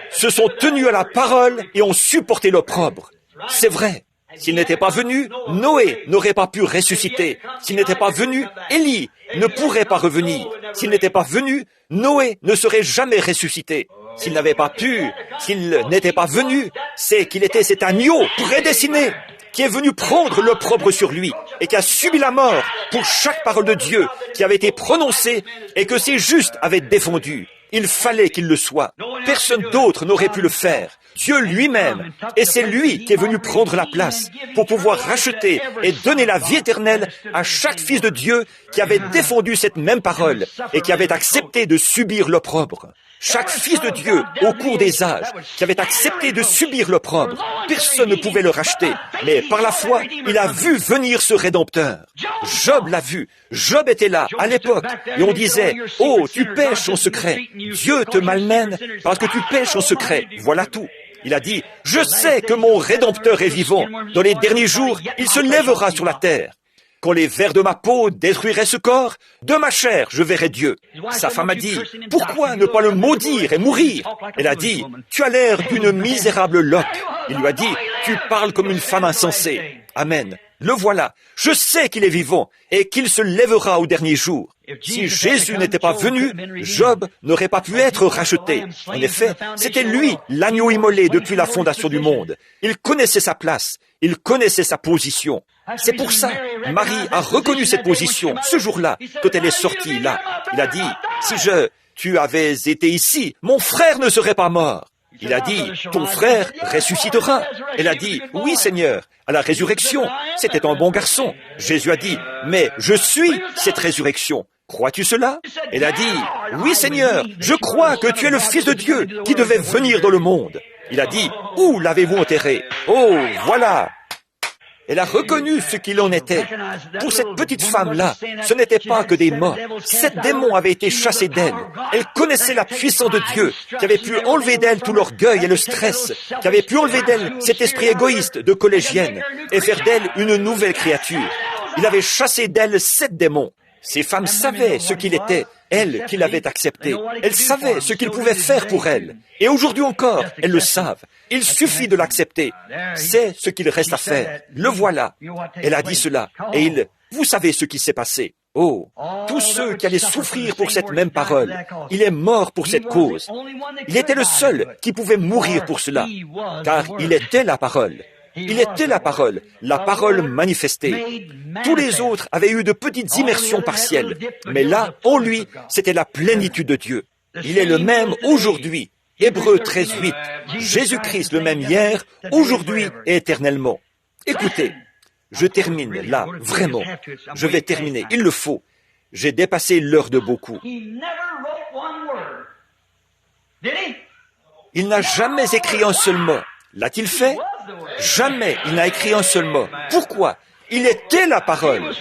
se sont tenus à la parole et ont supporté l'opprobre. C'est vrai. S'il n'était pas venu, Noé n'aurait pas pu ressusciter. S'il n'était pas venu, Élie ne pourrait pas revenir. S'il n'était pas venu, Noé ne serait jamais ressuscité. S'il n'avait pas pu, s'il n'était pas venu, c'est qu'il était cet agneau prédestiné qui est venu prendre l'opprobre sur lui et qui a subi la mort pour chaque parole de Dieu qui avait été prononcée et que ces justes avaient défendue. Il fallait qu'il le soit. Personne d'autre n'aurait pu le faire. Dieu lui-même. Et c'est lui qui est venu prendre la place pour pouvoir racheter et donner la vie éternelle à chaque fils de Dieu qui avait défendu cette même parole et qui avait accepté de subir l'opprobre. Chaque fils de Dieu, au cours des âges, qui avait accepté de subir l'opprobre, personne ne pouvait le racheter. Mais par la foi, il a vu venir ce Rédempteur. Job l'a vu. Job était là, à l'époque. Et on disait, « Oh, tu pêches en secret. Dieu te malmène parce que tu pêches en secret. » Voilà tout. Il a dit, « Je sais que mon Rédempteur est vivant. Dans les derniers jours, il se lèvera sur la terre. Quand les vers de ma peau détruiraient ce corps, de ma chair, je verrai Dieu. » Sa femme a dit, « Pourquoi ne pas le maudire et mourir ?» Elle a dit, « Tu as l'air d'une misérable loque. » Il lui a dit, « Tu parles comme une femme insensée. » Amen. Le voilà. Je sais qu'il est vivant et qu'il se lèvera au dernier jour. Si Jésus n'était pas venu, Job n'aurait pas pu être racheté. En effet, c'était lui, l'agneau immolé depuis la fondation du monde. Il connaissait sa place. Il connaissait sa position. C'est pour ça, Marie a reconnu cette position, ce jour-là, quand elle est sortie là. Il a dit, si tu avais été ici, mon frère ne serait pas mort. Il a dit, ton frère ressuscitera. Elle a dit, oui Seigneur, à la résurrection, c'était un bon garçon. Jésus a dit, mais je suis cette résurrection. Crois-tu cela? Elle a dit, oui Seigneur, je crois que tu es le Fils de Dieu qui devait venir dans le monde. Il a dit, où l'avez-vous enterré? Oh, voilà. Elle a reconnu ce qu'il en était. Pour cette petite femme-là, ce n'était pas que des morts. 7 démons avaient été chassés d'elle. Elle connaissait la puissance de Dieu, qui avait pu enlever d'elle tout l'orgueil et le stress, qui avait pu enlever d'elle cet esprit égoïste de collégienne et faire d'elle une nouvelle créature. Il avait chassé d'elle 7 démons. Ces femmes savaient ce qu'il était, elles qui l'avaient accepté. Elles savaient ce qu'il pouvait faire pour elles. Et aujourd'hui encore, elles le savent. Il suffit de l'accepter. C'est ce qu'il reste à faire. Le voilà. Elle a dit cela. Et vous savez ce qui s'est passé. Oh, tous ceux qui allaient souffrir pour cette même parole, il est mort pour cette cause. Il était le seul qui pouvait mourir pour cela, car il était la parole. Il était la parole manifestée. Tous les autres avaient eu de petites immersions partielles, mais là, en lui, c'était la plénitude de Dieu. Il est le même aujourd'hui. Hébreux 13:8. Jésus-Christ le même hier, aujourd'hui et éternellement. Écoutez, je termine là, vraiment. Je vais terminer, il le faut. J'ai dépassé l'heure de beaucoup. Il n'a jamais écrit un seul mot. L'a-t-il fait? Jamais il n'a écrit un seul mot. Pourquoi? Il était la parole.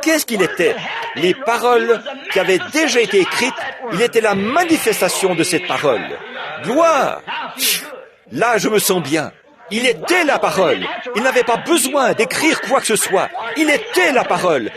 Qu'est-ce qu'il était? Les paroles qui avaient déjà été écrites, il était la manifestation de cette parole. Gloire! Là, je me sens bien. Il était la parole. Il n'avait pas besoin d'écrire quoi que ce soit. Il était la parole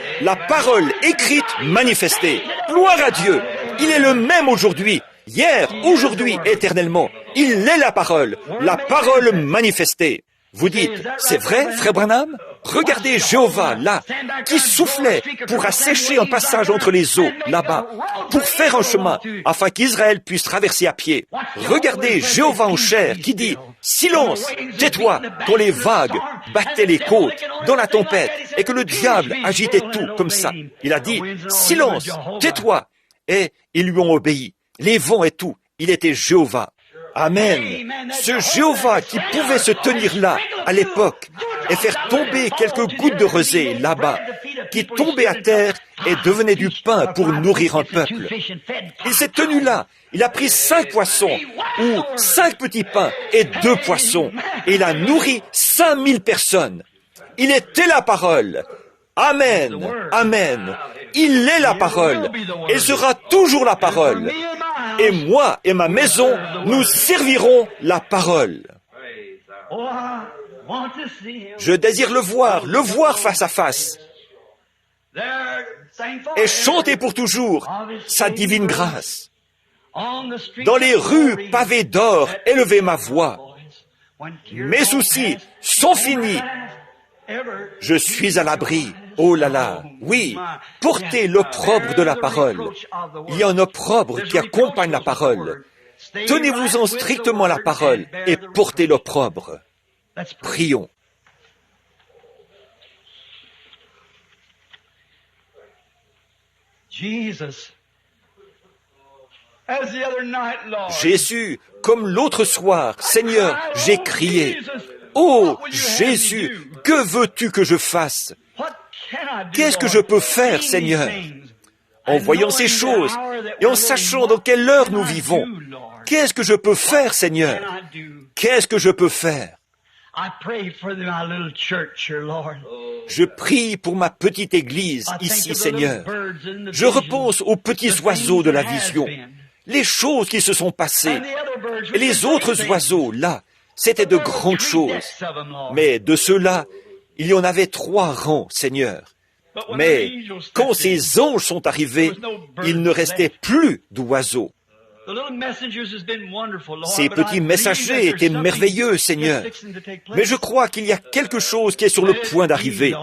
écrite, manifestée. Gloire à Dieu! Il est le même aujourd'hui. Hier, aujourd'hui, éternellement. Il est la parole manifestée. Vous dites, c'est vrai, frère Branham? Regardez Jéhovah, là, qui soufflait pour assécher un passage entre les eaux, là-bas, pour faire un chemin, afin qu'Israël puisse traverser à pied. Regardez Jéhovah en chair, qui dit, silence, tais-toi, quand les vagues battaient les côtes dans la tempête et que le diable agitait tout comme ça. Il a dit, silence, tais-toi. Et ils lui ont obéi. Les vents et tout, il était Jéhovah. Amen. Ce Jéhovah qui pouvait se tenir là, à l'époque, et faire tomber quelques gouttes de rosée là-bas, qui tombaient à terre et devenaient du pain pour nourrir un peuple. Il s'est tenu là. Il a pris 5 poissons, ou 5 petits pains et 2 poissons, et il a nourri 5000 personnes. Il était la parole. Amen. Amen. Il est la parole. Il sera toujours la parole. Et moi et ma maison, nous servirons la parole. Je désire le voir face à face. Et chanter pour toujours sa divine grâce. Dans les rues pavées d'or, élever ma voix. Mes soucis sont finis. Je suis à l'abri. Oh là là, oui, portez l'opprobre de la parole. Il y a un opprobre qui accompagne la parole. Tenez-vous-en strictement à la parole et portez l'opprobre. Prions. Jésus, comme l'autre soir, Seigneur, j'ai crié. Oh, Jésus, que veux-tu que je fasse? Qu'est-ce que je peux faire, Seigneur? En voyant ces choses et en sachant dans quelle heure nous vivons, qu'est-ce que je peux faire, Seigneur? Qu'est-ce que je peux faire? Je prie pour ma petite église ici, Seigneur. Je repense aux petits oiseaux de la vision, les choses qui se sont passées. Et les autres oiseaux, là, c'était de grandes choses. Mais de ceux-là, il y en avait 3 rangs, Seigneur. Mais quand ces anges sont arrivés, il ne restait plus d'oiseaux. Ces petits messagers étaient merveilleux, Seigneur. Mais je crois qu'il y a quelque chose qui est sur le point d'arriver.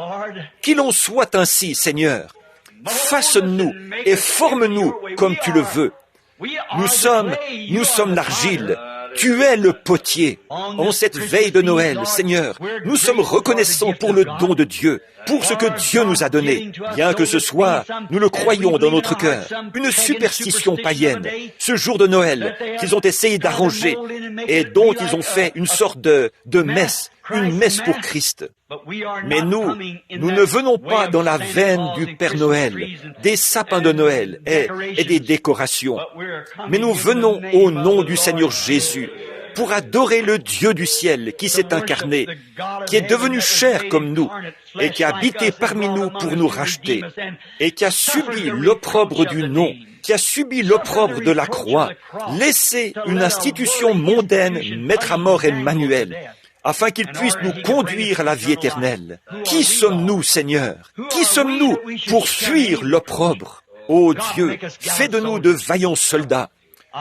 Qu'il en soit ainsi, Seigneur. Façonne-nous et forme-nous comme tu le veux. Nous sommes l'argile. Tu es le potier. En cette veille de Noël, Seigneur, nous sommes reconnaissants pour le don de Dieu, pour ce que Dieu nous a donné. Bien que ce soit, nous le croyons dans notre cœur, une superstition païenne, ce jour de Noël qu'ils ont essayé d'arranger et dont ils ont fait une sorte de messe, une messe pour Christ. Mais nous ne venons pas dans la veine du Père Noël, des sapins de Noël et des décorations. Mais nous venons au nom du Seigneur Jésus pour adorer le Dieu du ciel qui s'est incarné, qui est devenu chair comme nous et qui a habité parmi nous pour nous racheter et qui a subi l'opprobre du nom, qui a subi l'opprobre de la croix, laissé une institution mondaine mettre à mort Emmanuel, afin qu'il puisse nous conduire à la vie éternelle. Qui sommes-nous, Seigneur? Qui sommes-nous pour fuir l'opprobre? Ô Dieu, fais de nous de vaillants soldats.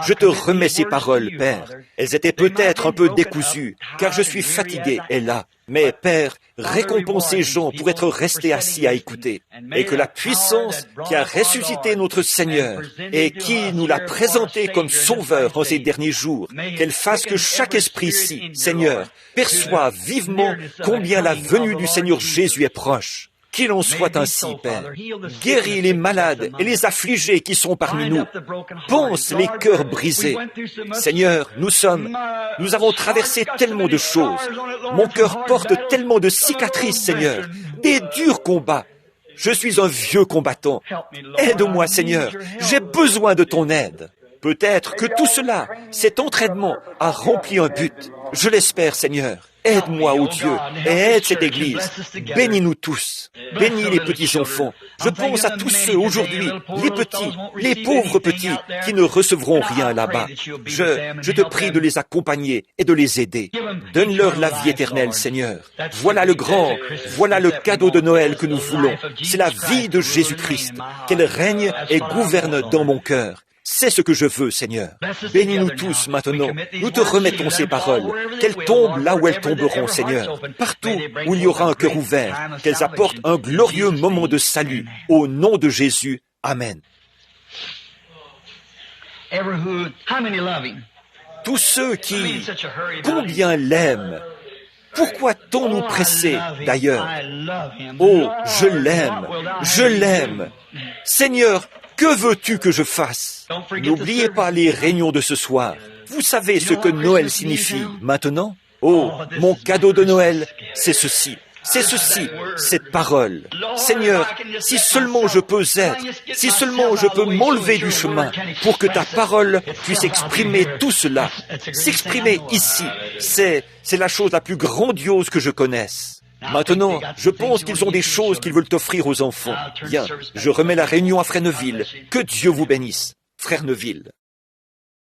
Je te remets ces paroles, Père. Elles étaient peut-être un peu décousues, car je suis fatigué, et là. Mais, Père, récompense ces gens pour être restés assis à écouter, et que la puissance qui a ressuscité notre Seigneur, et qui nous l'a présenté comme sauveur en ces derniers jours, qu'elle fasse que chaque esprit ici, Seigneur, perçoive vivement combien la venue du Seigneur Jésus est proche. Qu'il en soit ainsi, Père. Guéris les malades et les affligés qui sont parmi nous. Pense les cœurs brisés. Seigneur, nous avons traversé tellement de choses. Mon cœur porte tellement de cicatrices, Seigneur. Des durs combats. Je suis un vieux combattant. Aide-moi, Seigneur. J'ai besoin de ton aide. Peut-être que tout cela, cet entraînement, a rempli un but. Je l'espère, Seigneur. Aide-moi, ô Dieu, et aide cette Église. Bénis-nous tous. Bénis les petits enfants. Je pense à tous ceux aujourd'hui, les petits, les pauvres petits, qui ne recevront rien là-bas. Je te prie de les accompagner et de les aider. Donne-leur la vie éternelle, Seigneur. Voilà le cadeau de Noël que nous voulons. C'est la vie de Jésus-Christ. Qu'elle règne et gouverne dans mon cœur. C'est ce que je veux, Seigneur. Bénis-nous tous maintenant. Nous te remettons ces paroles. Qu'elles tombent là où elles tomberont, Seigneur. Partout où il y aura un cœur ouvert, qu'elles apportent un glorieux moment de salut. Au nom de Jésus. Amen. tous ceux qui, combien l'aiment. Pourquoi t-on nous presser, d'ailleurs? Oh, je l'aime. Seigneur, que veux-tu que je fasse? N'oubliez pas les réunions de ce soir. Vous savez ce que Noël signifie maintenant? Oh, mon cadeau de Noël, c'est ceci, cette parole. Seigneur, si seulement je peux m'enlever du chemin pour que ta parole puisse exprimer tout cela, s'exprimer ici, c'est la chose la plus grandiose que je connaisse. Maintenant, je pense qu'ils ont des choses qu'ils veulent offrir aux enfants. Bien, je remets la réunion à Frère Neville. Que Dieu vous bénisse, Frère Neville.